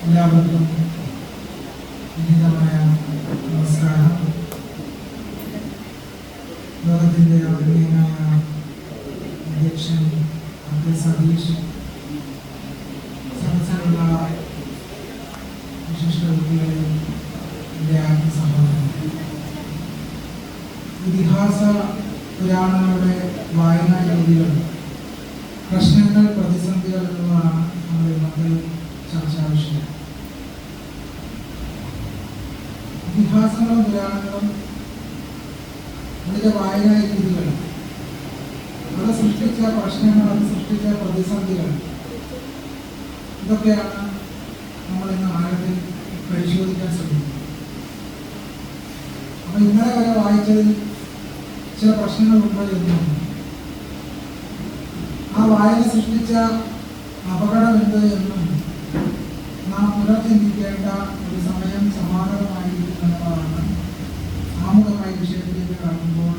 എല്ലാവർക്കും വിനീതമായ നമസ്കാരം. ലോകത്തിൻ്റെ ആദരണീയനായ അധ്യക്ഷൻ സതീഷ്, സദസ്സിലുള്ള വിശിഷ്ട വ്യക്തികളെ, എൻ്റെ ആത്മസഹോദരൻ, ഇതിഹാസ പുരാണങ്ങളുടെ വായനാ രീതികൾ, പ്രശ്നങ്ങൾ, പ്രതിസന്ധികൾ എന്നതാണ് നമ്മുടെ ഇന്നത്തെ ചർച്ചാ വിഷയം. ഇതിഹാസങ്ങളും പുരാണങ്ങളും അതിൻ്റെ വായനാ രീതികൾ, അത് സൃഷ്ടിച്ച പ്രശ്നങ്ങൾ, അത് സൃഷ്ടിച്ച പ്രതിസന്ധികൾ, ഇതൊക്കെയാണ് നമ്മൾ ഇന്ന് ആഴത്തിൽ പരിശോധിക്കാൻ ശ്രമിക്കുന്നത്. അപ്പോൾ ഇന്നലെ വരെ വായിച്ചതിൽ ചില പ്രശ്നങ്ങളുണ്ട് എന്നും ആ വായന സൃഷ്ടിച്ച അപകടം എന്ത് എന്നും നാം പുനർചിന്തിക്കേണ്ട ഒരു സമയം സമാനമായിരിക്കുന്നതാണ് ആമുഖമായി വിഷയത്തിലേക്ക് കടക്കുമ്പോൾ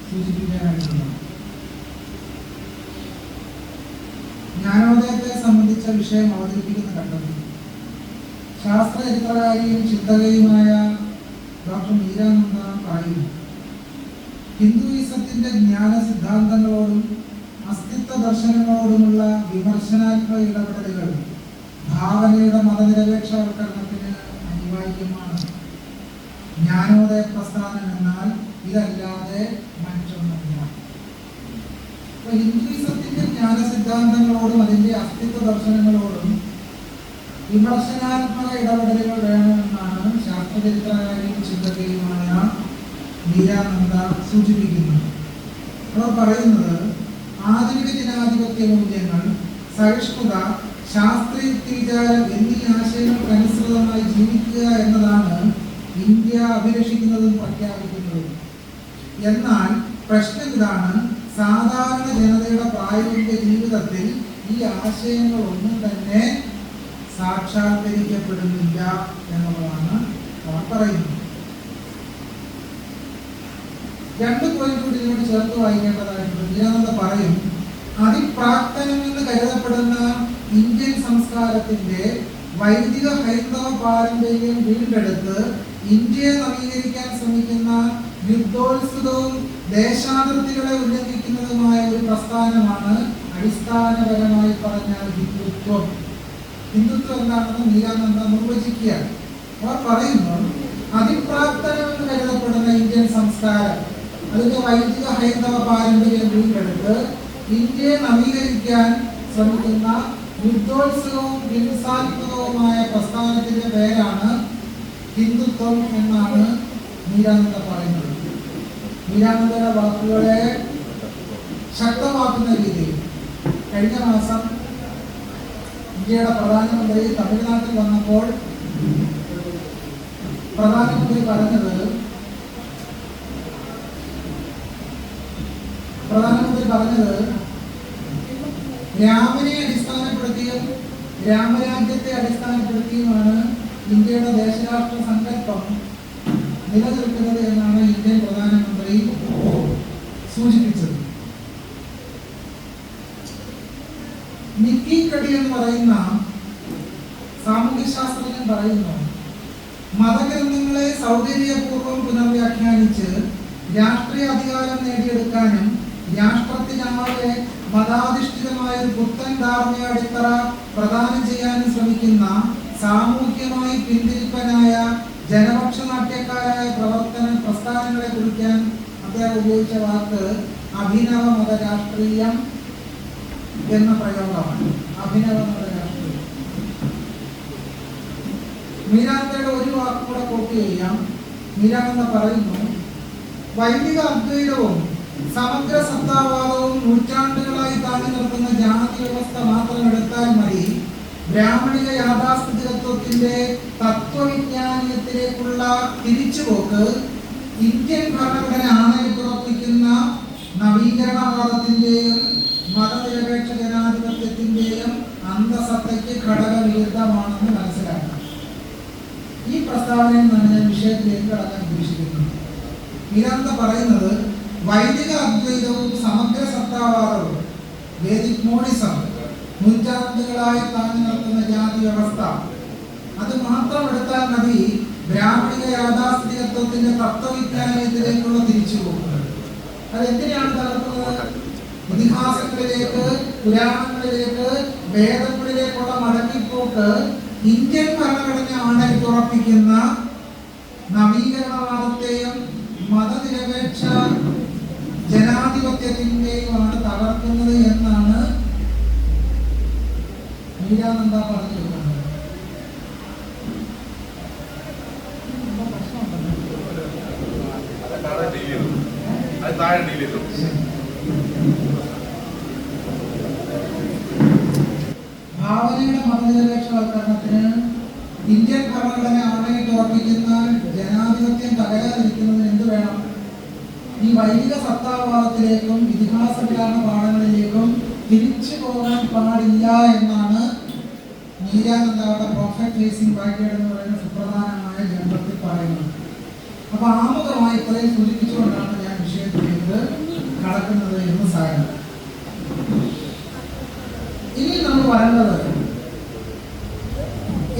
സൂചിപ്പിക്കാനായിട്ടുള്ളത്. ജ്ഞാനോദയത്തെ സംബന്ധിച്ച വിഷയം അവതരിപ്പിക്കുന്ന ഘട്ടത്തിൽ ശാസ്ത്രചരിത്രകാരിയും ചിന്തകയുമായ ഡോക്ടർ മീരാനന്ദ പറയുന്നു, ഹിന്ദുയിസത്തിന്റെ ജ്ഞാന സിദ്ധാന്തങ്ങളോടും അസ്തിത്വ ദർശനങ്ങളോടുമുള്ള വിമർശനാത്മക ഇടപെടലുകൾ ഭാവനയുടെ മതനിരപേക്ഷവൽക്കരണത്തിന് അനിവാര്യമാണ്. ജ്ഞാനോദയ പ്രസ്ഥാനം എന്നാൽ ഇതല്ലാതെ മറ്റൊന്നുമില്ല. അപ്പൊ ഹിന്ദുയിസത്തിന്റെ ജ്ഞാന സിദ്ധാന്തങ്ങളോടും അതിന്റെ അസ്തിത്വ ദർശനങ്ങളോടും വിമർശനാത്മക ഇടപെടലുകൾ വേണമെന്നാണ് ശാസ്ത്രചരിത്രകാരിയും ചിന്തകയുമായ മീരാനന്ദ സൂചിപ്പിക്കുന്നത്. അവർ പറയുന്നത്, ആധുനിക ജനാധിപത്യ മൂല്യങ്ങൾ, സഹിഷ്ണുത, ശാസ്ത്രീയ വിചാരം എന്നീ ആശയങ്ങൾക്ക് അനുസൃതമായി ജീവിക്കുക എന്നതാണ് ഇന്ത്യ അഭിലഷിക്കുന്നതും പ്രഖ്യാപിക്കുന്നതും. എന്നാൽ പ്രശ്നം ഇതാണ്, സാധാരണ ജനതയുടെ പ്രായോഗിക ജീവിതത്തിൽ ഈ ആശയങ്ങളൊന്നും തന്നെ സാക്ഷാത്കരിക്കപ്പെടുന്നില്ല എന്നുള്ളതാണ് അവർ പറയുന്നത്. രണ്ട് പോയിന്റ് കൂടി ഇതിനോട് ചേർത്ത് വായിക്കേണ്ടതായിട്ടുണ്ട്. മീരാനന്ദ പറയും, അതിപ്രാക്തനമെന്ന് കരുതപ്പെടുന്ന ഇന്ത്യൻ സംസ്കാരത്തിന്റെ വൈദിക ഹൈന്ദവ പാരമ്പര്യം വീണ്ടെടുത്ത് ഇന്ത്യയെ നവീകരിക്കാൻ ശ്രമിക്കുന്ന യുദ്ധോത്സുകവും ദേശാതിർത്തികളെ ഉല്ലംഘിക്കുന്നതുമായ ഒരു പ്രസ്ഥാനമാണ് അടിസ്ഥാനപരമായി പറഞ്ഞാൽ ഹിന്ദുത്വം. ഹിന്ദുത്വം എന്താണെന്ന് മീരാനന്ദ നിർവചിക്കുകയാണ്. അവർ പറയുന്നു, അതിപ്രാക്തനമെന്ന് കരുതപ്പെടുന്ന ഇന്ത്യൻ സംസ്കാരം അതിന്റെ വൈദിക ഹൈന്ദവ പാരമ്പര്യം വീണ്ടെടുത്ത് ഇന്ത്യയെ നവീകരിക്കാൻ ശ്രമിക്കുന്ന യുദ്ധോത്സവവും ഹിംസാത്മകവുമായ പ്രസ്ഥാനത്തിന്റെ പേരാണ് ഹിന്ദുത്വം എന്നാണ് മീരാനന്ദ പറയുന്നത്. മീരാനന്ദയുടെ വാക്കുകളെ ശക്തമാക്കുന്ന രീതിയിൽ കഴിഞ്ഞ മാസം ഇന്ത്യയുടെ പ്രധാനമന്ത്രി തമിഴ്നാട്ടിൽ വന്നപ്പോൾ പ്രധാനമന്ത്രി പറഞ്ഞത് രാമനെ അടിസ്ഥാനപ്പെടുത്തിയും രാമരാജ്യത്തെ അടിസ്ഥാനപ്പെടുത്തിയുമാണ് ഇന്ത്യയുടെ ദേശരാഷ്ട്ര സങ്കല്പം നിലനിൽക്കുന്നത് എന്നാണ് ഇന്ത്യൻ പ്രധാനമന്ത്രി സൂചിപ്പിച്ചത്. നിക്കി കടി എന്ന് പറയുന്ന സാമൂഹ്യ ശാസ്ത്രജ്ഞൻ പറയുന്നു, മതഗ്രന്ഥങ്ങളെ സൗകര്യപൂർവ്വം പുനർവ്യാഖ്യാനിച്ച് രാഷ്ട്രീയ അധികാരം നേടിയെടുക്കാനും രാഷ്ട്രത്തിനാകെ മതാധിഷ്ഠിതമായ ഒരു പുത്തൻ ധാർമ്മിക അടിത്തറ പ്രദാനം ചെയ്യാനും ശ്രമിക്കുന്ന സാമൂഹ്യമായി പിന്തിരിപ്പനായ ജനപക്ഷ നാട്യക്കാരായ പ്രസ്ഥാനങ്ങളെ കുറിക്കാൻ അദ്ദേഹം ഉപയോഗിച്ച വാക്ക് അഭിനവ മത രാഷ്ട്രീയം എന്ന പ്രയോഗമാണ്. അഭിനവ മത രാഷ്ട്രീയം. മീരാനന്ദയുടെ ഒരു വാക്ക് കൂടെ കോപ്പി ചെയ്യാം. മീരാനന്ദ പറയുന്നു, വൈദിക അദ്വൈതവും സമഗ്ര സത്താവാദവും നൂറ്റാണ്ടുകളായി താങ്ങി നിർത്തുന്ന ജാതി വ്യവസ്ഥ മാത്രം എടുത്താൽ മതി ബ്രാഹ്മണിക യാഥാസ്ഥിതികത്വത്തിന്റെ തത്വവിജ്ഞാനീയത്തിലേക്കുള്ള തിരിച്ചുപോക്ക് ഇന്ത്യൻ ഭരണഘടന ആണയിട്ടുറപ്പിക്കുന്ന നവീകരണവാദത്തിന്റെയും മതനിരപേക്ഷ ജനാധിപത്യത്തിന്റെയും അന്തസത്തയ്ക്ക് ഘടകവിരുദ്ധമാണെന്ന് മനസ്സിലാക്കണം. ഈ പ്രസ്താവനയിൽ നിന്നാണ് ഞാൻ വിഷയത്തിലേക്ക് കടക്കാൻ ഉദ്ദേശിക്കുന്നത്. മീരാനന്ദ പറയുന്നത്, വൈദിക അദ്വൈതവും സമഗ്ര സത്താവാദവും വേദിക് മോഡിസം നൂറ്റാണ്ടുകളായി താങ്ങി നിർത്തുന്ന ജാതി വ്യവസ്ഥ, അത് മാത്രം എടുത്താൽ മതി ബ്രാഹ്മണിക യാഥാസ്ഥിതികത്വത്തിന്റെ തത്വവിജ്ഞാനത്തിലേക്കുള്ള തിരിച്ചുപോകുന്നത്. അതെന്തിനാണ് തകർക്കുന്നത്? ഇതിഹാസങ്ങളിലേക്ക്, പുരാണങ്ങളിലേക്ക്, വേദങ്ങളിലേക്കുള്ള മടങ്ങിപ്പോക്ക് ഇന്ത്യൻ ഭരണഘടന ആണയിട്ടുറപ്പിക്കുന്ന നവീകരണവാദത്തെയും മതനിരപേക്ഷ ജനാധിപത്യത്തിന്റെയുമാണ് തകർക്കുന്നത് എന്നാണ് മീരാനന്ദ പറഞ്ഞിരിക്കുന്നത്. ഭാവനയുടെ മതനിരപേക്ഷവൽക്കരണത്തിന് ഇന്ത്യൻ ഭരണഘടന ആണയിട്ട് ഉറപ്പിക്കുന്ന ജനാധിപത്യം തകരാതിരിക്കുന്നതിന് എന്ത് വേണം? ഈ വൈദിക സത്താവാദത്തിലേക്കും ഇതിഹാസ പുരാണ പാഠങ്ങളിലേക്കും തിരിച്ചു പോകാൻ പാടില്ല എന്നാണ് മീരാനന്ദയുടെ പ്രോഫറ്റ് ഫേസിംഗ് ബാക്ക്വേർഡ് എന്ന് പറയുന്ന സുപ്രധാനമായ ഗ്രന്ഥത്തിൽ പറയുന്നത്. അപ്പൊ ആമുഖമായി ഇത്രയും സൂചിപ്പിച്ചുകൊണ്ടാണ് ഞാൻ വിഷയത്തിലേക്ക് കടക്കുന്നത് എന്ന് സാരം. ഇനി നമ്മൾ പറയുന്നത്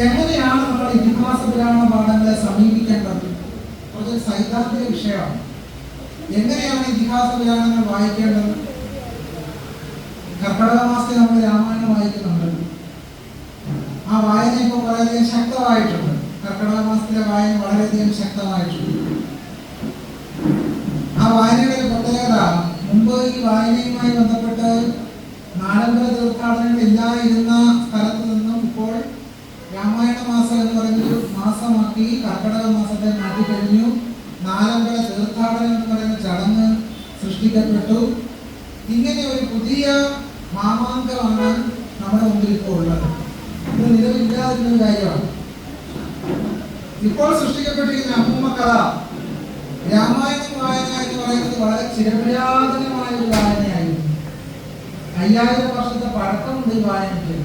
എങ്ങനെയാണ് നമ്മൾ ഇതിഹാസ പുരാണ പാഠങ്ങളെ സമീപിക്കേണ്ടത്? അതൊരു സൈദ്ധാന്തിക വിഷയമാണ്. എങ്ങനെയാണ് ഇതിഹാസ പുരാണങ്ങൾ വായിക്കേണ്ടത്? കർക്കിടക മാസത്തിൽ നമ്മൾ രാമായണം വായിക്കുന്നുണ്ട്. ആ വായന ഇപ്പോൾ വളരെയധികം ശക്തമായിട്ടുണ്ട്. കർക്കിടക മാസത്തിലെ വായന വളരെയധികം ശക്തമായിട്ടുണ്ട്. ആ വായനയുടെ പ്രത്യേകത, മുമ്പ് ഈ വായനയുമായി ബന്ധപ്പെട്ട് നാലമ്പല തീർത്ഥാടനങ്ങൾ ഇല്ലായിരുന്ന സ്ഥലത്ത് നിന്നും ഇപ്പോൾ രാമായണ മാസം എന്ന് പറയുന്നൊരു മാസമാക്കി കർക്കിടക മാസത്തെ മാറ്റിക്കഴിഞ്ഞു. നാലമ്പല തീർത്ഥാടനം എന്ന് പറയുന്ന ചടങ്ങ് സൃഷ്ടിക്കപ്പെട്ടു. ഇങ്ങനെ ഒരു പുതിയ മാമാങ്കമാണ് നമ്മുടെ മുമ്പിൽ ഇപ്പോൾ ഉള്ളത്. ഇത് നിലവിലില്ലാതിരുന്നൊരു കാര്യമാണ്. ഇപ്പോൾ സൃഷ്ടിക്കപ്പെട്ടിരിക്കുന്ന അമ്മൂമ്മ കഥ, രാമായണം വായന എന്ന് പറയുന്നത് വളരെ ചിരപുരാതനമായ ഒരു വായനയായിരുന്നു. 5000 വർഷത്തെ പഴക്കമുണ്ട് ഈ വായനയ്ക്ക്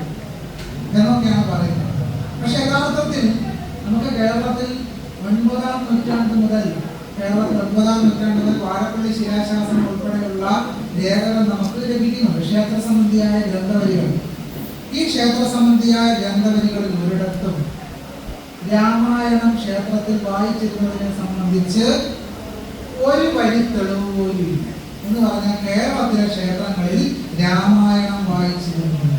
എന്നൊക്കെയാണ് പറയുന്നത്. പക്ഷെ യഥാർത്ഥത്തിൽ നമുക്ക് കേരളത്തിൽ 9ാം നൂറ്റാണ്ട് മുതൽ വാഴപ്പള്ളി ശിലാശാസനം ഉൾപ്പെടെയുള്ള രേഖകൾ നമുക്ക് ലഭിക്കുന്നുണ്ട്. ക്ഷേത്ര സംബന്ധിയായ ഗ്രന്ഥവരികൾ. ഈ ക്ഷേത്ര സംബന്ധിയായ ഗ്രന്ഥവരികളിൽ ഒരിടത്തും രാമായണം ക്ഷേത്രത്തിൽ വായിച്ചിരുന്നതിനെ സംബന്ധിച്ച് ഒരു വരി തെളിവ് പോലും ഇല്ല. എന്ന് പറഞ്ഞാൽ കേരളത്തിലെ ക്ഷേത്രങ്ങളിൽ രാമായണം വായിച്ചിരുന്നില്ല.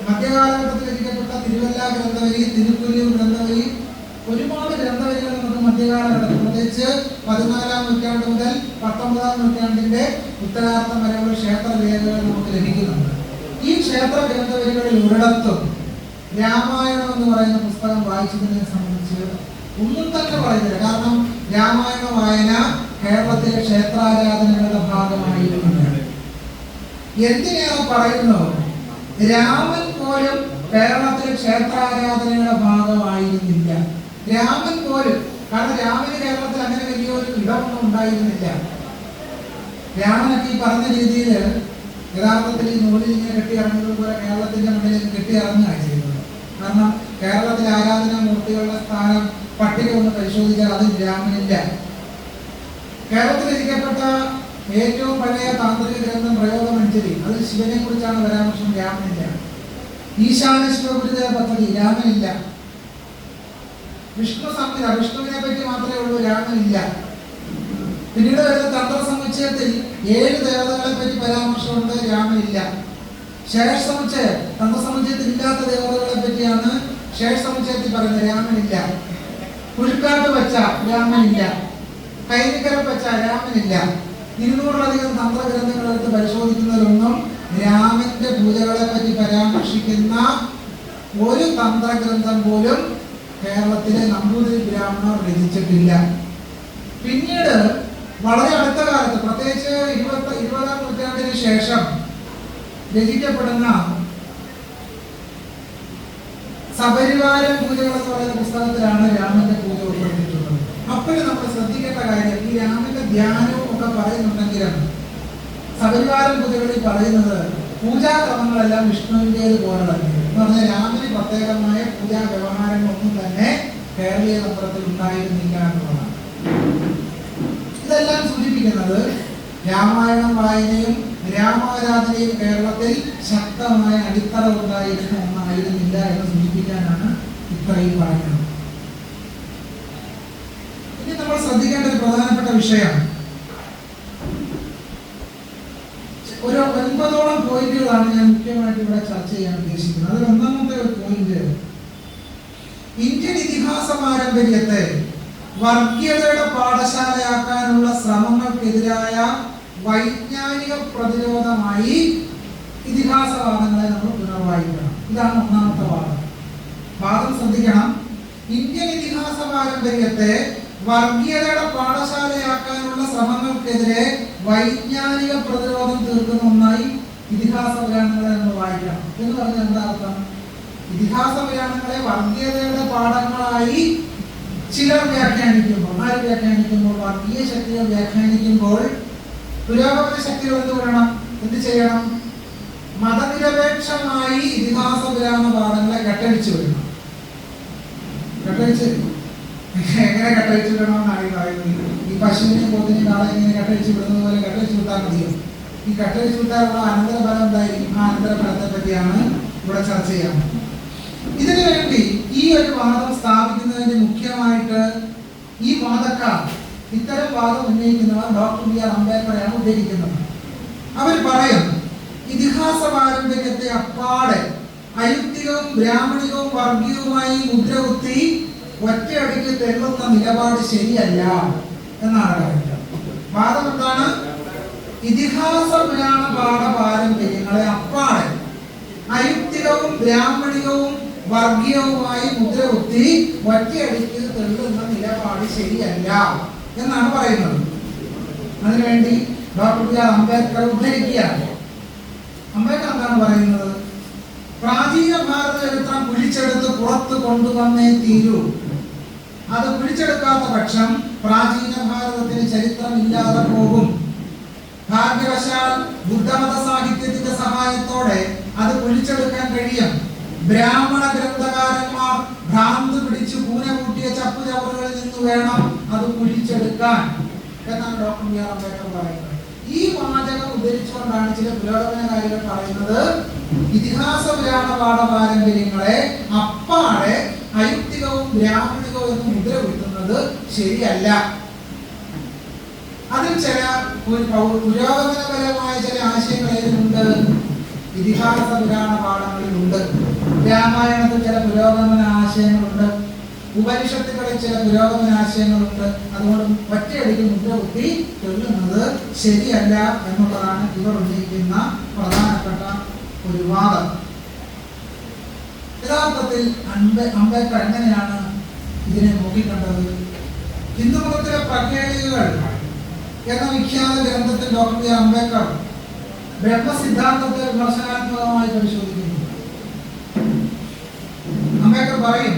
മധ്യകാലഘട്ടത്തിൽ രചിക്കപ്പെട്ട തിരുവല്ല ഗ്രന്ഥവരി, തിരുപ്പുലിയൂർ ഗ്രന്ഥവരി, ഒരുപാട് ഗ്രന്ഥവരികൾ നമുക്ക് മധ്യകാലഘട്ടത്തിൽ, പ്രത്യേകിച്ച് 14ാം നൂറ്റാണ്ട് മുതൽ 19ാം നൂറ്റാണ്ടിന്റെ ഉത്തരാർത്ഥം വരെയുള്ള ക്ഷേത്ര രേഖകൾ നമുക്ക് ലഭിക്കുന്നുണ്ട്. ഈ ക്ഷേത്ര ഗ്രന്ഥവരികളിൽ ഒരിടത്തും രാമായണം എന്ന് പറയുന്ന പുസ്തകം വായിച്ചതിനെ സംബന്ധിച്ച് ഒന്നും തന്നെ പറയുന്നില്ല. കാരണം രാമായണ വായന കേരളത്തിലെ ക്ഷേത്രാരാധനകളുടെ ഭാഗമായിരുന്നു. എന്തിനാണ് പറയുന്നത്? രാമൻ പോലും കേരളത്തിലെ ക്ഷേത്രാരാധനയുടെ ഭാഗമായിരുന്നില്ല. രാമൻ പോലും, കാരണം രാമന് കേരളത്തിൽ അങ്ങനെ വലിയൊരു ഇടമൊന്നും ഉണ്ടായിരുന്നില്ല. രാമനൊക്കെ ഈ പറഞ്ഞ രീതിയിൽ യഥാർത്ഥത്തിൽ ഈ നൂലിൽ ഇങ്ങനെ കെട്ടിയിറങ്ങുന്നത് പോലെ കേരളത്തിന്റെ മണ്ണിലേക്ക് കെട്ടിയിറങ്ങുകയാണ് ചെയ്യുന്നത്. കാരണം കേരളത്തിലെ ആരാധനാമൂർത്തികളുടെ സ്ഥാനം പട്ടിക ഒന്ന് പരിശോധിച്ചാൽ അതിൽ രാമനില്ല. കേരളത്തിൽ രചിക്കപ്പെട്ട ഏറ്റവും പഴയ താന്ത്രിക ഗ്രന്ഥം പ്രയോഗമഞ്ജരി, അതിൽ ശിവനെ കുറിച്ചാണ് പരാമർശം, രാമനില്ല. ഈശാന ശിവഗുരുദേവ പദ്ധതി, രാമനില്ല. വിഷ്ണു സംഹിത, വിഷ്ണുവിനെ പറ്റി മാത്രമേ ഉള്ളൂ, രാമനില്ല. പിന്നീട് വരുന്ന തന്ത്ര സമുച്ചയത്തിൽ 7 ദേവതകളെ പറ്റി പരാമർശമുണ്ട്, രാമനില്ല. ശേഷ സമുച്ചയം, തന്ത്ര സമുച്ചയത്തിൽ ഇല്ലാത്ത ദേവതകളെ പറ്റിയാണ് ശേഷ സമുച്ചയത്തിൽ പറയുന്നത്, രാമനില്ല. പുഴുക്കാട്ട് വച്ച, രാമനില്ല. കൈനിക്കര വച്ച, രാമനില്ല. 200-ലധികം തന്ത്രഗ്രന്ഥങ്ങൾ എടുത്ത് പരിശോധിക്കുന്നതിലൊന്നും രാമന്റെ പൂജകളെ പറ്റി പരാമർശിക്കുന്ന ഒരു തന്ത്രഗ്രന്ഥം പോലും കേരളത്തിലെ നമ്പൂതിരി ബ്രാഹ്മണർ രചിച്ചിട്ടില്ല. പിന്നീട് വളരെ അടുത്ത കാലത്ത്, പ്രത്യേകിച്ച് 20ാം നൂറ്റാണ്ടിന് ശേഷം രചിക്കപ്പെടുന്ന സപരിവാരം പൂജകൾ എന്ന് പറയുന്ന പുസ്തകത്തിലാണ് രാമന്റെ പൂജ ഉൾപ്പെടുത്തിയിട്ടുള്ളത്. അപ്പോഴും നമ്മൾ ശ്രദ്ധിക്കേണ്ട കാര്യം, ഈ രാമന്റെ ധ്യാനവും ഒക്കെ പറയുന്നുണ്ടെങ്കിലും സപരിവാരം പൂജകളിൽ പറയുന്നത് പൂജാക്രമങ്ങളെല്ലാം വിഷ്ണുവിൻ്റേത് പോലെ തന്നെ. എന്ന് പറഞ്ഞാൽ രാമന് പ്രത്യേകമായ പൂജാ വ്യവഹാരങ്ങളൊന്നും തന്നെ കേരളീയ തന്ത്രത്തിൽ ഉണ്ടായിരുന്നില്ല എന്നുള്ളതാണ്. ഇതെല്ലാം സൂചിപ്പിക്കുന്നത് രാമായണം വായനയും രാമാരാധനയും കേരളത്തിൽ ശക്തമായ അടിത്തറ ഉണ്ടായിരുന്ന ഒന്നായിരുന്നില്ല എന്ന് സൂചിപ്പിക്കാനാണ് ഇത്രയും പറയുന്നത്. ഇനി നമ്മൾ ശ്രദ്ധിക്കേണ്ട ഒരു പ്രധാനപ്പെട്ട വിഷയം, ഒരു 9ഓളം പോയിന്റുകളാണ് ഞാൻ മുഖ്യമായിട്ട് ഇവിടെ ചർച്ച ചെയ്യാൻ ഉദ്ദേശിക്കുന്നത്. അതിൽ ഒന്നാമത്തെ ഒരു പോയിന്റ്, ഇന്ത്യൻ ഇതിഹാസ പാരമ്പര്യത്തെ വർഗീയതയുടെ പാഠശാലയാക്കാനുള്ള ശ്രമങ്ങൾക്കെതിരായ വൈജ്ഞാനിക പ്രതിരോധമായി ഇതിഹാസവാദങ്ങളെ നമ്മൾ പുനർവായിക്കണം. ഇതാണ് ഒന്നാമത്തെ വാദം. വാദം ശ്രദ്ധിക്കണം. ഇന്ത്യൻ ഇതിഹാസ പാരമ്പര്യത്തെ വർഗീയതയുടെ പാഠശാലയാക്കാനുള്ള ശ്രമങ്ങൾക്കെതിരെ വൈജ്ഞാനിക പ്രതിരോധം തീർക്കുന്ന ഒന്നായി ഇതിഹാസ പുരാണങ്ങളെ നമ്മൾ വായിക്കണം. എന്ന് പറഞ്ഞാൽ എന്താ അർത്ഥം? ഇതിഹാസ പുരാണങ്ങളെ വർഗീയതയുടെ പാഠങ്ങളായി ചിലർ വ്യാഖ്യാനിക്കുമ്പോൾ, ആര് വ്യാഖ്യാനിക്കുമ്പോൾ? വർഗീയ ശക്തികൾ വ്യാഖ്യാനിക്കുമ്പോൾ പുരോഗമന ശക്തികൾ എന്ത് ചെയ്യണം? മതനിരപേക്ഷമായി ഇതിഹാസ പുരാണ പാഠങ്ങളെ കെട്ടഴിച്ചു വിടണം. എങ്ങനെ കെട്ടഴിച്ചു വിടണമെന്നാണ് പറയുന്നത്. ഈ പശുവിനെ പോത്തിനെ നാളെ ഇങ്ങനെ കെട്ടഴിച്ചു വിടുന്നത് പോലെ കെട്ടഴിച്ചു വിട്ടാൽ മതിയോ? ഈ കെട്ടഴിച്ചു വിട്ടാലുള്ള അനന്തരഫലം എന്തായിരിക്കും? ആ അനന്തരഫലത്തെ പറ്റിയാണ് ഇവിടെ ചർച്ച ചെയ്യാൻ. ഇതിനു വേണ്ടി ഈ ഒരു വാദം സ്ഥാപിക്കുന്നതിന് മുഖ്യമായിട്ട് ഈ വാദക്കാർ, ഇത്തരം വാദം ഉന്നയിക്കുന്നവർ ഡോക്ടർ ബി ആർ അംബേദ്കറെയാണ് ഉദ്ധരിക്കുന്നത്. അവർ പറയും, ഇതിഹാസ പാരമ്പര്യത്തെ അപ്പാടെ അയുക്തികവും ബ്രാഹ്മണികവും വർഗീയവുമായി മുദ്രകുത്തി ഒറ്റയടിക്ക് തെള്ളുന്ന നിലപാട് ശരിയല്ല എന്നാണ് പറയുന്നത്. വാദം എന്താണ്? ഇതിഹാസ പുരാണ പാരമ്പര്യങ്ങളെ അപ്പാടെ അയുക്തികവും ബ്രാഹ്മണികവും വർഗീയവുമായി മുദ്രകുത്തി ഒറ്റയടിക്ക് തെള്ളുന്ന നിലപാട് ശരിയല്ല എന്നാണ് പറയുന്നത്. അതിനുവേണ്ടി ഡോക്ടർ ബി ആർ അംബേദ്കർ ഉദ്ധരിക്കുകയാണ്. അംബേദ്കർ എന്താണ് പറയുന്നത്? പ്രാചീന ഭാരത ചരിത്രം കുഴിച്ചെടുത്ത് പുറത്ത് കൊണ്ടുവന്നേ തീരൂ. അത് കുഴിച്ചെടുക്കാത്ത പക്ഷം പ്രാചീന ഭാരതത്തിന് ചരിത്രം ഇല്ലാതെ പോകും. ഭാഗ്യവശാൽ ബുദ്ധമത സാഹിത്യത്തിന്റെ സഹായത്തോടെ അത് കുഴിച്ചെടുക്കാൻ കഴിയും. ബ്രാഹ്മണ ഗ്രന്ഥകാരന്മാർ ഭ്രാന്ത് പിടിച്ചു പൂന കൂട്ടിയ ചപ്പുചവറുകളിൽ നിന്ന് വേണം അത് കുഴിച്ചെടുക്കാൻ എന്നാണ് ഡോക്ടർ ബി ആർ അംബേദ്കർ പറയുന്നത്. ഈ വാചകം ഉദ്ധരിച്ചുകൊണ്ടാണ് ചില പുരോഗമനകാരികൾ പറയുന്നത്, ഇതിഹാസ പുരാണ പാരമ്പര്യങ്ങളെ അപ്പാടെ അയുക്തികവും ബ്രാഹ്മണികവും എന്ന് മുദ്ര കുത്തുന്നത് ശരിയല്ല. അതിൽ ചില പുരോഗമനപരമായ ചില ആശയങ്ങൾ ഏതിലുണ്ട്? ഇതിഹാസ പുരാണ പാഠങ്ങളിലുണ്ട്. രാമായണത്തിൽ ചില പുരോഗമന ആശയങ്ങളുണ്ട്, ഉപനിഷത്തുകളിൽ ചില പുരോഗമന ആശയങ്ങളുണ്ട്. അതുകൊണ്ട് ഒറ്റയടിക്ക് മുദ്ര കുത്തി ചൊല്ലുന്നത് ശരിയല്ല എന്നുള്ളതാണ് ഇവർ ഉന്നയിക്കുന്ന പ്രധാനപ്പെട്ട ഒരു വാദം. യഥാർത്ഥത്തിൽ അംബേദ്കർ എങ്ങനെയാണ് ഇതിനെ നോക്കിക്കണ്ടത്? ഹിന്ദുമതത്തിലെ പ്രഖ്യാപികൾ എന്ന വിഖ്യാത ഗ്രന്ഥത്തിൽ ഡോക്ടർ ബി ആർ അംബേദ്കർ ബ്രഹ്മസിദ്ധാന്തത്തെ വിമർശനാത്മകമായി പരിശോധിക്കുന്നു. അംബേദ്കർ പറയും,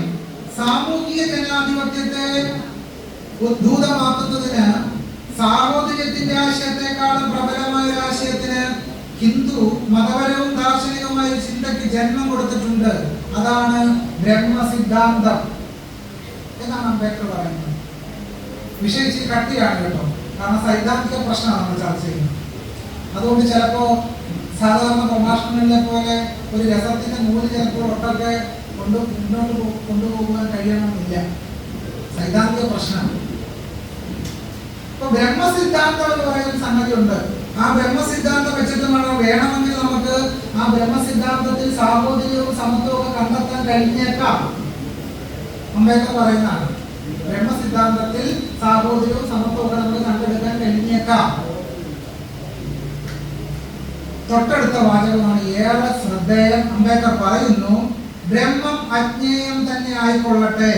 സാമൂഹിക ജനാധിപത്യത്തെ ഉദ്ഭൂതമാക്കുന്നതിന് സാഹോദര്യത്തിന്റെ ആശയത്തെക്കാളും പ്രബലമായ ഒരു ആശയത്തിന് ഹിന്ദു മതപരവും ദാർശനികവുമായ ചിന്തയ്ക്ക് ജന്മം കൊടുത്തിട്ടുണ്ട്. അതാണ് ബ്രഹ്മസിദ്ധാന്തം എന്നാണ് അംബേദ്കർ പറയുന്നത്. വിഷയം ഇച്ചിരി കട്ടിയാണ് കേട്ടോ, കാരണം സൈദ്ധാന്തിക പ്രശ്നമാണ് നമ്മൾ ചർച്ച ചെയ്യുന്നത്. അതുകൊണ്ട് ചിലപ്പോ സാധാരണ പ്രഭാഷണങ്ങളിലെ പോലെ ഒരു രസത്തിന്റെ നൂല് ചിലപ്പോൾ ഒട്ടൊക്കെ മുന്നോട്ട് കൊണ്ടുപോകാൻ കഴിയണമെന്നില്ല. സൈദ്ധാന്തിക പ്രശ്നം. ഇപ്പൊ ബ്രഹ്മസിദ്ധാന്തം എന്ന് പറയുന്ന സംഗതി ഉണ്ട്. ആ ബ്രഹ്മസിദ്ധാന്തം വെച്ചിട്ട് വേണമെങ്കിൽ നമുക്ക് ആ ബ്രഹ്മസിദ്ധാന്തത്തിൽ സാഹോദര്യവും സമത്വവും കണ്ടെത്താൻ കഴിഞ്ഞേക്കാം. അംബേദ്കർ പറയുന്നതാണ്, ബ്രഹ്മസിദ്ധാന്തത്തിൽ സാഹോദര്യവും സമത്വവും നമുക്ക് കണ്ടെടുക്കാൻ കഴിഞ്ഞേക്കാം. തൊട്ടടുത്ത വാചകമാണ് ഏറെ ശ്രദ്ധേയം. അംബേദ്കർ പറയുന്നു, ബ്രഹ്മം അജ്ഞേയം തന്നെ ആയിക്കൊള്ളട്ടെ,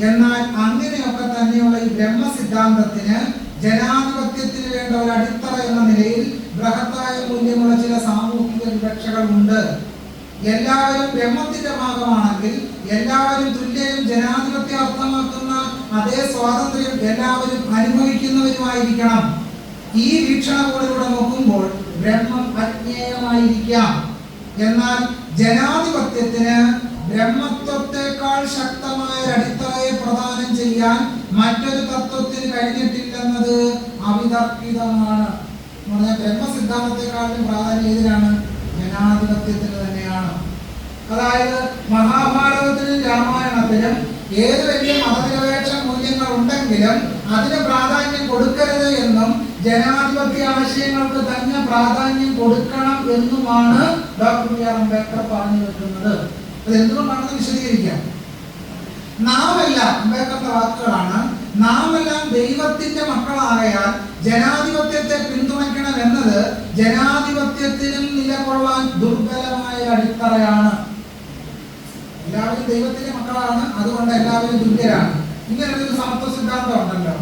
എന്നാൽ അങ്ങനെയൊക്കെ തന്നെയുള്ള ഈ ബ്രഹ്മസിദ്ധാന്തത്തിന് ജനാധിപത്യത്തിന് വേണ്ട ഒരു അടിത്തറ എന്ന നിലയിൽ ബൃഹത്തായ മൂല്യമുള്ള ചില സാമൂഹിക വിവക്ഷകളുണ്ട്. എല്ലാവരും ബ്രഹ്മത്തിന്റെ ഭാഗമാണെങ്കിൽ എല്ലാവരും തുല്യരും ജനാധിപത്യം അർത്ഥമാക്കുന്ന അതേ സ്വാതന്ത്ര്യം എല്ലാവരും അനുഭവിക്കുന്നവരുമായിരിക്കണം. ഈ വീക്ഷണകോണിലൂടെ നോക്കുമ്പോൾ ബ്രഹ്മം അജ്ഞേയമായിരിക്കാം, എന്നാൽ ജനാധിപത്യത്തിന് ബ്രഹ്മത്വത്തെക്കാൾ ശക്തമായ അടിത്തറയെ പ്രദാനം ചെയ്യാൻ മറ്റൊരു തത്വത്തിന് കഴിഞ്ഞിട്ടില്ലെന്നത് അവിതർക്കിതമാണ്. എന്ന് പറഞ്ഞാൽ ബ്രഹ്മസിദ്ധാന്തത്തെക്കാളും പ്രാധാന്യം ഏതിനാണ്? ജനാധിപത്യത്തിന് തന്നെയാണ്. അതായത് മഹാഭാരതത്തിലും രാമായണത്തിലും ഏത് വലിയ മതനിരപേക്ഷ മൂല്യങ്ങൾ ഉണ്ടെങ്കിലും അതിന് പ്രാധാന്യം കൊടുക്കരുത് എന്നും ജനാധിപത്യ ആശയങ്ങൾക്ക് തന്നെ പ്രാധാന്യം കൊടുക്കണം എന്നുമാണ് ഡോക്ടർ ബി ആർ അംബേദ്കർ പറഞ്ഞു വെക്കുന്നത്. അത് എന്തുകൊണ്ടാണെന്ന് വിശദീകരിക്കാം. നാമെല്ലാം, അംബേദ്കറുടെ വാക്കുകളാണ്, നാമെല്ലാം ദൈവത്തിന്റെ മക്കളാകയാൽ ജനാധിപത്യത്തെ പിന്തുണയ്ക്കണം എന്നത് ജനാധിപത്യത്തിനും നിലകൊള്ളാൻ ദുർബലമായ അടിത്തറയാണ്. എല്ലാവരും ദൈവത്തിന്റെ മക്കളാണ്, അതുകൊണ്ട് എല്ലാവരും തുല്യരാണ്. ഇങ്ങനെ ഒരു സമത്വ സിദ്ധാന്തം ഉണ്ടല്ലോ.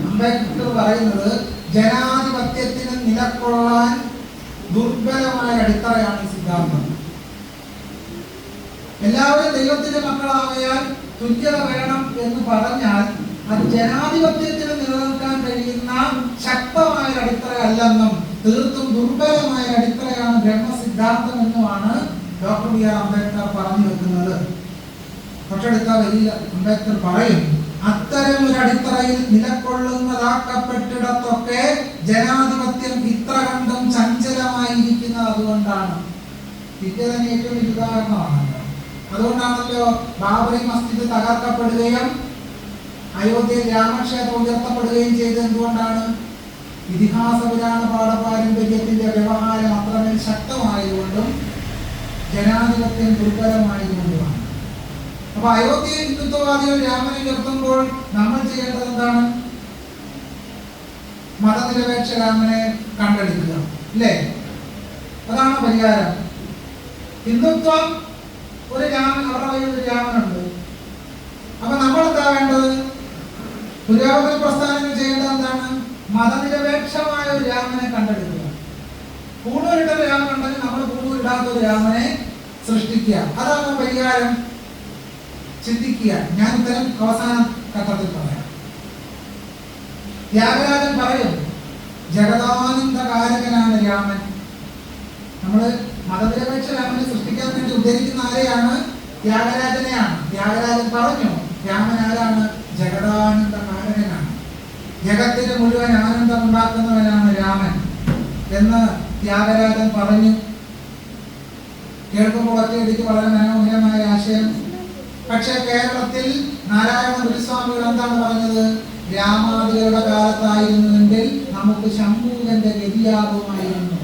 അംബേദ്കർ പറയുന്നത് ജനാധിപത്യത്തിന് നിലകൊള്ളാൻ ദുർബലമായ അടിത്തറയാണ് ഈ സിദ്ധാന്തം. എല്ലാവരും ദൈവത്തിന്റെ മക്കളാകയാൽ തുല്യത വേണം എന്ന് പറഞ്ഞാൽ അത് ജനാധിപത്യത്തിന് നിലനിൽക്കാൻ കഴിയുന്ന ശക്തമായ അടിത്തറയല്ലെന്നും തീർത്തും ദുർബലമായ അടിത്തറയാണ് ബ്രഹ്മസിദ്ധാന്തം എന്നുമാണ് ഡോക്ടർ ബി ആർ അംബേദ്കർ പറഞ്ഞു വെക്കുന്നത്. തൊട്ടടുത്ത വരിയിൽ അംബേദ്കർ പറയും, അത്തരം ഒരു അടിത്തറയിൽ നിലകൊള്ളുന്നതാക്കപ്പെട്ടിടത്തൊക്കെ ജനാധിപത്യം ഇത്ര കണ്ടും ചഞ്ചലമായിരിക്കുന്നത് അതുകൊണ്ടാണ്. ഇത് തന്നെ ഏറ്റവും വലിയ ഉദാഹരണമാണല്ലോ. അതുകൊണ്ടാണല്ലോ ബാബറി മസ്ജിദ് തകർക്കപ്പെടുകയും അയോധ്യയിൽ രാമക്ഷേത്രം ഉയർത്തപ്പെടുകയും ചെയ്തത്. എന്തുകൊണ്ടാണ്? ഇതിഹാസ പുരാണ പാരമ്പര്യത്തിന്റെ വ്യവഹാരം അത്രമേൽ ശക്തമായതുകൊണ്ടും ജനാധിപത്യം ദുർബലമായതുകൊണ്ടുമാണ്. അപ്പൊ അയോധ്യയിൽ ഹിന്ദുത്വവാദികൾ രാമനെ ഉയർത്തുമ്പോൾ നമ്മൾ ചെയ്യേണ്ടത് എന്താണ്? മതനിരപേക്ഷ രാമനെ കണ്ടെടുക്കുക, അല്ലേ? അതാണ് പരിഹാരം. ഹിന്ദുത്വം ഒരു രാമൻ, അവരുടെ കയ്യിൽ ഒരു രാമനുണ്ട്. അപ്പൊ നമ്മൾ എന്താ വേണ്ടത്? പുരോഗമന പ്രസ്ഥാനങ്ങൾ ചെയ്യേണ്ടത് എന്താണ്? മതനിരപേക്ഷമായ ഒരു രാമനെ കണ്ടെടുക്കുക. കൂടുതലിട്ട ഒരു രാമൻ ഉണ്ടെങ്കിൽ നമ്മൾ കൂടുതലിടാത്ത ഒരു രാമനെ സൃഷ്ടിക്കുക. അതാണ് പരിഹാരം. ചിന്തിക്കുക. ഞാൻ ഉത്തരം അവസാന ഘട്ടത്തിൽ പറയാം. ത്യാഗരാജൻ പറയും, ജഗദാനന്ദകാരകനാണ് രാമൻ. നമ്മള് മതനിരപേക്ഷ രാമനെ സൃഷ്ടിക്കാൻ വേണ്ടി ഉദ്ധരിക്കുന്ന ആരെയാണ്? ത്യാഗരാജനെയാണ്. ത്യാഗരാജൻ പറഞ്ഞു, രാമൻ ആരാണ്? ജഗദാനന്ദകാരകനാണ്. ജഗത്തിന് മുഴുവൻ ആനന്ദം ഉണ്ടാക്കുന്നവനാണ് രാമൻ എന്ന് ത്യാഗരാജൻ പറഞ്ഞു. കേൾക്കുമ്പോൾ ഒറ്റയടിക്ക് വളരെ മനോഹരമായ ആശയം. പക്ഷെ കേരളത്തിൽ നാരായണ ഗുരുസ്വാമികൾ എന്താണ് പറഞ്ഞത്? രാമാദികളുടെ കാലത്തായിരുന്നുവെങ്കിൽ നമുക്ക് ശംഭൂകന്റെ ഗതിയാകുമായിരുന്നു.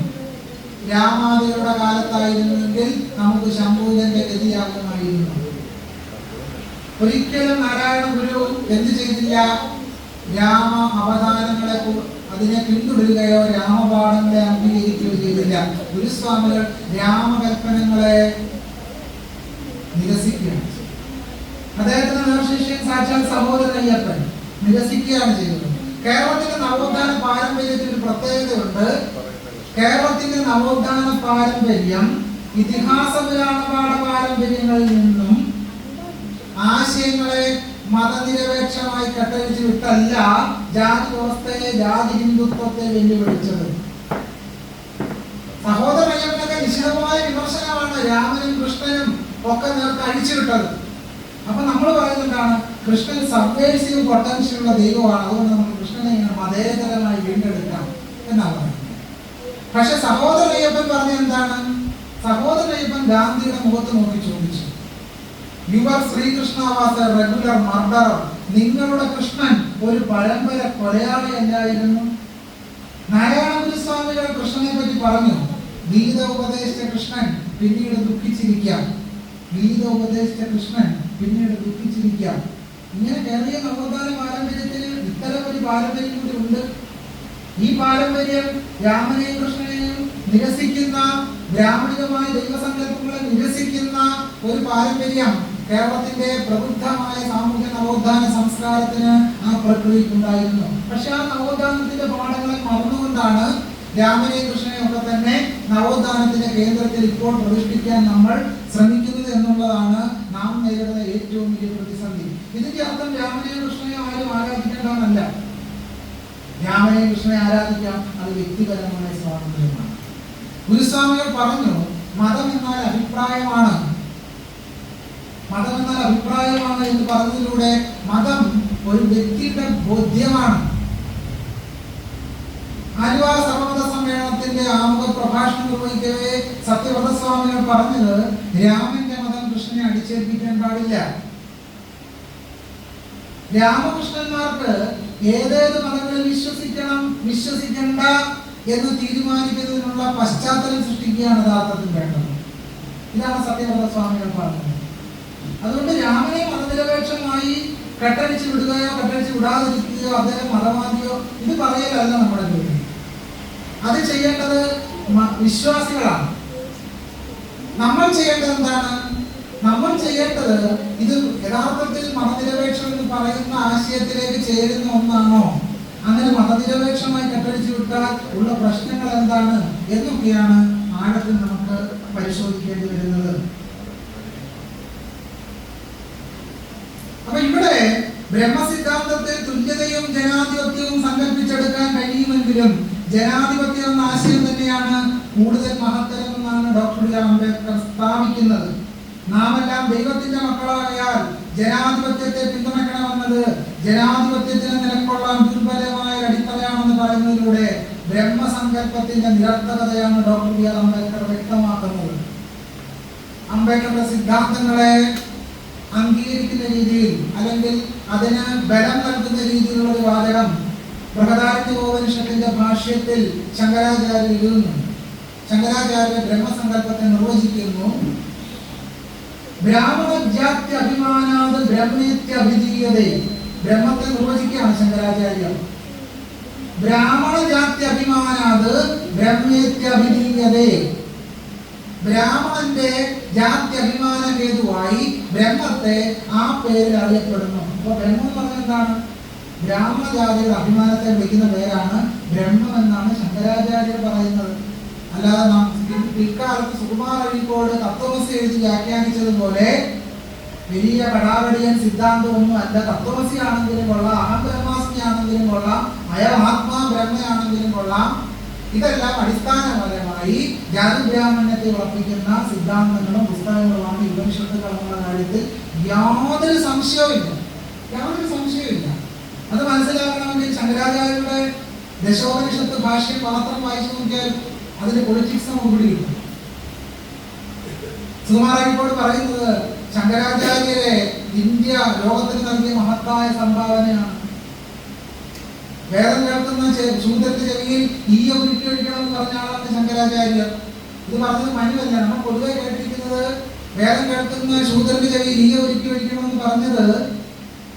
രാമാദികളുടെ കാലത്തായിരുന്നുവെങ്കിൽ നമുക്ക് ശംഭൂകന്റെ ഗതിയാകുമായിരുന്നു. ഒരിക്കലും നാരായണ ഗുരു എന്ത് ചെയ്തില്ല? രാമ അവതാരങ്ങളെ അതിനെ പിന്തുടരുകയോ രാമപാഠങ്ങളെ അംഗീകരിക്കുകയോ ചെയ്തില്ല. ഗുരുസ്വാമികൾ രാമകൽപ്പനങ്ങളെ നിരസിക്കുകയാണ്. അദ്ദേഹത്തിന്റെ നേർശിഷ്യൻ സാക്ഷാൽ സഹോദരൻ അയ്യപ്പൻ നിരസിക്കുകയാണ് ചെയ്തത്. കേരളത്തിന്റെ നവോത്ഥാന പാരമ്പര്യത്തിൽ ഒരു പ്രത്യേകതയുണ്ട്. കേരളത്തിന്റെ നവോത്ഥാന പാരമ്പര്യം ഇതിഹാസ പുരാണ പാരമ്പര്യങ്ങളിൽ നിന്നും ആശയങ്ങളെ മതനിരപേക്ഷമായി കട്ടഴിച്ചു വിട്ടല്ല ജാതി വ്യവസ്ഥയെ, ജാതി ഹിന്ദുത്വത്തെ വെല്ലുവിളിച്ചത്. സഹോദര അയ്യപ്പനൊക്കെ നിശ്ചിതമായ വിമർശനമാണ് രാമനും കൃഷ്ണനും ഒക്കെ നേർക്ക് അഴിച്ചുവിട്ടത്. അപ്പൊ നമ്മൾ പറയുന്നതാണ്, കൃഷ്ണൻ സബ്വേഴ്സീവ് പൊട്ടൻഷ്യൽ ഉള്ള ദൈവമാണ്, അതുകൊണ്ട് നമുക്ക് കൃഷ്ണനെ ഇങ്ങനെ മതേതരമായി വീണ്ടെടുക്കാം എന്നാണ് പറയുന്നത്. പക്ഷെ സഹോദര അയ്യപ്പൻ പറഞ്ഞ എന്താണ്? സഹോദര അയ്യപ്പൻ ഗാന്ധിയുടെ മുഖത്ത് നോക്കി ചോദിച്ചു, your Srikrishna was a regular murderer. നിങ്ങളുടെ കൃഷ്ണൻ ഒരു പരമ്പര കൊലയാളിയല്ലായിരുന്നു. നാരായണ ഗുരുസ്വാമികൾ കൃഷ്ണനെ പറ്റി പറഞ്ഞു, ഗീത ഉപദേശിച്ച കൃഷ്ണൻ പിന്നീട് ദുഃഖിച്ചിരിക്കാം. ഗീത ഉപദേശിച്ച കൃഷ്ണൻ പിന്നീട് ദുഃഖിച്ചിരിക്കാം. ഇങ്ങനെ കേരളീയ നവോത്ഥാന പാരമ്പര്യത്തിൽ ഇത്തരം ഒരു പാരമ്പര്യം കൂടി ഉണ്ട്. ഈ പാരമ്പര്യം രാമനെയും കൃഷ്ണനെയും നിരസിക്കുന്ന, ബ്രാഹ്മണികമായ ദൈവസങ്കല്പങ്ങളെ നിരസിക്കുന്ന ഒരു പാരമ്പര്യം കേരളത്തിന്റെ പ്രബുദ്ധമായ സാമൂഹ്യ നവോത്ഥാന സംസ്കാരത്തിന് ആ പ്രക്രിയക്കുണ്ടായിരുന്നു. പക്ഷെ ആ നവോത്ഥാനത്തിന്റെ പാഠങ്ങളെ മറന്നുകൊണ്ടാണ് രാമനെയും കൃഷ്ണനെയും ഒക്കെ തന്നെ നവോത്ഥാനത്തിന്റെ കേന്ദ്രത്തിൽ ഇപ്പോൾ പ്രതിഷ്ഠിക്കാൻ നമ്മൾ ശ്രമിക്കുന്നത് എന്നുള്ളതാണ് നാം നേരിടുന്ന ഏറ്റവും വലിയ പ്രതിസന്ധി. ഇതിന്റെ അർത്ഥം രാമനെയും കൃഷ്ണനെയും ആരും ആരാധിക്കേണ്ടതല്ല. രാമനെയും കൃഷ്ണനെ ആരാധിക്കാം, അത് വ്യക്തിപരമായ സ്വാതന്ത്ര്യമാണ്. ഗുരുസ്വാമികൾ പറഞ്ഞു, മതം എന്നാൽ അഭിപ്രായമാണ്. മതം എന്നാൽ അഭിപ്രായമാണ് എന്ന് പറഞ്ഞതിലൂടെ മതം ഒരു വ്യക്തിയുടെ ബോധ്യമാണ്. ആലുവ സർവമത ഗ്രന്ഥത്തിന്റെ ആമുഖ പ്രഭാഷണം നിർവഹിക്കവേ സത്യവ്രതസ്വാമികൾ പറഞ്ഞത് രാമന്റെ മതം കൃഷ്ണനെ അടിച്ചേൽപ്പിക്കാൻ പാടില്ല. രാമകൃഷ്ണന്മാർക്ക് ഏതേത് മതങ്ങളിൽ വിശ്വസിക്കണം വിശ്വസിക്കണ്ട എന്ന് തീരുമാനിക്കുന്നതിനുള്ള പശ്ചാത്തലം സൃഷ്ടിക്കുകയാണ് യഥാർത്ഥത്തിൽ വേണ്ടത്. ഇതാണ് സത്യവ്രതസ്വാമികൾ പറഞ്ഞത്. അതുകൊണ്ട് രാമനെ മതനിരപേക്ഷമായി കെട്ടടിച്ച് വിടുകയോ കെട്ടടിച്ച് വിടാതിരിക്കുകയോ അദ്ദേഹം മതവാദിയോ ഇത് പറയലല്ല നമ്മുടെ ജോലി. അത് ചെയ്യേണ്ടത് വിശ്വാസികളാണ്. നമ്മൾ ചെയ്യേണ്ടത് എന്താണ്? നമ്മൾ ചെയ്യേണ്ടത് ഇത് യഥാർത്ഥത്തിൽ മതനിരപേക്ഷം എന്ന് പറയുന്ന ആശയത്തിലേക്ക് ചേരുന്ന ഒന്നാണോ, അങ്ങനെ മതനിരപേക്ഷമായി കെട്ടടിച്ചു വിട്ടാൽ ഉള്ള പ്രശ്നങ്ങൾ എന്താണ് എന്നൊക്കെയാണ് ആഴത്തിൽ നമുക്ക് പരിശോധിക്കേണ്ടി വരുന്നത്. അപ്പൊ ഇവിടെ ബ്രഹ്മസിദ്ധാന്തത്തിൽ തുല്യതയും ജനാധിപത്യവും സങ്കല്പിച്ചെടുക്കാൻ കഴിയുമെങ്കിലും ജനാധിപത്യം എന്ന ആശയം തന്നെയാണ് കൂടുതൽ മഹത്തരമെന്നാണ് ഡോക്ടർ ബി ആർ അംബേദ്കർ സ്ഥാപിക്കുന്നത്. നാമെല്ലാം ദൈവത്തിന്റെ മക്കളായാൽ ജനാധിപത്യത്തെ പിന്തുണയ്ക്കണമെന്നത് ജനാധിപത്യത്തിന് നിലകൊള്ളാൻ ദുർബലമായ അടിത്തറയാണെന്ന് പറയുന്നതിലൂടെ ബ്രഹ്മസങ്കല്പത്തിന്റെ നിരർത്ഥകതയാണ് ഡോക്ടർ ബി ആർ അംബേദ്കർ വ്യക്തമാക്കുന്നത്. അംബേദ്കറുടെ സിദ്ധാന്തങ്ങളെ അംഗീകരിക്കുന്ന രീതിയിൽ അല്ലെങ്കിൽ അതിന് ബലം നൽകുന്ന രീതിയിലുള്ള ഒരു വാചകം ബൃഹദാരണ്യകോപനിഷത്തിന്റെ ഭാഷ്യത്തിൽ ശങ്കരാചാര്യ എഴുതുന്നു. ശങ്കരാചാര്യ ബ്രഹ്മസങ്കല്പത്തെ നിർവചിക്കുന്നു. ബ്രാഹ്മണജാത്യ അഭിമാനാത് ബ്രഹ്മേത്യഭിധീയതേ. ബ്രഹ്മത്തെ നിർവചിക്കുകയാണ് ശങ്കരാചാര്യ. ബ്രാഹ്മണജാത്യ അഭിമാനാത് ബ്രഹ്മേത്യഭിധീയതേ. ബ്രാഹ്മണന്റെ ജാതി അഭിമാന ഹേതുവായി ബ്രഹ്മത്തെ ആ പേരിൽ അറിയപ്പെടുന്നു. അപ്പൊ ബ്രഹ്മം എന്ന് പറഞ്ഞാൽ എന്താണ്? ബ്രാഹ്മണ ജാതിയുടെ അഭിമാനത്തെ വിളിക്കുന്ന പേരാണ് ബ്രഹ്മം എന്നാണ് ശങ്കരാചാര്യർ പറയുന്നത്. അല്ലാതെ പിൽക്കാലത്ത് സുകുമാർ അഴീക്കോട് തത്വമസി എഴുതി വ്യാഖ്യാനിച്ചതുപോലെ വലിയ കടാകടിയൻ സിദ്ധാന്തമൊന്നും അല്ല. തത്വമസി ആണെങ്കിലും കൊള്ളാം, അഹം ബ്രഹ്മാസ്മി ആണെങ്കിലും കൊള്ളാം, അയം ആത്മാ ബ്രഹ്മയാണെങ്കിലും കൊള്ളാം. ഇതെല്ലാം അടിസ്ഥാനപരമായി ജാതിബ്രാഹ്മണ്യത്തെ ഉറപ്പിക്കുന്ന സിദ്ധാന്തങ്ങളും പുസ്തകങ്ങളുമാണ് ഉപനിഷത്തുകളുടെ കാര്യത്തിൽ യാതൊരു സംശയവുമില്ല. അത് മനസ്സിലാക്കണമെങ്കിൽ ശങ്കരാചാര്യരുടെ ദശോപനിഷത്ത് ഭാഷ്യം മാത്രം വായിച്ചു നോക്കിയാൽ അതിന്റെ പൊളിറ്റിക്സ് നമുക്ക് പിടികിട്ടും. സുകുമാരനോട് പറയുന്നത് ശങ്കരാചാര്യരെ ഇന്ത്യ ലോകത്തിന് നൽകിയ മഹത്തായ സംഭാവനയാണ്. വേദം കേൾക്കുന്ന ശൂദ്രന്റെ ചെവിയിൽ ഈയ ഉരുട്ടി ഒഴിക്കണം എന്ന് പറഞ്ഞ ആളാണ് ശങ്കരാചാര്യർ. ഇത് പറഞ്ഞത് മനുവല്ല. നമ്മൾ പൊതുവെ കേട്ടിരിക്കുന്നത് വേദം കേൾക്കുന്ന ശൂദ്രന്റെ ചെവിയിൽ ഈയ ഉരുട്ടി ഒഴിക്കണം എന്ന് പറഞ്ഞത്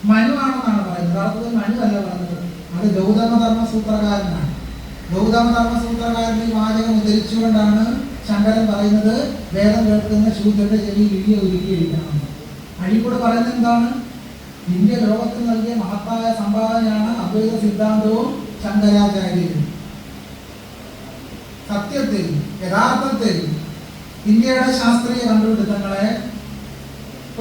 മനുവാണെന്നാണ് പറയുന്നത്. അർത്ഥത്തിൽ മനുവല്ല പറഞ്ഞത്, അത് ഗൗതമധർമ്മസൂത്രകാരനാണ്. ഗൗതമധർമ്മസൂത്രകാരന്റെ വാചകം ഉദ്ധരിച്ചുകൊണ്ടാണ് ശങ്കരൻ പറയുന്നത് വേദം കേൾക്കുന്ന ശൂദ്രന്റെ ചെവിയിൽ ഈയ ഉരുട്ടി ഒഴിക്കണം. അഴീക്കോട് പറയുന്നത് എന്താണ്? ഇന്ത്യ ലോകത്തിന് നൽകിയ മഹത്തായ സംഭാവനയാണ് അദ്വൈത സിദ്ധാന്തവും ശങ്കരാചാര്യരും. സത്യത്തിൽ യഥാർത്ഥത്തിൽ ഇന്ത്യയുടെ ശാസ്ത്രീയ കണ്ടുപിടുത്തങ്ങളെ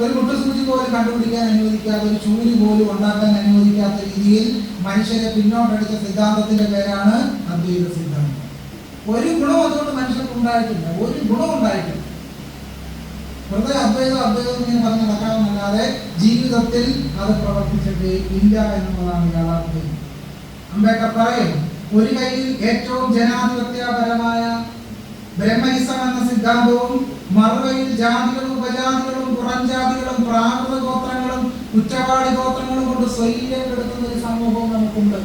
ഒരു മുട്ടുസൂചി പോലും കണ്ടുപിടിക്കാൻ അനുവദിക്കാത്ത, ഒരു ചൂരി പോലും ഉണ്ടാക്കാൻ അനുവദിക്കാത്ത രീതിയിൽ മനുഷ്യരെ പിന്നോട്ടടിച്ച സിദ്ധാന്തത്തിന്റെ പേരാണ് അദ്വൈത സിദ്ധാന്തം. ഒരു ഗുണം അതുകൊണ്ട് മനുഷ്യർക്ക് ഉണ്ടായിട്ടില്ല, ഒരു ഗുണം ഉണ്ടായിട്ടില്ല. വെറുതെ അദ്വൈതം ഇങ്ങനെ പറഞ്ഞ് നടക്കാമെന്നല്ലാതെ ജീവിതത്തിൽ അത് പ്രവർത്തിച്ചിട്ട് ഇല്ല എന്നുള്ളതാണ് യാഥാർത്ഥ്യം. അംബേദ്കർ പറയും, ഒരു കയ്യിൽ ഏറ്റവും ജനാധിപത്യപരമായ ബ്രഹ്മയിസം എന്ന സിദ്ധാന്തവും മറുകയിൽ ജാതികളും ഉപജാതികളും പുറംജാതികളും പ്രാകൃത ഗോത്രങ്ങളും കുറ്റവാളി ഗോത്രങ്ങളും കൊണ്ട് സ്വൈര്യം കെടുത്തുന്ന ഒരു സമൂഹവും നമുക്കുണ്ട്.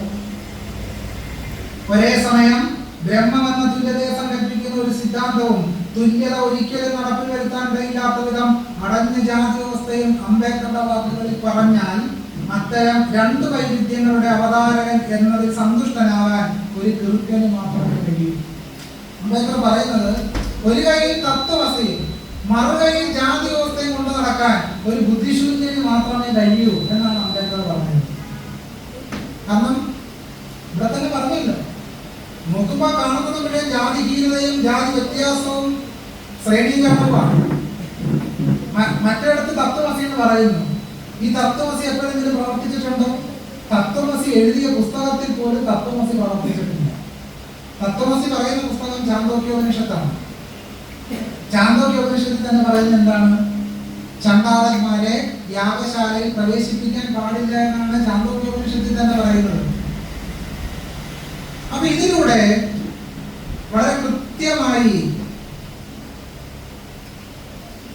ഒരേ സമയം ബ്രഹ്മം എന്ന തുല്യതയെ സങ്കല്പിക്കുന്ന ഒരു സിദ്ധാന്തവും തുല്യത ഒരിക്കലും നടപ്പിൽ വരുത്താൻ കഴിയാത്ത വിധം അടഞ്ഞ ജാതി വ്യവസ്ഥയും അംബേദ്കറുടെ വാക്കുകളിൽ പറഞ്ഞാൽ അത്തരം രണ്ടു വൈവിധ്യങ്ങളുടെ അവതാരകൻ എന്നതിൽ സന്തുഷ്ടനാവാൻ ഒരു കിറുക്കന് മാത്രമേ കഴിയൂ. അംബേദ്കർ പറയുന്നത് ഒരു കൈയിൽ തത്വമസിയും മറുകൈയിൽ ജാതി വ്യവസ്ഥയും കൊണ്ട് നടക്കാൻ ഒരു ബുദ്ധിശൂന്യന് മാത്രമേ കഴിയൂ എന്നാണ് അംബേദ്കർ പറഞ്ഞത്. കാരണം ഇവിടെ തന്നെ പറഞ്ഞല്ലോ, നോക്കുമ്പോ കാണുന്നത് ഇവിടെ ജാതിഹീനതയും ജാതി വ്യത്യാസവും ശ്രേണീകരണവുമാണ്. മറ്റിടത്ത് തത്വമസി എന്ന് പറയുന്നു. ഈ തത്വമസി എപ്പോഴെങ്കിലും പ്രവർത്തിച്ചിട്ടുണ്ടോ? തത്വമസി എഴുതിയ പുസ്തകത്തിൽ പോലും തത്വമസി പ്രവർത്തിച്ചിട്ടില്ല. തത്വമസി പറയുന്ന പുസ്തകം ചാന്തോക്യോപനിഷത്താണ്. ചാന്തോക്യോപനിഷത്തിൽ തന്നെ പറയുന്നത് എന്താണ്? ചണ്ടാളന്മാരെ യാഗശാലയിൽ പ്രവേശിപ്പിക്കാൻ പാടില്ല എന്നാണ് ചാന്തോക്യോപനിഷത്തിൽ തന്നെ പറയുന്നത്. അപ്പൊ ഇതിലൂടെ വളരെ കൃത്യമായി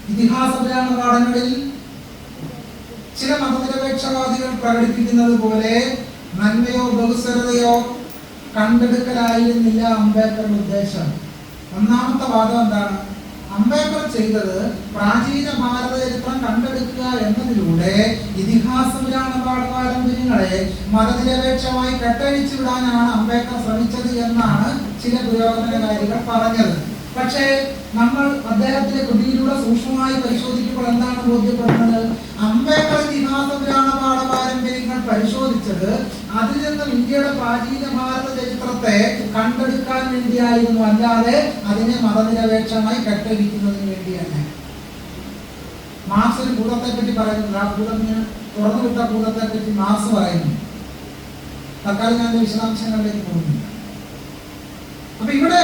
ഇതിഹാസ പുരാണ പാഠങ്ങളിൽ ചില മതനിരപേക്ഷവാദികൾ പ്രകടിപ്പിക്കുന്നത് പോലെ നന്മയോ ബഹുസ്വരതയോ കണ്ടെടുക്കലായിരുന്നില്ല അംബേദ്കറുടെ ഉദ്ദേശം. ഒന്നാമത്തെ വാദം എന്താണ്? അംബേദ്കർ ചെയ്തത് പ്രാചീന ഭാരത ചരിത്രം കണ്ടെടുക്കുക എന്നതിലൂടെ ഇതിഹാസ പുരാണ പാരമ്പര്യങ്ങളെ മതനിരപേക്ഷമായി കെട്ടഴിച്ചു വിടാനാണ് അംബേദ്കർ ശ്രമിച്ചത് എന്നാണ് ചില പുരോഗമനകാരികൾ പറഞ്ഞത്. പക്ഷേ നമ്മൾ അദ്ദേഹത്തിന്റെ കൃതിയിലൂടെ സൂക്ഷ്മമായി പരിശോധിക്കുമ്പോൾ എന്താണ് ബോധ്യപ്പെടുന്നത്? അംബേദ്കർ ഇതിഹാസ പുരാണ പാരമ്പര്യങ്ങൾ പരിശോധിച്ചത് അതിൽ നിന്നും ഇന്ത്യയുടെ പ്രാചീന ഭാരത ചരിത്രത്തെ കണ്ടെടുക്കാൻ വേണ്ടിയായിരുന്നു, അല്ലാതെ അതിനെ മതനിരപേക്ഷമായി കെട്ടഴിക്കുന്നതിന് വേണ്ടിയല്ല. മാർക്സ് ഒരു ഭൂതത്തെ പറ്റി പറയുന്നത്, ആ ഭൂതത്തിന് തുറന്നുവിട്ട ഭൂതത്തെ പറ്റി മാർക്സ് പറയുന്നു. തൽക്കാലം ഞാൻ വിശദാംശങ്ങളിലേക്ക് പോകുന്നു. അപ്പൊ ഇവിടെ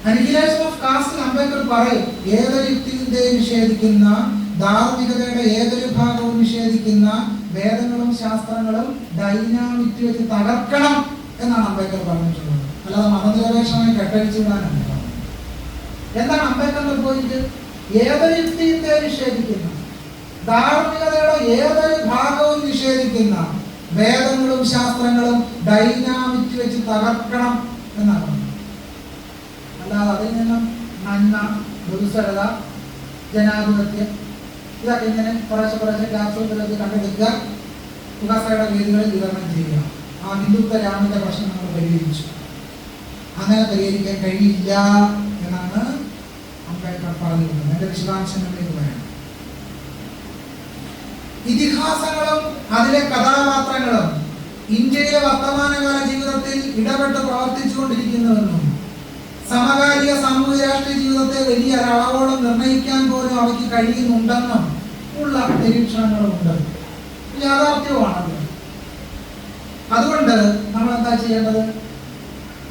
അനിഹിലേഷൻ ഓഫ് കാസ്റ്റ് അംബേദ്കർ പറയും, ഏതൊരു യുക്തിയുടെയും നിഷേധിക്കുന്ന, ധാർമ്മികതയുടെ ഏതൊരു ഭാഗവും നിഷേധിക്കുന്ന വേദങ്ങളും ശാസ്ത്രങ്ങളും ഡൈനാമിക് വെച്ച് തകർക്കണം എന്നാണ് അംബേദ്കർ പറഞ്ഞിട്ടുള്ളത്. അല്ലാതെ മതനിരപേക്ഷമായി കെട്ടഴിച്ചു വിടാനാണ് പറഞ്ഞത്. എന്താണ് അംബേദ്കറിന്റെ പോയിന്റ്? ഏതൊരു യുക്തിയുടെയും നിഷേധിക്കുന്ന, ധാർമ്മികതയുടെ ഏതൊരു ഭാഗവും നിഷേധിക്കുന്ന വേദങ്ങളും ശാസ്ത്രങ്ങളും ഡൈനാമിക് വെച്ച് തകർക്കണം എന്നാണ് പറഞ്ഞത്. അല്ലാതെ അതിൽ നിന്നും നന്മ, ബഹുസ്വരത, ജനാധിപത്യം ഇതൊക്കെ ഇങ്ങനെ കുറേശ്ശെ ക്ലാസ്സുകളിലൊക്കെ കണ്ടെടുക്കുക, തുകസയുടെ വേദികളിൽ വിതരണം ചെയ്യുക. ആ ഹിന്ദുത്വ രാമന്റെ പ്രശ്നം നമ്മൾ പരിഹരിച്ചു. അങ്ങനെ പരിഹരിക്കാൻ കഴിയില്ല എന്നാണ് അംബേദ്കർ പറഞ്ഞിരുന്നത്. എന്റെ വിശദാംശങ്ങളിലേക്ക് വരാം. ഇതിഹാസങ്ങളും അതിലെ കഥാപാത്രങ്ങളും ഇന്ത്യയിലെ വർത്തമാനകാല ജീവിതത്തിൽ ഇടപെട്ട് പ്രവർത്തിച്ചുകൊണ്ടിരിക്കുന്നുവെന്നും സമകാലിക സാമൂഹ്യ രാഷ്ട്രീയ ജീവിതത്തെ വലിയ അളവോളം നിർണ്ണയിക്കാൻ പോലും അവയ്ക്ക് കഴിയുന്നുണ്ടെന്നും ഉള്ള നിരീക്ഷണങ്ങളുമുണ്ട്. യാഥാർത്ഥ്യവുമാണത്. അതുകൊണ്ട് നമ്മൾ എന്താ ചെയ്യേണ്ടത്?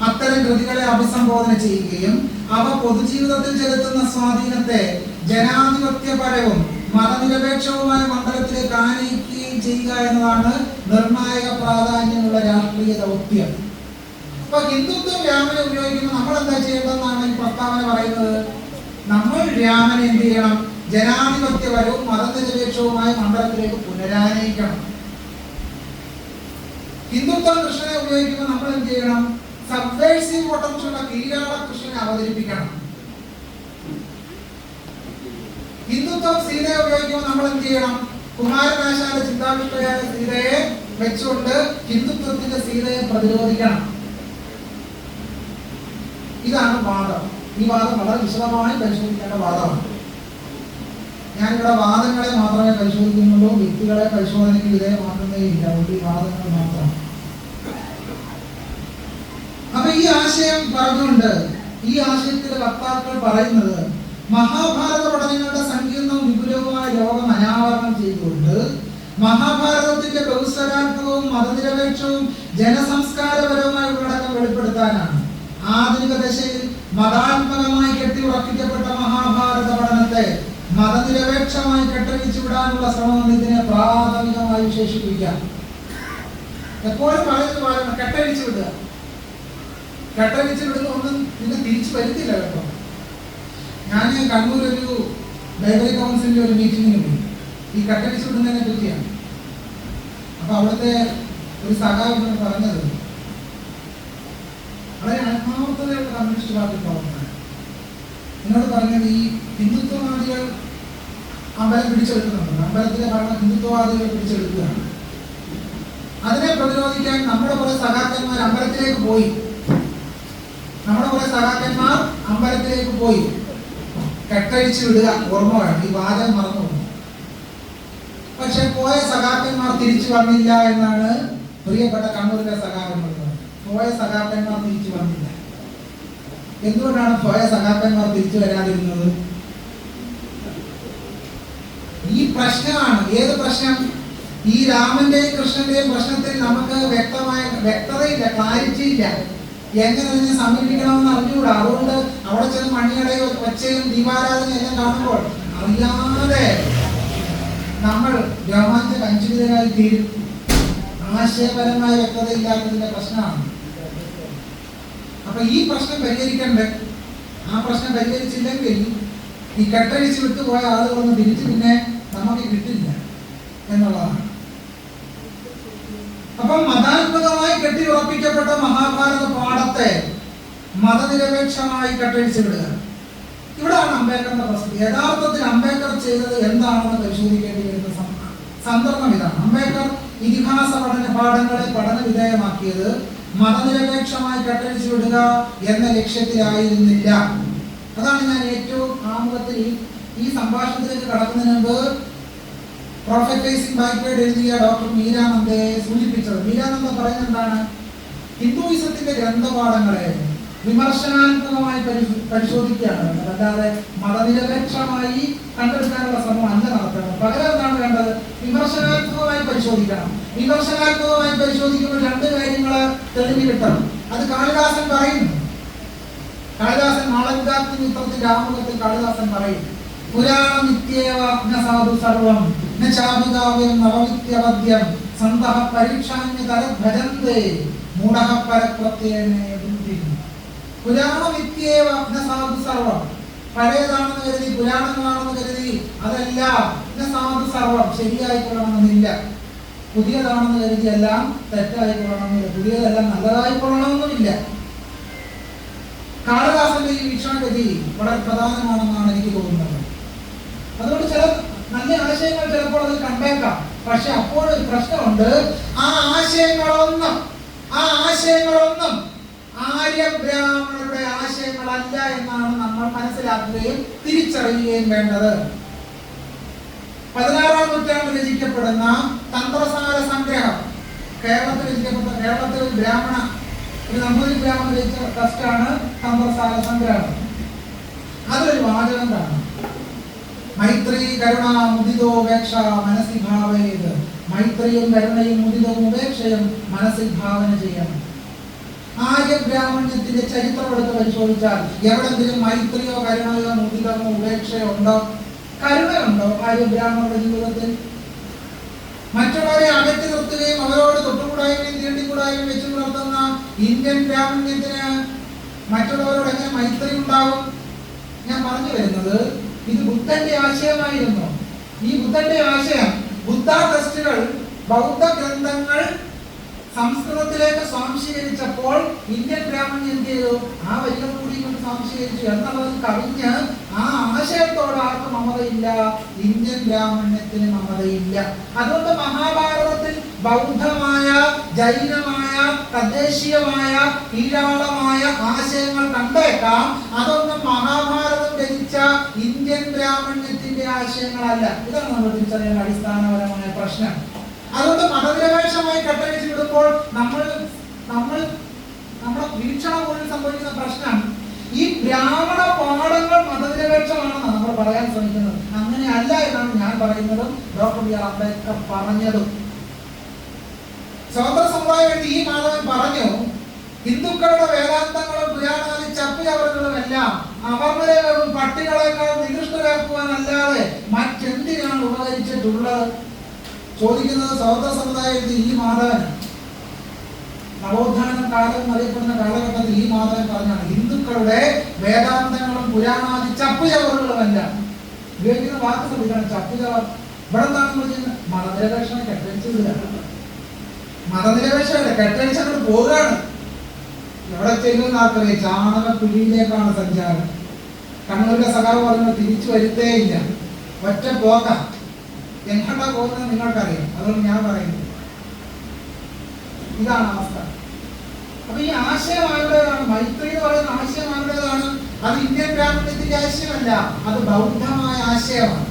അത്തരം കൃതികളെ അഭിസംബോധന ചെയ്യുകയും അവ പൊതുജീവിതത്തിൽ ചെലുത്തുന്ന സ്വാധീനത്തെ ജനാധിപത്യപരവും മതനിരപേക്ഷവുമായ മണ്ഡലത്തിലേക്ക് ആനയിക്കുകയും ചെയ്യുക എന്നതാണ് നിർണായക പ്രാധാന്യമുള്ള രാഷ്ട്രീയ ദൗത്യം. അപ്പൊ ഹിന്ദുത്വം രാമനെ ഉപയോഗിക്കുമ്പോൾ നമ്മൾ എന്താ ചെയ്യേണ്ടതെന്നാണ് ഈ പ്രസ്താവന പറയുന്നത്. നമ്മൾ രാമനെ എന്ത് ചെയ്യണം? ജനാധിപത്യപരവും മതനിരപേക്ഷവുമായ മണ്ഡലത്തിലേക്ക് പുനരാനയിക്കണം. ഹിന്ദുത്വം കൃഷ്ണനെ ഉപയോഗിക്കുമ്പോൾ നമ്മൾ എന്ത് ചെയ്യണം? സബ്വേഴ്സീവ് പൊട്ടൻഷ്യലുള്ള കീഴാള കൃഷ്ണനെ അവതരിപ്പിക്കണം. ഹിന്ദുത്വം സീതയെ ഉപയോഗിക്കുമ്പോൾ നമ്മൾ എന്ത് ചെയ്യണം? കുമാരനാശാന്റെ ചിന്താവിഷ്ടയായ സീതയെ വെച്ചുകൊണ്ട് ഹിന്ദുത്വത്തിന്റെ സീതയെ പ്രതിരോധിക്കണം. ഇതാണ് വാദം. ഈ വാദം വളരെ വിശദമായി പരിശോധിക്കേണ്ട വാദമാണ്. ഞാനിവിടെ വാദങ്ങളെ മാത്രമേ പരിശോധിക്കുന്നുള്ളൂ, വ്യക്തികളെ പരിശോധനയ്ക്ക് വിധേയമാക്കുന്നേ ഇല്ല. ഈ വാദങ്ങൾ മാത്രം. അപ്പൊ ഈ ആശയം പറഞ്ഞുകൊണ്ട് ഈ ആശയത്തിലെ വക്താക്കൾ പറയുന്നത്, മഹാഭാരത പഠനങ്ങളുടെ സങ്കീർണവും വിപുലവുമായ ലോകം അനാവരണം ചെയ്തുകൊണ്ട് മഹാഭാരതത്തിന്റെ ബഹുസ്വരാത്മകവും മതനിരപേക്ഷവും ജനസംസ്കാരപരവുമായ ഉള്ളടക്കം വെളിപ്പെടുത്താനാണ്. ആധുനിക ദശയിൽ മതാത്മകമായി കെട്ടിയുറപ്പിക്കപ്പെട്ട മഹാഭാരത പഠനത്തെ മതനിരപേക്ഷമായി കെട്ടഴിച്ചു വിടാനുള്ള ശ്രമം ഇതിനെ പ്രാഥമികമായി വിശേഷിപ്പിക്കാം. എപ്പോഴും പറയുന്നത് കെട്ടഴിച്ചു വിടുക. കെട്ടഴിച്ചു വിടുന്ന ഒന്നും പിന്നെ തിരിച്ചു വരുത്തില്ല കേട്ടോ. ഞാൻ കണ്ണൂർ ഒരു ലൈബ്രറി കൗൺസിലിന്റെ ഒരു മീറ്റിങ്ങിന് പോയി. ഈ കെട്ടഴിച്ചു വിടുന്നതിനെ പറ്റിയാണ്. അപ്പൊ അവിടുത്തെ ഒരു സഖാവ് പറഞ്ഞത്, വളരെ ആത്മാർത്ഥതയുള്ള കമ്മ്യൂണിസ്റ്റ് പാർട്ടി പ്രവർത്തനം എന്നോട് പറഞ്ഞത്, ഈ ഹിന്ദുത്വവാദികൾ അമ്പലം പിടിച്ചെടുക്കുന്നുണ്ട്, അമ്പലത്തിലെ ഭരണം ഹിന്ദുത്വവാദികൾ പിടിച്ചെടുക്കുകയാണ്. അതിനെ പ്രതിരോധിക്കാൻ നമ്മുടെ കുറെ സഖാക്കന്മാർ അമ്പലത്തിലേക്ക് പോയി. കെട്ടഴിച്ചു വിടുക. ഓർമ്മ വേണം, ഈ വാദം മറന്നു പോകും. പക്ഷെ പോയ സഖാക്കന്മാർ തിരിച്ചു വന്നില്ല എന്നാണ് പ്രിയപ്പെട്ട കണ്ണൂരിലെ സഖാക്കന്മാർ പറഞ്ഞത്. പോയ സഖാക്കന്മാർ തിരിച്ചു വന്നില്ല. എന്തുകൊണ്ടാണ് പോയ സഖാക്കന്മാർ തിരിച്ചു വരാതിരുന്നത്? ഈ പ്രശ്നമാണ്. ഏത് പ്രശ്നം? ഈ രാമന്റെയും കൃഷ്ണന്റെയും പ്രശ്നത്തിൽ നമുക്ക് വ്യക്തതയില്ല, ക്ലാരിറ്റി ഇല്ല. എങ്ങനെ ഇതിനെ സമീപിക്കണമെന്ന് അറിഞ്ഞുകൂടാ. അതുകൊണ്ട് അവിടെ ചെന്ന് മണിയടയോ ഒച്ചയും ദീപാരാധന എല്ലാം കാണുമ്പോൾ അറിയാതെ നമ്മൾ രോമാഞ്ച കഞ്ചുകിതരായി തീരും. ആശയപരമായ വ്യക്തത ഇല്ലാത്തതിന്റെ പ്രശ്നമാണ്. അപ്പൊ അപ്പൊ ഈ പ്രശ്നം പരിഹരിക്കണ്ടേ? ആ പ്രശ്നം പരിഹരിച്ചില്ലെങ്കിൽ ഈ കെട്ടഴിച്ച് വിട്ടുപോയ ആളുകളൊന്നും തിരിച്ച് പിന്നെ നമുക്ക് കിട്ടില്ല എന്നുള്ളതാണ്. അപ്പം മതാത്മകമായി കെട്ടിയുറപ്പിക്കപ്പെട്ട മഹാഭാരത പാഠത്തെ മതനിരപേക്ഷമായി കെട്ടഴിച്ച് വിടുക, ഇവിടെയാണ് അംബേദ്കറിന്റെ പ്രശ്നം. യഥാർത്ഥത്തിൽ അംബേദ്കർ ചെയ്തത് എന്താണെന്ന് പരിശോധിക്കേണ്ടി വരുന്ന സന്ദർഭം ഇതാണ്. അംബേദ്കർ ഇതിഹാസ പാഠങ്ങളെ പഠന വിധേയമാക്കിയത് മതനിരപേക്ഷമായി കെട്ടഴിച്ചു വിടുക എന്ന ലക്ഷ്യത്തിലായിരുന്നില്ല. അതാണ് ഞാൻ ഏറ്റവും ആമുഖത്തിൽ ഈ സംഭാഷണത്തിലേക്ക് കടക്കുന്നതിന് മുമ്പ് പ്രൊഫറ്റൈസിംഗ് ബാക്ക്വേർഡ് എഴുതിയ ഡോക്ടർ മീരാനന്ദയെ സൂചിപ്പിച്ചത്. മീരാനന്ദ പറയുന്നത് എന്താണ്? ഹിന്ദുയിസത്തിന്റെ ഗ്രന്ഥപാഠങ്ങളെ വിമർശനാത്മകമായി പരിശോധിക്കുകയാണ് വേണ്ടത്, അല്ലാതെ മതനിരപേക്ഷമായി കണ്ടെടുക്കാനുള്ള ശ്രമം അല്ല നടത്തേണ്ടത്. പകരം എന്താണ് വേണ്ടത്? വിമർശനാത്മകമായി പരിശോധിക്കണം. വിമർശനാത്മകമായി പരിശോധിക്കുമ്പോൾ രണ്ട് കാര്യങ്ങൾ തെളിഞ്ഞു കിട്ടണം. അത് കാളിദാസൻ പറയുന്നു. കാളിദാസൻ മാളവികാഗ്നി മിത്രത്തിന്റെ ആമുഖത്തിൽ കാളിദാസൻ പറയും, പുരാണ നിത്യേവ ന സാധു സർവം ന ചാപികാവ്യം നവവിത്യവദ്യം സന്തഃ പരീക്ഷാന്യ തരഭജന്തേ മൂഢഃ പരപ്രത്യേനേ ബുദ്ധി. പുരാണ നിത്യേവ ന സാധു സർവം, പഴയതാണെന്ന് കരുതി പുരാണങ്ങളാണെന്ന് കരുതി അതല്ല ന സാധു സർവം ശരിയായിക്കൊള്ളണമെന്നില്ല. പുതിയതാണെന്ന് കരുതി എല്ലാം തെറ്റായിക്കൊള്ളണമെന്നില്ല. പുതിയതെല്ലാം നല്ലതായിക്കൊള്ളണമെന്നുമില്ല. കാളിദാസന്റെ ഈ വീക്ഷണഗതി വളരെ പ്രധാനമാണെന്നാണ് എനിക്ക് തോന്നുന്നത്. അതുകൊണ്ട് ചില നല്ല ആശയങ്ങൾ ചിലപ്പോൾ അതിൽ കണ്ടേക്കാം. പക്ഷെ അപ്പോഴൊരു പ്രശ്നമുണ്ട്. ആ ആശയങ്ങളൊന്നും ആര്യബ്രാഹ്മണരുടെ ആശയങ്ങളല്ല എന്നാണ് നമ്മൾ മനസ്സിലാക്കുകയും തിരിച്ചറിയുകയും വേണ്ടത്. 16-ാം നൂറ്റാണ്ടിൽ രചിക്കപ്പെടുന്ന തന്ത്രസാര സംഗ്രഹം, കേരളത്തിൽ ഒരു നമ്പൂതിരി ബ്രാഹ്മണ രചിച്ച ടെസ്റ്റാണ് തന്ത്രസാര സംഗ്രഹം. അതിലൊരു വാചകം കാണാം, മൈത്രി കരുണ മുദിതോ ഉപേക്ഷ മനസ്സിൽ ഭാവയത്. മൈത്രിയും കരുണയും മുദിതവും ഉപേക്ഷയും മനസ്സിൽ ഭാവന ചെയ്യണം. ആര്യബ്രാഹ്മണ്യത്തിന്റെ ചരിത്രം എടുത്ത് പരിശോധിച്ചാൽ എവിടെങ്കിലും മൈത്രിയോ കരുണയോ മുദിതമോ ഉപേക്ഷയോ ഉണ്ടോ? കരുണയുണ്ടോ ആര്യബ്രാഹ്മണരുടെ ജീവിതത്തിൽ? മറ്റുള്ളവരെ അകറ്റി നിർത്തുകയും അവരോട് തൊട്ടുകൂടായ്മയും തീണ്ടിക്കൂടായ്മയും വെച്ചു പുലർത്തുന്ന ഇന്ത്യൻ ബ്രാഹ്മണ്യത്തിന് മറ്റുള്ളവരോട് എങ്ങനെ മൈത്രി ഉണ്ടാവും? ഞാൻ പറഞ്ഞു വരുന്നത്, ഇത് ബുദ്ധന്റെ ആശയമായിരുന്നു. ഈ ബുദ്ധന്റെ ആശയം ബുദ്ധ ടെസ്റ്റുകൾ, ബൗദ്ധ ഗ്രന്ഥങ്ങൾ സംസ്കൃതത്തിലേക്ക് സ്വാംശീകരിച്ചപ്പോൾ ഇന്ത്യൻ ബ്രാഹ്മണ്യം എന്ത് ചെയ്തു? ആ വരികൾ കൂടി കൊണ്ട് സ്വാംശീകരിച്ചു എന്നുള്ളത് കവിഞ്ഞ് ആ ആശയത്തോട് ആർക്കും മമതയില്ല. ഇന്ത്യൻ ബ്രാഹ്മണ്യത്തിന് മമതയില്ല. അതുകൊണ്ട് മഹാഭാരതത്തിൽ ബൗദ്ധമായ, ജൈനമായ, തദ്ദേശീയമായ, കീഴാളമായ ആശയങ്ങൾ കണ്ടേക്കാം. അതൊന്നും മഹാഭാരതം രചിച്ച ഇന്ത്യൻ ബ്രാഹ്മണ്യത്തിന്റെ ആശയങ്ങളല്ല. ഇതാണ് നമ്മൾ തിരിച്ചറിയേണ്ട അടിസ്ഥാനപരമായ പ്രശ്നം. അതുകൊണ്ട് മതനിരപേക്ഷമായി കെട്ടഴിച്ചു വിടുമ്പോൾ നമ്മുടെ വീക്ഷണം പോലും സംഭവിക്കുന്ന പ്രശ്നം, ഈ ബ്രാഹ്മണ പാഠങ്ങൾ മതനിരപേക്ഷമാണെന്നാണ് നമ്മൾ പറയാൻ ശ്രമിക്കുന്നത്. അങ്ങനെ അല്ല എന്നാണ് ഞാൻ പറയുന്നതും ഡോക്ടർ ബി ആർ അംബേദ്കർ പറഞ്ഞതും. സ്വതന്ത്ര സമുദായം ഈ മാധവൻ പറഞ്ഞു, ഹിന്ദുക്കളുടെ വേദാന്തങ്ങളും പുരാണാദി ചപ്പുചവറുകളുമെല്ലാം അവർണരെയും പട്ടികളെക്കാൾ നികൃഷ്ടരാക്കുവാനല്ലാതെ മറ്റെന്തിനാണ് ഉപകരിച്ചിട്ടുള്ളത്? ചോദിക്കുന്നത് സ്വതന്ത്ര സമുദായത്തിൽ ഈ മാധവൻ. നവോത്ഥാന കാലം അറിയപ്പെടുന്ന കാലഘട്ടത്തിൽ ഈ മാധവൻ പറഞ്ഞാണ്, ഹിന്ദുക്കളുടെ വേദാന്തങ്ങളും പുരാണാദി ചപ്പുചവറുകളുമല്ല. ഉപയോഗിക്കുന്ന വാക്ക് ശ്രദ്ധിക്കണം, ചപ്പുചവർ. ഇവിടെ എന്താണെന്ന് വെച്ചാൽ മതനിരപേക്ഷനെ കെട്ടഴിച്ചില്ല. മതനിരപേക്ഷയുടെ കെട്ടഴിച്ചങ്ങോട്ട് പോവുകയാണ്. എവിടെ ചെല്ലുന്ന ആൾക്കറിയാം, ചാണകക്കുഴിയിലേക്കാണ് സഞ്ചാരം. കണ്ണൂരിലെ സഖാവ് പറഞ്ഞത് തിരിച്ചു വരുത്തേയില്ല, ഒറ്റ പോക്കാം. എങ്ങോട്ടാ പോകുന്നത് നിങ്ങൾക്കറിയാം. അതുകൊണ്ട് ഞാൻ പറയുന്നു, ഇതാണ് അവസ്ഥ. അപ്പൊ ഈ ആശയം ആരുടേതാണ്? മൈത്രി എന്ന് പറയുന്ന ആശയം ആരുടേതാണ്? അത് ഇന്ത്യൻ ബ്രാഹ്മണ്യത്തിന്റെ ആശയമല്ല, അത് ബൗദ്ധമായ ആശയമാണ്.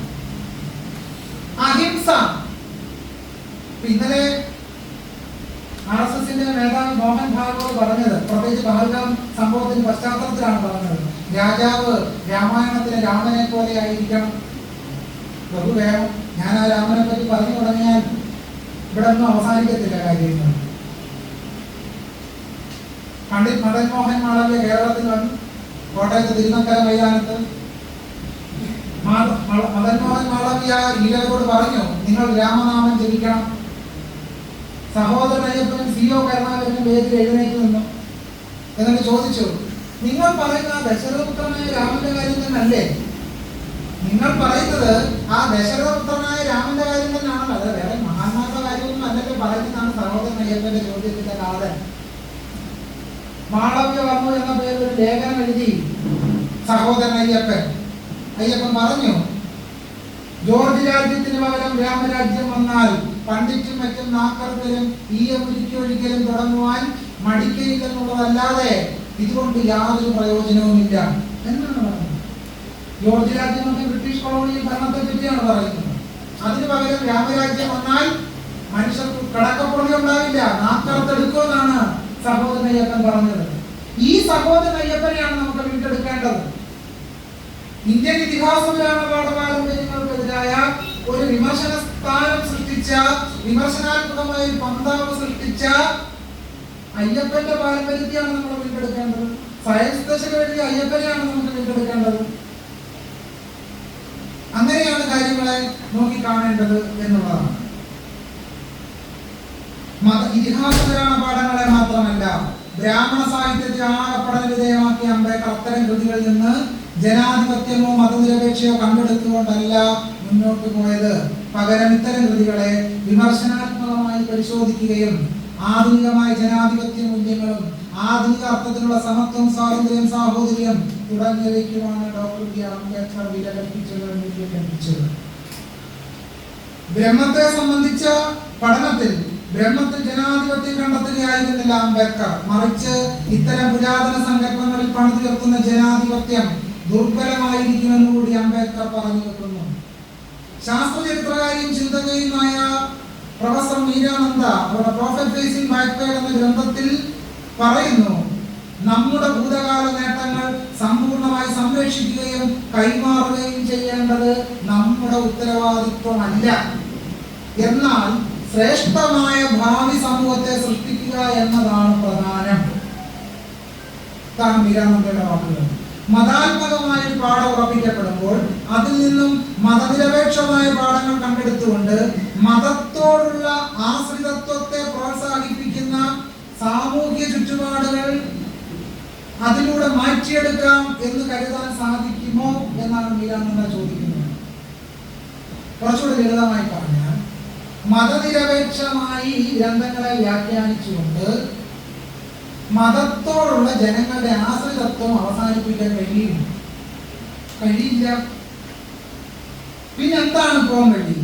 അഹിംസ. ഇന്നലെ RSSന്റെ നേതാവ് മോഹൻ ഭാഗവത് പറഞ്ഞത്, പ്രത്യേകിച്ച് പഹൽഗാം സംഭവത്തിന്റെ പശ്ചാത്തലത്തിലാണ് പറഞ്ഞത്, രാജാവ് രാമായണത്തിലെ രാമനെ പോലെ ആയിരിക്കണം. ബഹുവേഗം ഞാൻ ആ രാമനെ പറ്റി പറഞ്ഞു തുടങ്ങിയാൽ ഇവിടെ ഒന്നും അവസാനിക്കത്തില്ല കാര്യങ്ങൾ. പണ്ഡിറ്റ് മദൻ മോഹൻ മാളവ്യ കേരളത്തിൽ വന്നു. കോട്ടയത്ത് തിരുനക്കര മൈതാനത്ത് മദൻ മോഹൻ മാളവ്യ ഈഴവരോട് പറഞ്ഞു, നിങ്ങൾ രാമനാമം ജപിക്കണം. സഹോദരൻ അയ്യപ്പനും CO കരുണാകരനും വേദിയിൽ എഴുന്നേറ്റ് നിന്നു. എന്നിട്ട് ചോദിച്ചു, നിങ്ങൾ പറയുന്ന ആ ദശരഥപുത്രനായ രാമന്റെ കാര്യം തന്നെയല്ലേ? നിങ്ങൾ പറയുന്നത് ആ ദശരഥപുത്രനായ രാമന്റെ കാര്യം തന്നെയാണല്ലോ, അത് വേറെ മഹാന്മാരുടെ കാര്യമൊന്നും അല്ലല്ലോ പറയുന്നതാണ് സഹോദരൻ അയ്യപ്പന്റെ ചോദ്യത്തിന്റെ കാതൽ. മാളവ്യവർമ്മ എന്ന പേരിൽ ഒരു ലേഖനം എഴുതി സഹോദരൻ അയ്യപ്പൻ പറഞ്ഞു, ജോർജ് രാജ്യത്തിന് പകരം രാമരാജ്യം വന്നാൽ പണ്ഡിറ്റും മറ്റും നാക്കർക്കലും ഒരിക്കലും തുടങ്ങുവാൻ മടിക്കയില്ലെന്നുള്ളതല്ലാതെ ഇതുകൊണ്ട് യാതൊരു പ്രയോജനവുമില്ല എന്നാണ് പറഞ്ഞത്. ജോർജ് രാജ്യം എന്ന ബ്രിട്ടീഷ് കൊളോണിയൽ ഭരണത്തെ പറ്റിയാണ് പറയുന്നത്. അതിന് പകരം രാമരാജ്യം വന്നാൽ മനുഷ്യർക്ക് കടക്കപ്പൊളി ഉണ്ടാവില്ല, നാക്കർത്തെടുക്കുമെന്നാണ് സഹോദരൻ അയ്യപ്പൻ പറഞ്ഞത്. ഈ സഹോദരൻ അയ്യപ്പനെയാണ് നമുക്ക് വീണ്ടെടുക്കേണ്ടത്. ഇന്ത്യൻ ഇതിഹാസ പുരാണ പാരമ്പര്യങ്ങൾക്കെതിരായ ഒരു വിമർശന സ്ഥാനം സൃഷ്ടിച്ച, വിമർശനാത്മകമായ ഒരു പന്താവ് സൃഷ്ടിച്ച അയ്യപ്പന്റെ പാരമ്പര്യത്തെയാണ് നമ്മൾ വീണ്ടെടുക്കേണ്ടത്. സയൻസ് ദശക എഴുതിയ അയ്യപ്പനെയാണ് നമുക്ക് വീണ്ടെടുക്കേണ്ടത്. അങ്ങനെയാണ് കാര്യങ്ങളെ നോക്കിക്കാണേണ്ടത് എന്നുള്ളതാണ്. ഇതിഹാസ പുരാണ പാഠങ്ങളെ മാത്രമല്ല, ബ്രാഹ്മണ സാഹിത്യത്തെ ആകെ പഠന വിധേയമാക്കിയ അംബേദ്കർ അത്തരം കൃതികളിൽ നിന്ന് ജനാധിപത്യമോ മതനിരപേക്ഷയോ കണ്ടെടുത്തുകൊണ്ടല്ല മുന്നോട്ട് പോയത്. പകരം ഇത്തരം കൃതികളെ വിമർശനാത്മകമായി പരിശോധിക്കുകയും ആധുനികമായ ജനാധിപത്യ മൂല്യങ്ങളും ആധുനിക അർത്ഥത്തിലുള്ള സമത്വം, സ്വാതന്ത്ര്യം, സാഹോദര്യം തുടങ്ങിയവയ്ക്കുമാണ് ഡോക്ടർ ബി ആർ അംബേദ്കർ വില കൽപ്പിച്ചത്. ബ്രഹ്മത്തെ സംബന്ധിച്ച പഠനത്തിൽ ബ്രഹ്മത്തിൽ ജനാധിപത്യം കണ്ടെത്തുകയായിരുന്നില്ല അംബേദ്കർ, മറിച്ച് ഇത്തരം പുരാതന സങ്കല്പങ്ങളിൽ പണിതുയർത്തുന്ന ജനാധിപത്യം ദുർബലമായിരിക്കുമെന്ന് കൂടി അംബേദ്കർ പറഞ്ഞു വെക്കുന്നു. ശാസ്ത്രചരിത്രകാരിയും ചിന്തകയുമായ പ്രൊഫസർ മീരാനന്ദ അവരുടെ പ്രോഫിറ്റ് ഫേസിംഗ് ബാക്ക്വേഡ് എന്ന ഗ്രന്ഥത്തിൽ പറയുന്നു, നമ്മുടെ ഭൂതകാല നേട്ടങ്ങൾ സമ്പൂർണമായി സംരക്ഷിക്കുകയും കൈമാറുകയും ചെയ്യേണ്ടത് നമ്മുടെ ഉത്തരവാദിത്വമല്ല, എന്നാൽ ശ്രേഷ്ഠമായ ഭാവി സമൂഹത്തെ സൃഷ്ടിക്കുക എന്നതാണ് പ്രധാനം. മീരാനന്ദയുടെ വാക്കുകൾ. മതാത്മകമായ ഒരു പാഠം ഉറപ്പിക്കപ്പെടുമ്പോൾ അതിൽ നിന്നും മതനിരപേക്ഷമായ പാഠങ്ങൾ കണ്ടെടുത്തുകൊണ്ട് മതത്തോടുള്ള ആശ്രിതത്വത്തെ പ്രോത്സാഹിപ്പിക്കുന്ന സാമൂഹ്യ ചുറ്റുപാടുകൾ അതിലൂടെ മാറ്റിയെടുക്കാം എന്ന് കരുതാൻ സാധിക്കുമോ എന്നാണ് മീരാനന്ദ ചോദിക്കുന്നത്. കുറച്ചുകൂടി ലളിതമായി പറഞ്ഞാൽ, മതനിരപേക്ഷമായി ഈ ഗ്രന്ഥങ്ങളെ വ്യാഖ്യാനിച്ചുകൊണ്ട് മതത്തോടുള്ള ജനങ്ങളുടെ ആശ്രിതത്വം അവസാനിപ്പിക്കാൻ കഴിയില്ല. പിന്നെന്താണ് പോകാൻ വഴി?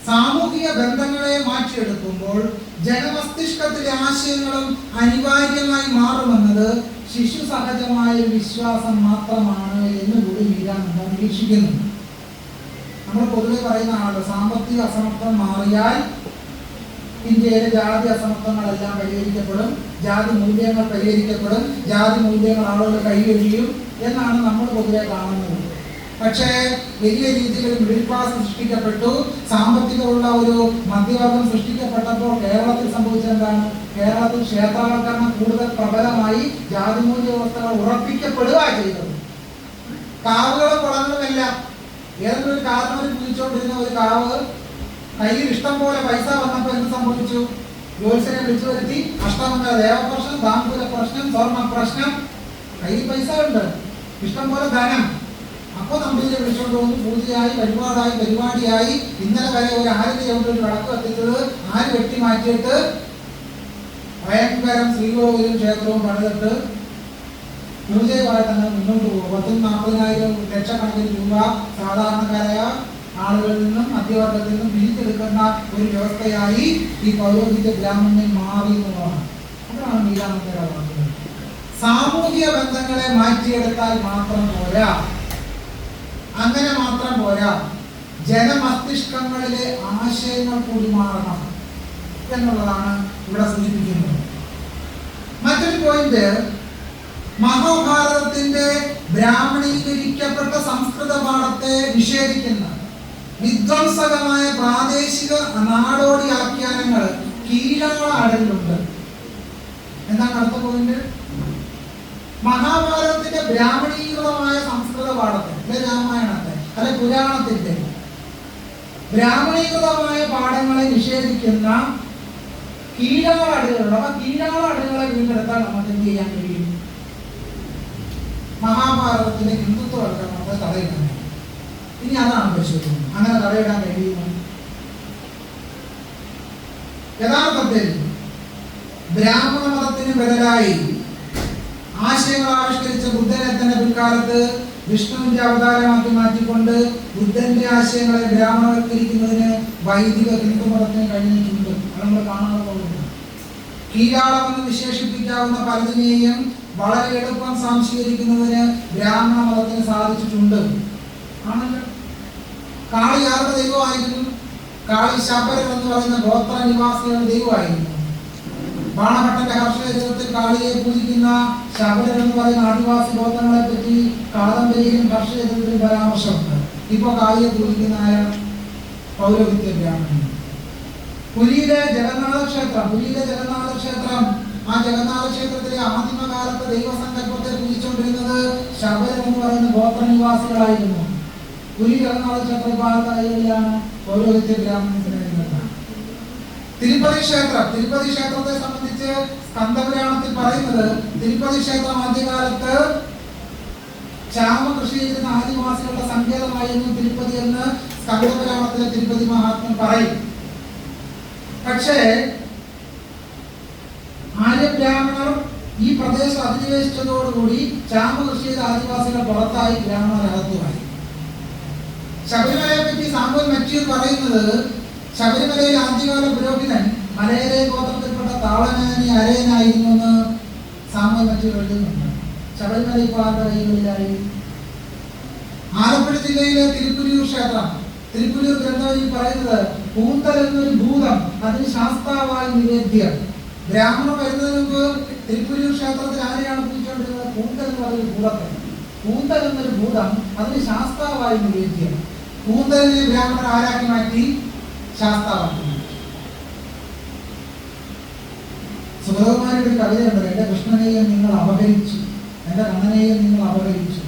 സാമൂഹിക ബന്ധങ്ങളെ മാറ്റിയെടുക്കുമ്പോൾ ജനമസ്തിഷ്കത്തിലെ ആശയങ്ങളും അനിവാര്യമായി മാറുമെന്നത് ശിശു സഹജമായ വിശ്വാസം മാത്രമാണ് എന്ന് കൂടി മീരാനന്ദ നിരീക്ഷിക്കുന്നു. നമ്മൾ പൊതുവെ പറയുന്ന ആള് സാമ്പത്തിക അസമത്വം മാറിയാൽ ഇന്ത്യയിലെ ജാതി അസമത്വങ്ങളെല്ലാം പരിഹരിക്കപ്പെടും, ജാതി മൂല്യങ്ങൾ പരിഹരിക്കപ്പെടും, ജാതി മൂല്യങ്ങൾ ആളുകൾ കൈവഴിയും എന്നാണ് നമ്മൾ പൊതുവെ കാണുന്നത്. പക്ഷേ വലിയ രീതിയിൽ ഒരു മിഡിൽ ക്ലാസ് സൃഷ്ടിക്കപ്പെട്ടു, സാമ്പത്തികമുള്ള ഒരു മധ്യവർഗം സൃഷ്ടിക്കപ്പെട്ടപ്പോൾ കേരളത്തിൽ സംഭവിച്ചെന്താണ്? കേരളത്തിൽ ക്ഷേത്രവൽക്കരണം കൂടുതൽ പ്രബലമായി ജാതി മൂല്യ വ്യവസ്ഥകൾ ഉറപ്പിക്കപ്പെടുക ചെയ്തത്. കാവുകളും കുളങ്ങളുമെല്ലാം ഏതെങ്കിലും ഒരു കാരണവർ കുതിച്ചുകൊണ്ടിരുന്ന ഒരു കാവ് കയ്യിൽ ഇഷ്ടം പോലെ പൈസ വന്നപ്പോൾ എന്ത് സംഭവിച്ചു? ജ്യോത്സ്യനെ വിളിച്ചു വരുത്തി, അഷ്ടമംഗല ദേവപ്രശ്നം, താമ്പൂല പ്രശ്നം, സ്വർണ്ണ പ്രശ്നം, കയ്യിൽ പൈസ ഉണ്ട്, ഇഷ്ടം പോലെ ധനം. അപ്പോൾ നമ്പൂതിരെ വിളിച്ചുകൊണ്ട് വന്ന് പൂജയായി, പരിപാടിയായി. ഇന്നലെ വരെ ഒരു ആരിന്റെ ചവിട്ടിൽ വിളക്ക് കത്തിച്ചത് ആര് വെട്ടി മാറ്റിയിട്ട് ഭയങ്കരം ശ്രീകോവിലും ക്ഷേത്രവും പണിതിട്ട് പൂജയുമായി തന്നെ മുന്നോട്ട് പോകും. 40,000 ലക്ഷക്കണക്കിന് രൂപ സാധാരണക്കാരായ ആളുകളിൽ നിന്നും മധ്യവർഗത്തിൽ നിന്നും പിരിച്ചെടുക്കുന്ന ഒരു വ്യവസ്ഥയായി ഈ പൗരോഹിത്യ ബ്രാഹ്മണ്യം മാറി എന്നുള്ളതാണ്. അതാണ് മീരാനന്ദയുടെ വാക്കുകൾ. സാമൂഹിക ബന്ധങ്ങളെ മാറ്റിയെടുത്താൽ മാത്രം പോരാ, അങ്ങനെ മാത്രം പോരാ, ജനമസ്തിഷ്കങ്ങളിലെ ആശയങ്ങൾ കൂടി മാറണം എന്നുള്ളതാണ് ഇവിടെ സൂചിപ്പിക്കുന്നത്. മറ്റൊരു പോയിന്റ്, മഹാഭാരതത്തിന്റെ ബ്രാഹ്മണീകരിക്കപ്പെട്ട സംസ്കൃത പാഠത്തെ നിഷേധിക്കുന്ന വിധ്വംസകമായ പ്രാദേശിക നാടോടി ആഖ്യാനങ്ങൾ കീഴാളാടലുണ്ട്. എന്താണ് അടുത്ത പോയിന്റ്? മഹാഭാരതത്തിന്റെ ബ്രാഹ്മണീകൃതമായ സംസ്കൃത പാഠത്തെ, അല്ലെ രാമായണത്തെ, അല്ലെ പുരാണത്തിന്റെ ബ്രാഹ്മണീകൃതമായ പാഠങ്ങളെ നിഷേധിക്കുന്ന കീഴാളാടുകളുണ്ട്. അപ്പൊ കീഴാളാടുകളെ വീണ്ടെടുത്താൽ നമുക്ക് എന്ത് ചെയ്യാൻ കഴിയും? മഹാഭാരതത്തിലെ ഹിന്ദുത്വവൽക്കരണത്തെ തടയിടാൻ കഴിയും. ഇനി അതാണ് പരിശോധിക്കുന്നത്. അങ്ങനെ തടയിടാൻ കഴിയുമോ? യഥാർത്ഥത്തിൽ ബ്രാഹ്മണ മതത്തിന് ബദലായി ആശയങ്ങൾ ആവിഷ്കരിച്ച ബുദ്ധനെ തന്നെ പിൽക്കാലത്ത് വിഷ്ണുവിന്റെ അവതാരമാക്കി മാറ്റിക്കൊണ്ട് ബുദ്ധന്റെ ആശയങ്ങളെ ബ്രാഹ്മണവൽക്കരിക്കുന്നതിന് വൈദിക ഹിന്ദു മതത്തിന് കഴിഞ്ഞിട്ടുണ്ട്. അത് നമ്മൾ കാണാതെ പോകുന്നു. കീഴാളമെന്ന് വിശേഷിപ്പിക്കാവുന്ന പലതിനെയും വളരെ എളുപ്പം സംശീകരിക്കുന്നതിന് ബ്രാഹ്മണ മതത്തിന് സാധിച്ചിട്ടുണ്ട്. ആണല്ലോ. കാളി ആരുടെ ദൈവമായിരുന്നു? കാളി ശബരൻ എന്ന് പറയുന്ന ഗോത്ര നിവാസികളുടെ ദൈവമായിരുന്നു. ബാണഭട്ടന്റെ ഹർഷ ചരിത്രത്തിൽ കാളിയെ പൂജിക്കുന്ന ശബരൻ എന്ന് പറയുന്ന ആദിവാസി ഗോത്രങ്ങളെ പറ്റി കാദംബരിയിലും ഹർഷ ചരിത്രത്തിൽ പരാമർശമുണ്ട്. ഇപ്പൊ കാളിയെ പൂജിക്കുന്ന പൗരോഹിത്യ ബ്രാഹ്മണൻ. പുരിയിലെ ജഗന്നാഥ ക്ഷേത്രം, ആ ജഗന്നാഥ ക്ഷേത്രത്തിലെ ആദിമകാലത്തെ ദൈവസങ്കല്പത്തെ പൂജിച്ചുകൊണ്ടിരുന്നത് ശബരൻ എന്ന് പറയുന്ന ഗോത്ര നിവാസികളായിരുന്നു. പുരി ജഗന്നാഥ ക്ഷേത്ര ഭാഗത്തായാണ് പൗരോഹിത്യ ബ്രാഹ്മണത്തിന്. തിരുപ്പതി ക്ഷേത്രത്തെ സംബന്ധിച്ച് സ്കന്ദപുരാണത്തിൽ പറയുന്നത് തിരുപ്പതി ക്ഷേത്രം ആദ്യകാലത്ത് ക്ഷാമ കൃഷി ചെയ്തിരുന്ന ആദിവാസികളുടെ സങ്കേതമായിരുന്നു തിരുപ്പതി എന്ന് സ്കന്ദപുരാണത്തിലെ തിരുപ്പതി മഹാത്മ്യം പറയും. പക്ഷേ ആര്യബ്രാഹ്മണർ ഈ പ്രദേശം അധിനിവേശിച്ചതോടുകൂടി ക്ഷാമ കൃഷി ചെയ്ത ആദിവാസികൾ പുറത്തായി, ബ്രാഹ്മണരകത്തുമായി. ശബരിമലയെ പറ്റി സാമുവൽ മറ്റൂർ പറയുന്നത് ശബരിമലയിൽ ആദ്യകാല പുരോഹിതൻ മലയരെ ഗോത്രത്തിൽപ്പെട്ട താളനാനി അരയനായിരുന്നു എന്ന് സാമുവൽ മറ്റൂർ എഴുതുന്നുണ്ട്. ശബരിമല ഇപ്പോൾ ആരുടെ കൈകളിലായി? ആലപ്പുഴ ജില്ലയിലെ തിരുപ്പുലിയൂർ ഗ്രന്ഥവലിയിൽ പറയുന്നത് കൂന്തൽ എന്നൊരു ഭൂതം, അതിന് ശാസ്താവായി നിവേദ്യം. ബ്രാഹ്മണർ വരുന്നതിന് മുമ്പ് തിരുപ്പുലിയൂർ ക്ഷേത്രത്തിൽ ആരെയാണ് പൂജിച്ചുകൊണ്ടിരുന്നത്? കൂന്തൽ എന്ന് പറയുന്ന ഭൂതത്തെ. കൂന്തൽ എന്നൊരു ഭൂതം, അതിന് ശാസ്താവായി നിവേദ്യം. കൂന്തലിനെ ബ്രാഹ്മണർ ആരാക്കി മാറ്റി? ശാസ്താവാക്കി. സുഗതകുമാരിയുടെ കവിതയുണ്ട്, എന്റെ കൃഷ്ണനെയും നിങ്ങൾ അപഹരിച്ചു, എന്റെ കണ്ണനെയും നിങ്ങൾ അപഹരിച്ചു.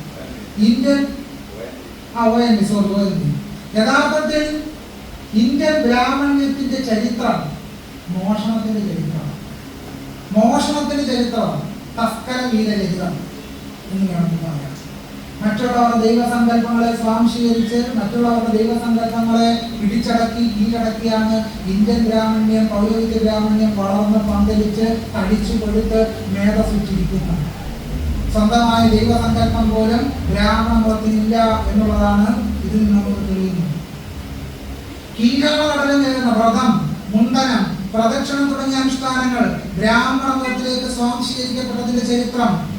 യഥാർത്ഥത്തിൽ ഇന്ത്യൻ ബ്രാഹ്മണ്യത്തിന്റെ ചരിത്രം മോഷണത്തിന്റെ ചരിത്രമാണ്. തസ്കര വീരചരിതം എന്ന് വേണമെന്ന് പറയാം. മറ്റുള്ളവരുടെ ദൈവസങ്കല്പങ്ങളെ സ്വാംശീകരിച്ച് മറ്റുള്ളവരുടെ ദൈവസങ്കല്പങ്ങളെ പിടിച്ചടക്കി കീഴടക്കിയാണ് ഇന്ത്യൻ ബ്രാഹ്മണ്യം, പൗരോഹിത്യ ബ്രാഹ്മണ്യം വളർന്ന് പന്തലിച്ച് തടിച്ചു കൊഴുത്ത് മേധസ്സുറ്റിരിക്കുന്നത്. സ്വന്തമായ ദൈവസങ്കല്പം പോലും ബ്രാഹ്മണ മതത്തിനില്ല എന്നുള്ളതാണ് ഇതിൽ നമുക്ക് തെളിയുന്നത്. കീഴാളകടലിൽ നേരുന്ന വ്രതം, മുണ്ടനം, പ്രദക്ഷിണം തുടങ്ങിയ അനുഷ്ഠാനങ്ങൾ ബ്രാഹ്മണ മതത്തിലേക്ക് സ്വാംശീകരിക്കപ്പെട്ടതിന്റെ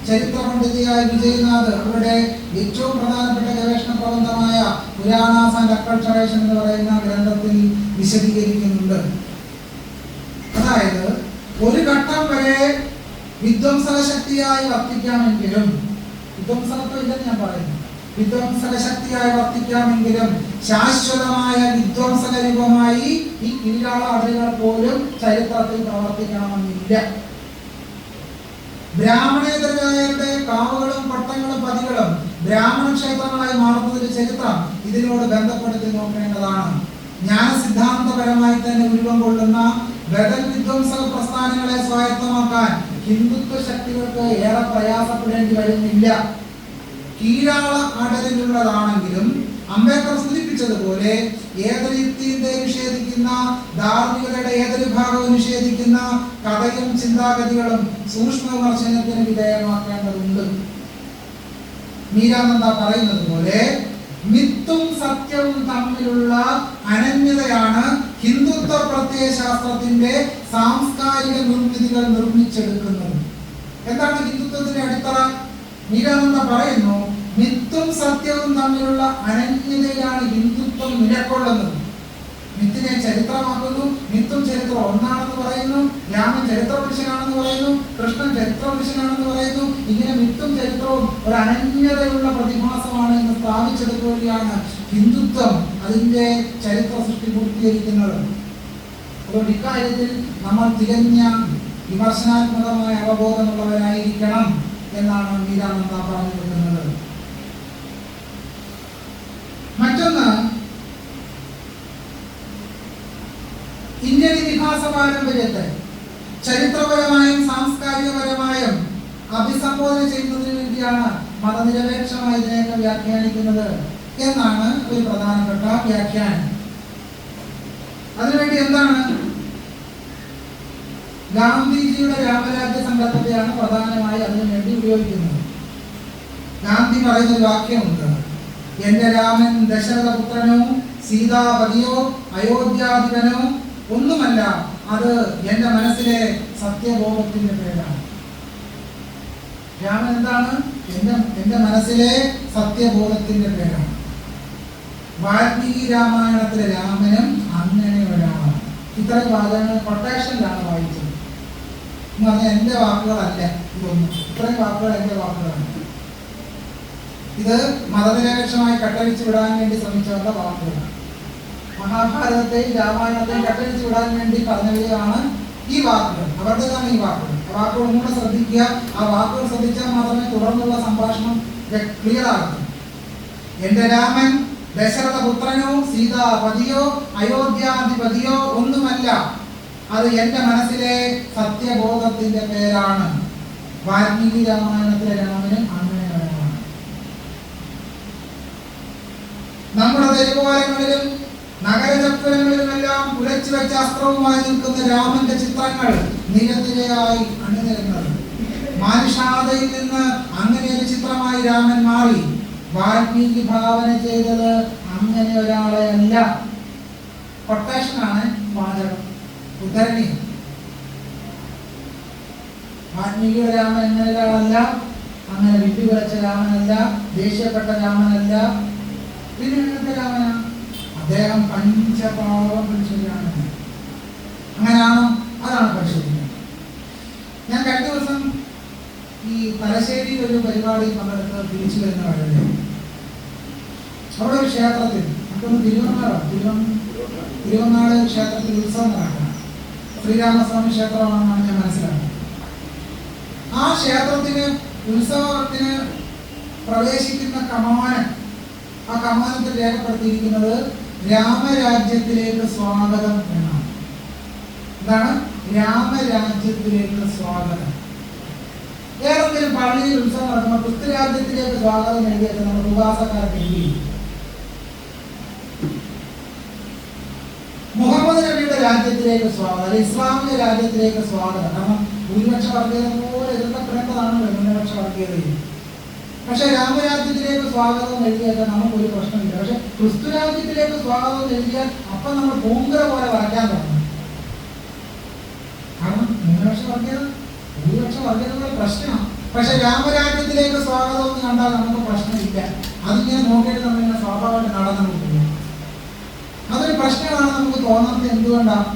ചരിത്ര പണ്ഡിതയായ വിജയനാഥ് അവരുടെ ഏറ്റവും പ്രധാനപ്പെട്ട ഗവേഷണ പ്രബന്ധമായ പുരാണാസ് ആൻഡ് അക്കൾച്ചറേഷൻ എന്ന് പറയുന്ന ഗ്രന്ഥത്തിൽ വിശദീകരിക്കുന്നുണ്ട്. അതായത് ഒരു ഘട്ടം വരെ വിധ്വംസക ശക്തിയായി വർത്തിക്കാമെങ്കിലും, വിധ്വംസകത്വം ഇല്ലെന്ന് ഞാൻ പറയുന്നു, വിധ്വംസക ശക്തിയായി വർത്തിക്കാമെങ്കിലും ശാശ്വതമായ വിധ്വംസക രൂപമായി ഈ കീഴാള അടലുകൾ പോലും ചരിത്രത്തിൽ പ്രവർത്തിക്കണമെന്നില്ല. ബ്രാഹ്മണേതരരായവരുടെ കാവുകളും പട്ടങ്ങളും പതികളും ബ്രാഹ്മണ ക്ഷേത്രങ്ങളായി മാറുന്നതിന്റെ ചരിത്രം ഇതിനോട് ബന്ധപ്പെടുത്തി നോക്കേണ്ടതാണ്. ജ്ഞാന സിദ്ധാന്തപരമായി തന്നെ രൂപം കൊള്ളുന്ന ബദൽ വിധ്വംസക പ്രസ്ഥാനങ്ങളെ സ്വായത്തമാക്കാൻ ഹിന്ദുത്വ ശക്തികൾക്ക് ഏറെ പ്രയാസപ്പെടേണ്ടി വരുന്നില്ല. കീഴാള അടലിലുള്ളതാണെങ്കിലും അംബേദ്കർ സൂചിപ്പിച്ചതുപോലെ ഏതൊരു യുക്തിയെ നിഷേധിക്കുന്ന, ധാർമ്മികതയുടെ ഏതൊരു ഭാഗവും നിഷേധിക്കുന്ന കഥയും ചിന്താഗതികളും സൂക്ഷ്മ വിമർശനത്തിന് വിധേയമാക്കേണ്ടതുണ്ട്. മീരാനന്ദ പറയുന്നത് പോലെ മിത്തും സത്യവും തമ്മിലുള്ള അനന്യതയാണ് ഹിന്ദുത്വ പ്രത്യയശാസ്ത്രത്തിന്റെ സാംസ്കാരിക നിർമ്മിതികൾ നിർമ്മിച്ചെടുക്കുന്നത്. എന്താണ് ഹിന്ദുത്വത്തിന്റെ അടിത്തറ? മീരാനന്ദ പറയുന്നു, മിത്തും സത്യവും തമ്മിലുള്ള അനന്യതയാണ് ഹിന്ദുത്വം നിലകൊള്ളുന്നത്. മിത്തിനെ ചരിത്രമാക്കുന്നു, മിത്തും ചരിത്രം ഒന്നാണെന്ന് പറയുന്നു, രാമൻ ചരിത്ര പുരുഷനാണെന്ന് പറയുന്നു, കൃഷ്ണൻ ചരിത്ര പുരുഷനാണെന്ന് പറയുന്നു. ഇങ്ങനെ മിത്തും ചരിത്രവും ഒരു അനന്യതയുള്ള പ്രതിഭാസമാണ് എന്ന് സ്ഥാപിച്ചെടുക്കുകയാണ് ഹിന്ദുത്വം അതിന്റെ ചരിത്ര സൃഷ്ടി പൂർത്തീകരിക്കുന്നത്. അതുകൊണ്ട് ഇക്കാര്യത്തിൽ നമ്മൾ തികഞ്ഞ വിമർശനാത്മകമായ അവബോധമുള്ളവരായിരിക്കണം എന്നാണ് മീരാനന്ദ പറഞ്ഞു കൊടുക്കുന്നത്. മറ്റൊന്ന്, ഇന്ത്യൻ ഇതിഹാസ പാരമ്പര്യത്തെ ചരിത്രപരമായും സാംസ്കാരികപരമായും അഭിസംബോധന ചെയ്യുന്നതിന് വേണ്ടിയാണ് മതനിരപേക്ഷമായി ഇതിനെയൊക്കെ വ്യാഖ്യാനിക്കുന്നത് എന്നാണ് ഒരു പ്രധാനപ്പെട്ട വ്യാഖ്യാനം. അതിനുവേണ്ടി എന്താണ് ഗാന്ധിജിയുടെ രാമരാജ്യ സങ്കല്പത്തെയാണ് പ്രധാനമായി അതിനു വേണ്ടി ഉപയോഗിക്കുന്നത്. ഗാന്ധി പറയുന്ന ഒരു വാക്യമുണ്ട്, എന്റെ രാമൻ ദശരഥപുത്രനോ സീതാപതിയോ അയോധ്യാധിപനോ ഒന്നുമല്ല, അത് എന്റെ മനസ്സിലെ സത്യബോധത്തിന്റെ പേരാണ്. രാമൻ എന്താണ്? എന്റെ മനസ്സിലെ സത്യബോധത്തിന്റെ പേരാണ്. വാൽമീകി രാമായണത്തിലെ രാമനും അങ്ങനെ ഒരാളാണ്. ഇത്രയും വാചകങ്ങൾ കൊട്ടേഷനിലാണ് വായിച്ചത്. എന്ന് പറഞ്ഞാൽ എന്റെ വാക്കുകളല്ല ഇതൊന്നും. ഇത്രയും വാക്കുകൾ എന്റെ വാക്കുകളാണ്. ഇത് മതനിരപേക്ഷമായി കട്ടഴിച്ചു വിടാൻ വേണ്ടി ശ്രമിച്ചവരുടെ വാക്കുകളാണ്. മഹാഭാരതത്തെയും രാമായണത്തെയും കട്ടഴിച്ചു വിടാൻ വേണ്ടി പറഞ്ഞവരാണ് ഈ വാക്കുകൾ. അവരുടേതാണ് ഈ വാക്കുകൾ. ആ വാക്കുകൾ ഒന്നുകൂടെ ശ്രദ്ധിക്കുക. ആ വാക്കുകൾ ശ്രദ്ധിച്ചാൽ മാത്രമേ തുടർന്നുള്ള സംഭാഷണം ക്ലിയർ ആകൂ. എന്റെ രാമൻ ദശരഥപുത്രനോ സീതാപതിയോ അയോധ്യാധിപതിയോ ഒന്നുമല്ല, അത് എന്റെ മനസ്സിലെ സത്യബോധത്തിന്റെ പേരാണ്. വാൽമീകി രാമായണത്തിലെ രാമനും അങ്ങനെ ഒരാളാണ്. നമ്മുടെ തെരുവോരങ്ങളിലും നഗരചത്വരങ്ങളിലുമെല്ലാം ഉലച്ചു വെച്ച അസ്ത്രവുമായി നിൽക്കുന്ന രാമന്റെ ചിത്രങ്ങൾ നിരനിരയായി അണിനിരന്നത്. മാനുഷാദയിൽ നിന്ന് അങ്ങനെ ഒരു ചിത്രമായി രാമൻ മാറി. വാൽമീകി ഭാവന ചെയ്തത് അങ്ങനെ ഒരാളെ അല്ല. കൊട്ടേഷനാണ് വാചകം, ഉദ്ധരണി. വാൽമീകിയുടെ രാമൻ എങ്ങനെ ഒരാളല്ല, അങ്ങനെ വിട്ടുകുലച്ച രാമനല്ല, ദേഷ്യപ്പെട്ട രാമനല്ല. പിന്നെ എങ്ങനത്തെ രാമനാ? അദ്ദേഹം പഞ്ചപാവം പിടിച്ചവരാണ്. അങ്ങനെയാണോ? അതാണ് പരിശോധിക്കുന്നത്. ഞാൻ കഴിഞ്ഞ ദിവസം ഈ തലശ്ശേരിയിൽ ഒരു പരിപാടി പങ്കെടുത്ത് തിരിച്ചു വരുന്ന വഴിയിൽ അവിടെ ഒരു ക്ഷേത്രത്തിൽ, നമുക്കൊന്ന് തിരുവങ്ങാട് ക്ഷേത്രത്തിൽ ഉത്സവം നടക്കണം. ശ്രീരാമസ്വാമി ക്ഷേത്രമാണെന്നാണ് ഞാൻ മനസ്സിലാക്കുന്നത്. ആ ക്ഷേത്രത്തിന് ഉത്സവത്തിന് പ്രവേശിക്കുന്ന കമാനം, ആ കമാനത്തിൽ രേഖപ്പെടുത്തിയിരിക്കുന്നത് രാമരാജ്യത്തിലേക്ക് സ്വാഗതം എന്നാണ്. എന്താണ്? രാമരാജ്യത്തിലേക്ക് സ്വാഗതം. ഏതെങ്കിലും പള്ളിയിൽ ഉത്സവം നടക്കുമ്പോൾ ക്രിസ്തുരാജ്യത്തിലേക്ക് സ്വാഗതം എഴുതിയിട്ട് നമ്മൾ ഉപാസക്കാർക്ക് എഴുതി. മുഹമ്മദ് നബിയുടെ രാജ്യത്തിലേക്ക് സ്വാഗതം, ഇസ്ലാമിന്റെ രാജ്യത്തിലേക്ക് സ്വാഗതം. കാരണം ഭൂരിപക്ഷ വർഗീയത പോലെ എതിർക്കപ്പെടേണ്ടതാണല്ലോ ന്യൂനപക്ഷ വർഗീയതയിൽ. പക്ഷെ രാമരാജ്യത്തിലേക്ക് സ്വാഗതം എഴുതിയാൽ നമുക്കൊരു പ്രശ്നമില്ല. പക്ഷെ ക്രിസ്തു രാജ്യത്തിലേക്ക് സ്വാഗതം എഴുതിയാൽ അപ്പം നമ്മൾ പൂങ്കര പോലെ വരയ്ക്കാൻ തുടങ്ങും. കാരണം ന്യൂനപക്ഷ വർഗീയത ഭൂരിപക്ഷ വർഗീയതയുടെ പ്രശ്നമാണ്. പക്ഷെ രാമരാജ്യത്തിലേക്ക് സ്വാഗതം എന്ന് കണ്ടാൽ നമുക്ക് പ്രശ്നമില്ല. അതിങ്ങനെ നോക്കിയിട്ട് നമ്മളിങ്ങനെ സ്വാഭാവികമായിട്ട് നടന്നു പോകും. അതൊരു പ്രശ്നമാണ് നമുക്ക് തോന്നുന്നത്. എന്തുകൊണ്ടാണ്?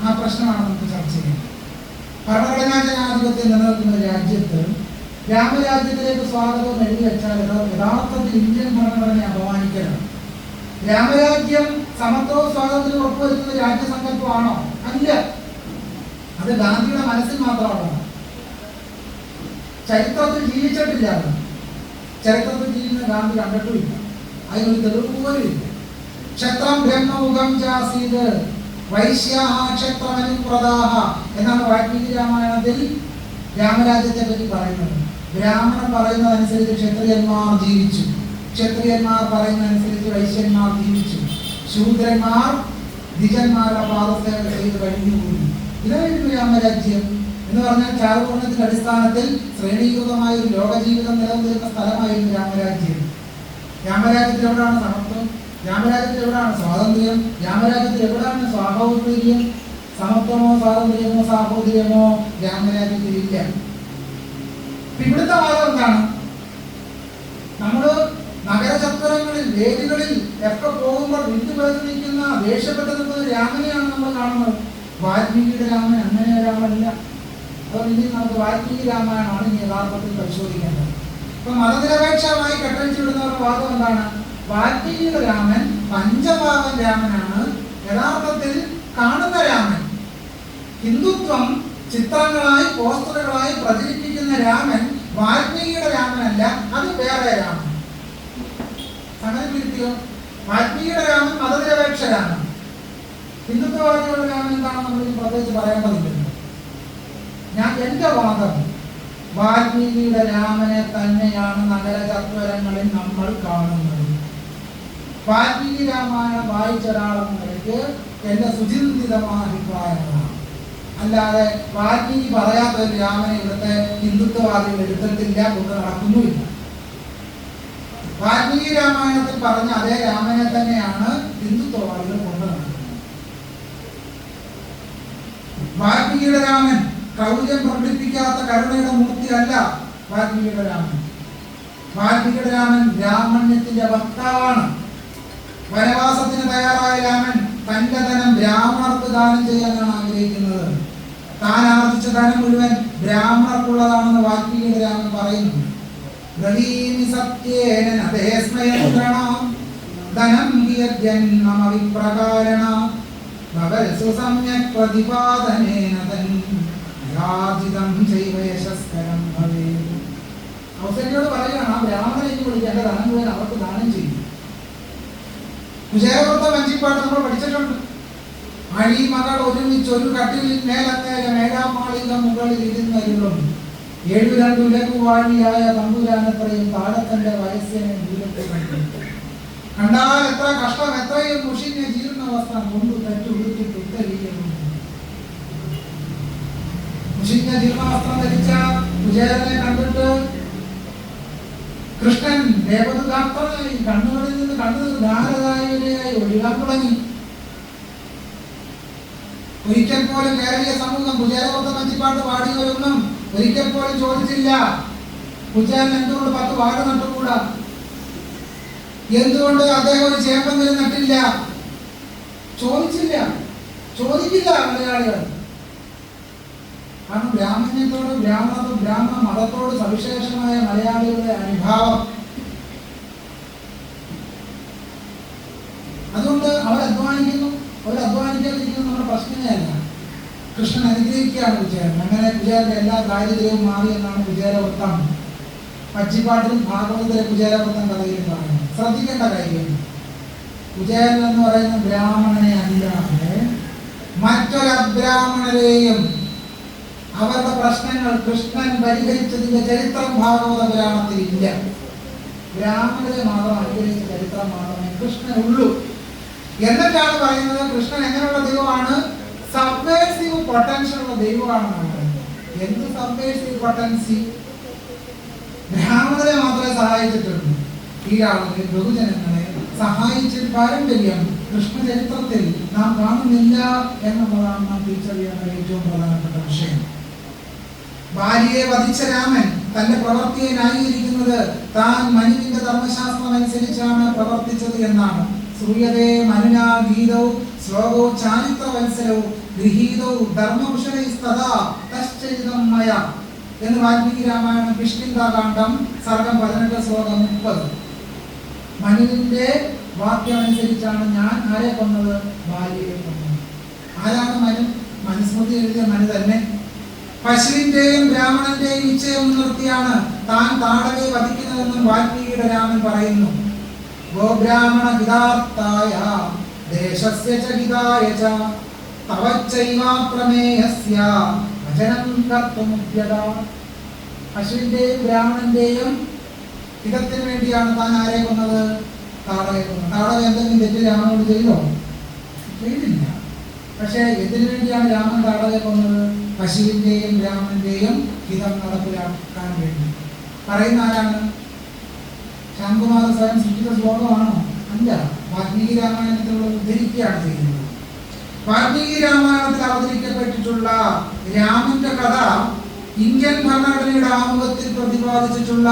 ആ പ്രശ്നമാണ് നമുക്ക് ചർച്ച ചെയ്യുന്നത്. ഭരണഘടനാ ജനാധിപത്യം നിലനിൽക്കുന്ന രാജ്യത്ത് രാമരാജ്യത്തിലേക്ക് സ്വാഗതം എഴുതി വെച്ചാൽ യഥാർത്ഥത്തിൽ ഇന്ത്യൻ ഭരണഘടനയെ അപമാനിക്കലാണ്. രാമരാജ്യം സമത്വവും സ്വാതന്ത്ര്യവും ഉറപ്പുവരുത്തുന്ന രാജ്യസങ്കല്പമാണോ? അല്ല. അത് ഗാന്ധിയുടെ മനസ്സിൽ മാത്രമാണ്. ചരിത്രത്തിൽ ജീവിച്ചിട്ടില്ല. ചരിത്രത്തിൽ ജീവിക്കുന്ന ഗാന്ധി കണ്ടിട്ടുമില്ല. അതിനൊരു തെളിവ് പോലും ഇല്ല. ക്ഷത്രം ബ്രഹ്മമുഖം ചാസീത് വൈശ്യാഹ ക്ഷത്രമനുപ്രദാഹ എന്നാണ് വാൽമീകി രാമായണത്തിൽ രാമരാജ്യത്തെ പറ്റി പറയുന്നത്. ബ്രാഹ്മണൻ പറയുന്നതനുസരിച്ച് ക്ഷത്രിയന്മാർ ജീവിച്ചു, ക്ഷത്രിയന്മാർ പറയുന്നതനുസരിച്ച് വൈശ്യന്മാർ ജീവിച്ചു, ശൂദ്രന്മാർ ദ്വിജന്മാരുടെ പാദസേവ ചെയ്ത് കഴിഞ്ഞുകൂടി. ഇതായിരുന്നു രാമരാജ്യം എന്ന് പറഞ്ഞാൽ ചാതുർവർണ്ണത്തിന്റെ അടിസ്ഥാനത്തിൽ ശ്രേണീകൃതമായ ഒരു ലോകജീവിതം നിലനിൽക്കുന്ന സ്ഥലമായിരുന്നു രാമരാജ്യം. രാമരാജ്യത്തിൽ എവിടെയാണ് സമത്വം? രാമരാജ്യത്തിൽ എവിടെയാണ് സ്വാതന്ത്ര്യം? രാമരാജ്യത്തിൽ എവിടെയാണ് സ്വാഹോദര്യം? സമത്വമോ സ്വാതന്ത്ര്യമോ സാഹോദര്യമോ രാമരാജ്യത്തിൽ ഇല്ല. ഇവിടുത്തെ വാദം എന്താണ്? നമ്മള് നഗരചത്വരങ്ങളിൽ വേദികളിൽ ഒക്കെ പോകുമ്പോൾ വിട്ടുപേർത്ത് നിൽക്കുന്ന ദേഷ്യപ്പെട്ട് നിൽക്കുന്ന രാമനെയാണ് നമ്മൾ കാണുന്നത്. വാൽമീകിയുടെ രാമൻ അങ്ങനെ ഒരാളല്ല. അതുകൊണ്ട് ഇനി നമുക്ക് വാൽമീകി രാമായണമാണ് ഇനി യഥാർത്ഥത്തിൽ പരിശോധിക്കേണ്ടത്. ഇപ്പൊ മതനിരപേക്ഷമായി കെട്ടഴിച്ചു വിടുന്നവരുടെ വാദം എന്താണ്? വാൽമീകിയുടെ രാമൻ പഞ്ചപാവൻ രാമനാണ്. യഥാർത്ഥത്തിൽ കാണുന്ന രാമൻ ഹിന്ദുത്വം ചിത്രങ്ങളായി പോസ്റ്ററുകളായി പ്രചരിപ്പിക്കുന്ന രാമൻ വാൽമീകിയുടെ രാമനല്ല, അത് വേറെ രാമൻ. സമയം തിരുത്തിയോ? വാൽമീകിയുടെ രാമൻ മതനിരപേക്ഷ രാമൻ, ഹിന്ദുത്വ ഹിന്ദുത്വവാദികളുടെ രാമൻ എന്താണെന്ന് നമ്മൾ പ്രത്യേകിച്ച് പറയേണ്ടതില്ല. എന്റെ വാദം വാൽമീകിയുടെ രാമനെ തന്നെയാണ് നഗരചത്വരങ്ങളിൽ നമ്മൾ കാണുന്നത്. വാൽമീകി രാമായണം വായിച്ച ഒരാളെന്ന നിലയ്ക്ക് എന്റെ സുചിന്തിതമായ അഭിപ്രായമാണ്. അല്ലാതെ വാൽമീകി പറയാത്ത ഒരു രാമനെ ഇവിടുത്തെ ഹിന്ദുത്വവാദികൾ എടുത്തിട്ടില്ല, കൊണ്ട് നടക്കുന്നുമില്ല. വാൽമീകി രാമായണത്തിൽ പറഞ്ഞ അതേ രാമനെ തന്നെയാണ് ഹിന്ദുത്വവാദികൾ കൊണ്ട് നടക്കുന്നത്. വാൽമീകിയുടെ രാമൻ ക്രൗര്യം പ്രകടിപ്പിക്കാത്ത കരുണയുടെ മൂർത്തിയല്ല വാൽമീകിയുടെ രാമൻ. വാൽമീകിയുടെ രാമൻ ബ്രാഹ്മണ്യത്തിന്റെ വക്താവാണ്. വനവാസത്തിന് തയ്യാറായ രാമൻ തന്റെ ധനം ബ്രാഹ്മണർക്ക് ദാനം ചെയ്യാനാണ് ആഗ്രഹിക്കുന്നത്. താൻ ആർജിച്ച ധനം മുഴുവൻ ബ്രാഹ്മണർക്കുള്ളതാണെന്ന് വാൽമീകിയുടെ രാമൻ പറയുന്നു. അവസരയോട് പറയുകയാണ്, ആ ബ്രാഹ്മണനെ വിളിച്ച് എന്റെ ധനം മുഴുവൻ അവർക്ക് ദാനം ചെയ്യും. കുചേലവൃത്ത വഞ്ചിപ്പാട്ട് നമ്മൾ പഠിച്ചിട്ടുണ്ട്. അഴിമകൾ ഒരുമിച്ച് ഒരു കട്ടിലിൽ മേലങ്ങേലെ മേഘാമാളിക മുകളിൽ ഇരുന്നരുളും 72 ലഘുവാഴിയായ തമ്പുരാനത്രയും താഴത്തന്റെ വയസ്സിനെ ദൂരത്തിൽ കണ്ടാൽ എത്ര കഷ്ടം, എത്രയും മുഷിഞ്ഞ ജീർണ വസ്ത്രം കൊണ്ടു തെറ്റുടുത്തിട്ട് ഉത്തരീകരിക്കുന്നു. മുഷിഞ്ഞ ജീർണ വസ്ത്രം ധരിച്ച കുചേലനെ കണ്ടിട്ട് കൃഷ്ണൻ ദേവദാത്തനായി കണ്ണുകളിൽ നിന്ന് കണ്ണു ധാരതായി ഒഴുകാൻ തുടങ്ങി. ഒരിക്കൽ പോലും കേരളീയ സമൂഹം കുചേലവൃത്ത വഞ്ചിപ്പാട്ട് പാടിയവരൊന്നും ഒരിക്കൽ പോലും ചോദിച്ചില്ല കുചേലൻ എന്തുകൊണ്ട് 10 വാഴ നട്ടുകൂടാ, എന്തുകൊണ്ട് അദ്ദേഹം ഒരു ചേമ്പെങ്കിലും നട്ടില്ല, ചോദിക്കില്ല മലയാളികൾ. കാരണം ബ്രാഹ്മണ്യത്തോട് ബ്രാഹ്മണ മതത്തോട് സവിശേഷമായ മലയാളികളുടെ അനുഭാവം. അതുകൊണ്ട് അവരധ്വാനിക്കാതിരിക്കുന്നത് നമ്മുടെ പ്രശ്നമേ അല്ല. കൃഷ്ണൻ അനുഗ്രഹിക്കുകയാണ് കുചേലൻ. അങ്ങനെ കുചേലന്റെ എല്ലാ ദാരിദ്ര്യവും മാറി എന്നാണ് കുചേലവൃത്തം പച്ചിപ്പാട്ടിലും ഭാഗവതത്തിലെ കുചേലവൃത്തം കഥയിലും പറയുന്നത്. ശ്രദ്ധിക്കേണ്ട കാര്യം, കുചേലൻ എന്ന് പറയുന്ന ബ്രാഹ്മണനെ അല്ലാതെ മറ്റൊരു അബ്രാഹ്മണരെയും അവരുടെ പ്രശ്നങ്ങൾ കൃഷ്ണൻ പരിഹരിച്ചതിന്റെ ചരിത്രം ഭാഗവത പുരാണത്തിൽ ഇല്ല. ബ്രാഹ്മണരെ മാത്രം അനുഗ്രഹിച്ച ചരിത്രം മാത്രമേ കൃഷ്ണനുള്ളൂ. എന്നിട്ടാണ് പറയുന്നത് കൃഷ്ണൻ എങ്ങനെയുള്ള ദൈവമാണ്, സബ്വേഴ്സീവ് പൊട്ടൻഷ്യൽ ഉള്ള ദൈവമാണെന്നാണ് പറയുന്നത്. എന്ത് സബ്വേഴ്സീവ് പൊട്ടൻസി? ബ്രാഹ്മണരെ മാത്രമേ സഹായിച്ചിട്ടുള്ളൂ. ഈ ആളുകളെ ബഹുജനങ്ങളെ സഹായിച്ച പാരമ്പര്യം കൃഷ്ണചരിത്രത്തിൽ നാം കാണുന്നില്ല എന്നുള്ളതാണ് നാം തിരിച്ചറിയേണ്ട ഏറ്റവും പ്രധാനപ്പെട്ട വിഷയം. ഭാര്യയെ വധിച്ച രാമൻ തന്റെ പ്രവൃത്തിയെ ന്യായീകരിക്കുന്നത് താൻ മനുവിന്റെ ധർമ്മശാസ്ത്രം അനുസരിച്ചാണ് പ്രവർത്തിച്ചത് എന്നാണ്. ശ്രൂയതേ മനുനാ ഗീതൗ ശ്ലോകോ ചാരിത്രവത്സരോ ഗൃഹീതൗ ധർമ്മകുശലൈസ്തഥാ തശ്ചരിതം മയ എന്ന് വാൽമീകി രാമായണം കിഷ്കിന്ധാകാന്ഡം സർഗം 18 ശ്ലോകം 30. മനുവിന്റെ വാക്യം അനുസരിച്ചാണ് ഞാൻ ആരെ കൊന്നത്, ഭാര്യയെ കൊന്നത്. ആരാണ് മനു? മനുസ്മൃതി എഴുതിയ മനു തന്നെ. പശുവിന്റെയും ബ്രാഹ്മണന്റെയും ഇച്ഛയെ മുൻനിർത്തിയാണ് താൻ താടകയെ വധിക്കുന്നതെന്നും വാൽമീകിയുടെ രാമൻ പറയുന്നു. ഗോബ്രാഹ്മണ ഹിതാർത്ഥായ ദേശസ്യ ച ഹിതായ ച തവച്ചൈവാപ്രമേയസ്യ വചനം കർത്തുമുദ്യത. പശുവിന്റെയും ബ്രാഹ്മണന്റെയും ഹിതത്തിന് വേണ്ടിയാണ് താൻ ആരെ കൊന്നത്, താടകയെ കൊന്നത്. താടക എന്തെങ്കിലും തെറ്റ് രാമനോട് ചെയ്തോ? ചെയ്തില്ല. പക്ഷെ എന്തിനു വേണ്ടിയാണ് രാമൻ താടകയെ കൊന്നത്? പശുവിന്റെയും ബ്രാഹ്മണന്റെയും ഹിതം നടപ്പിലാക്കാൻ വേണ്ടി. പറയുന്ന ആരാണ്? ശാന്തകുമാര സ്വയം സൃഷ്ടിച്ച ശ്ലോകമാണോ? അല്ല, വാൽമീകി രാമായണത്തിലൂടെ ഉദ്ധരിക്കുകയാണ് ചെയ്യുന്നത്. വാൽമീകി രാമായണത്തിൽ അവതരിക്കപ്പെട്ടിട്ടുള്ള രാമന്റെ കഥ ഇന്ത്യൻ ഭരണഘടനയുടെ ആമുഖത്തിൽ പ്രതിപാദിച്ചിട്ടുള്ള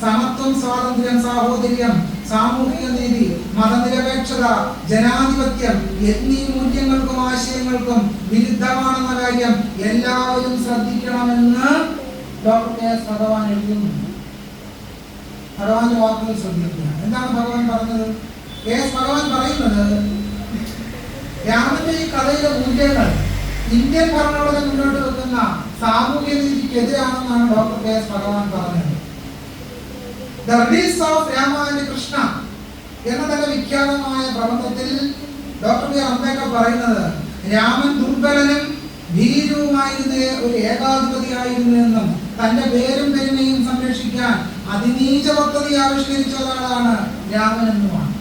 സമത്വം, സ്വാതന്ത്ര്യം, സാഹോദര്യം, സാമൂഹിക നീതി, മതനിരപേക്ഷത, ജനാധിപത്യം എന്നീ മൂല്യങ്ങൾക്കും ആശയങ്ങൾക്കും വിരുദ്ധമാണെന്ന കാര്യം എല്ലാവരും ശ്രദ്ധിക്കണമെന്ന് ഡോക്ടർ കെ.എസ്. ഭഗവാൻ എഴുതുന്നു. ഭഗവാന്റെ വാക്കുകൾ ശ്രദ്ധിക്കുക. എന്താണ് ഭഗവാൻ പറഞ്ഞത്? കെ.എസ്. ഭഗവാൻ പറയുന്നത് രാമന്റെ ഈ കഥയിലെ മൂല്യങ്ങൾ ഇന്ത്യൻ ഭരണഘടന മുന്നോട്ട് വെക്കുന്ന സാമൂഹ്യ നീതിക്കെതിരാണെന്നാണ് ഡോക്ടർ കെ.എസ്. ഭഗവാൻ പറഞ്ഞത്. The release of Rama and Krishna എന്ന തന്നെ വിഖ്യാതമായ പ്രബന്ധത്തിൽ ഡോക്ടർ ബി. അംബേദ്കർ പറയുന്നത് രാമൻ ദുർബലനും ഭീരുവുമായിരുന്ന ഒരു ഏകാധിപതിയായിരുന്നു എന്നും തന്റെ പേരും പെരുമയും സംരക്ഷിക്കാൻ അതിനീച പദ്ധതി ആവിഷ്കരിച്ച ഒരാളാണ് രാമൻ എന്നുമാണ്.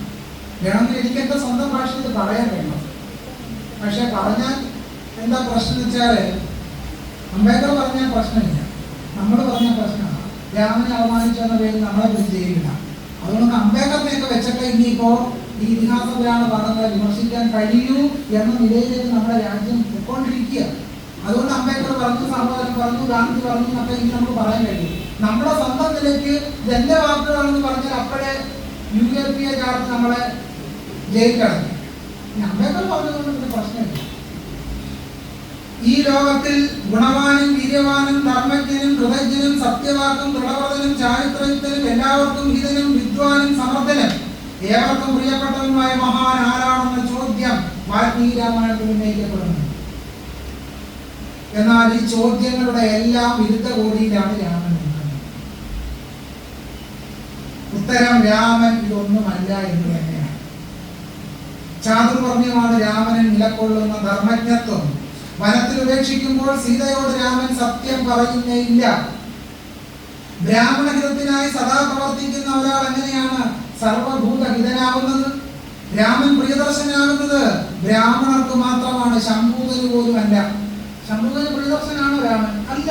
വേണമെങ്കിൽ എനിക്ക് എന്റെ സ്വന്തം ഭാഷയിൽ പറയാൻ വേണം. പക്ഷെ പറഞ്ഞാൽ എന്താ പ്രശ്നം വെച്ചാല് അംബേദ്കർ പറഞ്ഞാൽ പ്രശ്നമില്ല, നമ്മൾ പറഞ്ഞ പ്രശ്നമാണ്. രാമനെ അവമാനിച്ചെന്ന പേരിൽ നമ്മളെ പിടിച്ച് ചെയ്യില്ല. അതുകൊണ്ട് അംബേദ്കറിനെയൊക്കെ വെച്ചിട്ട് ഇനിയിപ്പോ ഈ ഇതിഹാസ പുരാണ പദങ്ങളെ വിമർശിക്കാൻ കഴിയൂ എന്ന നിലയിലേക്ക് നമ്മുടെ രാജ്യം പൊയ്ക്കൊണ്ടിരിക്കുക. അതുകൊണ്ട് അംബേദ്കർ പറഞ്ഞു, സഹോദരൻ പറഞ്ഞു, ഗാന്ധി പറഞ്ഞു എന്നൊക്കെ ഇനി നമുക്ക് പറയാൻ കഴിയും. നമ്മുടെ സ്വന്തം നിലയ്ക്ക് എന്റെ വാക്കുകളാണെന്ന് പറഞ്ഞാൽ അപ്പോഴേ UAP ചാർജ് നമ്മളെ ജയിലിൽ കിടക്കും. അംബേദ്കർ പറഞ്ഞതുകൊണ്ട് പ്രശ്നമില്ല. ഈ ലോകത്തിൽ ഗുണവാനും വീര്യവാനും ധർമ്മജ്ഞനും കൃതജ്ഞനും സത്യവാക്കും ദൃഢവ്രതനും ചാരിത്രജ്ഞനും എല്ലാവർക്കും ഹിതനും വിദ്വാനും സമർത്ഥനും ഏവർക്കും പ്രിയപ്പെട്ടവനുമായ മഹാൻ ആരാണെന്ന ചോദ്യം വാൽമീകി രാമായണത്തിൽ ഉന്നയിക്കപ്പെടുന്നു. എന്നാൽ ഈ ചോദ്യങ്ങളുടെ എല്ലാം വിരുദ്ധ കോടിയിലാണ് രാമൻ നിൽക്കുന്നത്. ഉത്തരം രാമൻ ഇതൊന്നുമല്ല എന്ന് തന്നെയാണ്. ചാതുർവർണ്ണ്യമാണ് രാമനിൽ നിലകൊള്ളുന്ന ധർമ്മജ്ഞത്വം. വനത്തിൽ ഉപേക്ഷിക്കുമ്പോൾ സീതയോട് രാമൻ സത്യം പറയുന്നേയില്ല. ബ്രാഹ്മണഹിതത്തിനായി സദാ പ്രവർത്തിക്കുന്ന ഒരാൾ എങ്ങനെയാണ് സർവഭൂതഹിതനാവുന്നത്? രാമൻ പ്രിയദർശനാകുന്നത് ബ്രാഹ്മണർക്ക് മാത്രമാണ്, ശംഭൂകന് പോലും അല്ല. ശംഭൂകന് പ്രിയദർശനാണോ രാമൻ? അല്ല.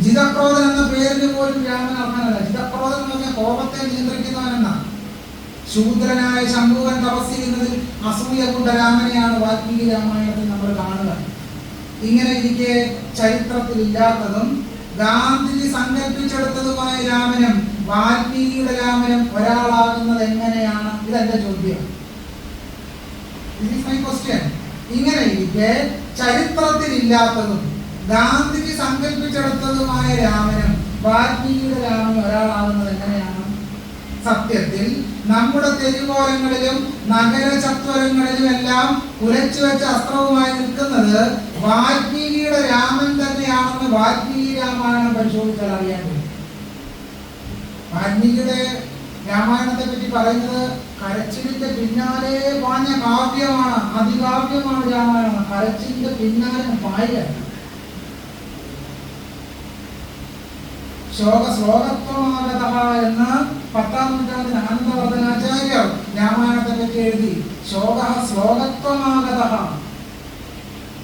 ജിതക്രോധൻ എന്ന പേരിന് പോലും രാമൻ അർഹനല്ല. ജിതക്രോധൻ എന്ന് പറഞ്ഞാൽ കോപത്തെ നിയന്ത്രിക്കുന്നവനെന്നാണ്. ശൂദ്രനായ ശംഭൂകൻ തപസ് ചെയ്യുന്നതിൽ അസൂയ കൊണ്ട രാമനെയാണ് വാൽമീകി രാമായണത്തിൽ നമ്മൾ കാണുക. ഇങ്ങനെ ഇരിക്കെ ചരിത്രത്തിൽ ഇല്ലാത്തതും ഗാന്ധിജി സങ്കല്പിച്ചെടുത്തതുമായ രാമനും വാൽമീകിയുടെ രാമനും ഒരാളാകുന്നത് എങ്ങനെയാണ്? ഇതെന്റെ ചോദ്യം. ഇങ്ങനെ ഇരിക്കെ ചരിത്രത്തിൽ ഇല്ലാത്തതും ഗാന്ധിജി സങ്കല്പിച്ചെടുത്തതുമായ രാമനും വാൽമീകിയുടെ രാമനും ഒരാളാകുന്നത് എങ്ങനെയാണ്? സത്യത്തിൽ നമ്മുടെ തെരുവോരങ്ങളിലും നഗര ചത്വരങ്ങളിലും എല്ലാം കുലച്ചു വെച്ച അസ്ത്രവുമായി നിൽക്കുന്നത് വാൽമീകിയുടെ രാമൻ തന്നെയാണെന്ന് വാൽമീകി രാമായണം പരിശോധിച്ചാൽ അറിയാൻ കഴിയും. വാൽമീകിയുടെ രാമായണത്തെ പറ്റി പറയുന്നത് കരച്ചിലിന്റെ പിന്നാലെ പാഞ്ഞ കാവ്യമാണ്, അതികാവ്യമാണ് രാമായണം. കരച്ചിലിന്റെ പിന്നാലെ പായല്ല. ശ്ലോകത്വമാഗത എന്ന് 10-ാം നൂറ്റാണ്ടിൽ ആനന്ദവർദ്ധനാചാര്യർ രാമായണത്തെ പറ്റി എഴുതി. ശ്ലോകത്വമാഗത,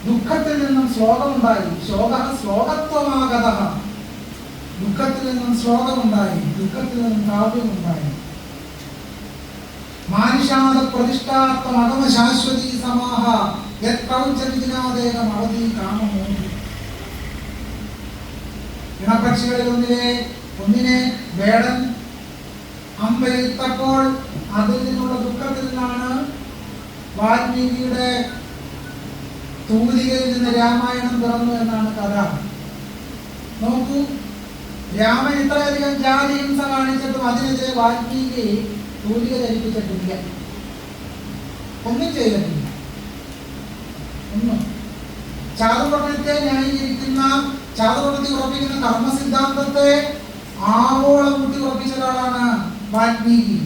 ദുഃഖത്തിൽ നിന്നും ശ്ലോകമുണ്ടായി. ശ്ലോകത്വമാഗത, ദുഃഖത്തിൽ നിന്നും ശ്ലോകമുണ്ടായി, ദുഃഖത്തിൽ നിന്നും കാവ്യമുണ്ടായി. മാനുഷാദ പ്രതിഷ്ഠാത്മകമ ശാശ്വതീ സമാഹ യത്കൗചവിദിനാദേകം അവധി കാമമോഹി. ഇണപക്ഷികളിൽ ഒന്നിനെ വേടൻ അമ്പെയ്തപ്പോൾ അതിൽ നിന്നുള്ള ദുഃഖത്തിൽ നിന്നാണ് വാൽമീകിയുടെ തൂലികയിൽ നിന്ന് രാമായണം പിറന്നു എന്നാണ് കഥ. നോക്കൂ, രാമൻ ഇത്രയധികം ജാതി ഹിംസ കാണിച്ചിട്ടും അതിനെതിരെ വാൽമീകി തൂലിക ധരിപ്പിച്ചിട്ടില്ല, ഒന്നും ചെയ്തിട്ടില്ല. ഒന്നും. ചാതുർവർണ്ണത്തെ ന്യായീകരിക്കുന്ന, ചാതുർവർണ്ണത്തെ ഉറപ്പിക്കുന്ന കർമ്മസിദ്ധാന്തത്തെ ആവോളം കൂട്ടി ഉറപ്പിച്ച ഒരാളാണ് വാൽമീകി.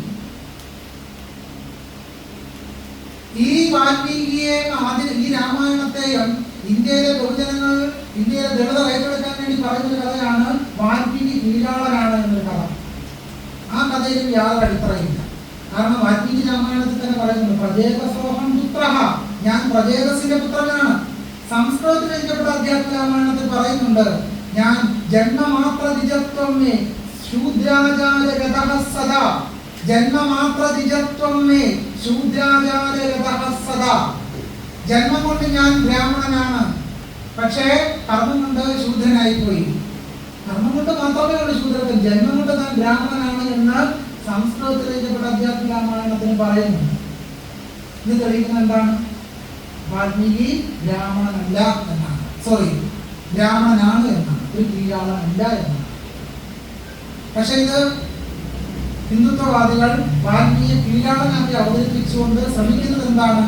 ഈ വാൽമീകിയെ ഈ രാമായണത്തെയും ഇന്ത്യയിലെ ബഹുജനങ്ങൾ, ഇന്ത്യയിലെ ദളിതർ ഏറ്റെടുക്കാൻ വേണ്ടി പറയുന്ന കഥയാണ് വാൽമീകി കീഴാളനാണ് എന്നൊരു കഥ. ആ കഥയിൽ യാതൊരു അടിത്തറയില്ല. കാരണം വാൽമീകി രാമായണത്തിൽ തന്നെ പറയുന്നുണ്ട്, പ്രജേകസോഹം പുത്രഃ, ഞാൻ പ്രജേകസിന്റെ പുത്രനാണ്. സംസ്കൃതത്തിൽ രചിക്കപ്പെട്ട അധ്യാത്മ രാമായണത്തിൽ പറയുന്നുണ്ട്, ഞാൻ ജന്മമാത്ര ദ്വിജത്വം മേ ശൂദ്രാചാരഗതഃ സദാ, ജന്മമാത്ര ദ്വിജത്വം മേ ശൂദ്രാചാരഗതഃ സദാ. ജന്മം കൊണ്ട് ഞാൻ ബ്രാഹ്മണനാണ്, പക്ഷേ കർമ്മം കൊണ്ട് ശൂദ്രനായിപ്പോയി. കർമ്മം കൊണ്ട് മാത്രമേ ഉള്ളൂ ശൂദ്രത്വം, ജന്മം കൊണ്ട് ഞാൻ ബ്രാഹ്മണനാണ് എന്ന് സംസ്കൃതത്തിൽ രചിക്കപ്പെട്ട അധ്യാത്മ രാമായണത്തിന് പറയുന്നു. ഇത് തെളിയിക്കുന്നത് എന്താണ്? വാൽമീകി ബ്രാഹ്മണനല്ല എന്നാണ്, ബ്രാഹ്മണനാണ് എന്നാണ്, ഒരു കീഴാളനല്ല എന്നാണ്. പക്ഷെ ഇത് ഹിന്ദുത്വവാദികൾ വാൽമീകിയെ കീഴാളനാക്കി അവതരിപ്പിച്ചുകൊണ്ട് ശ്രമിക്കുന്നത് എന്താണ്?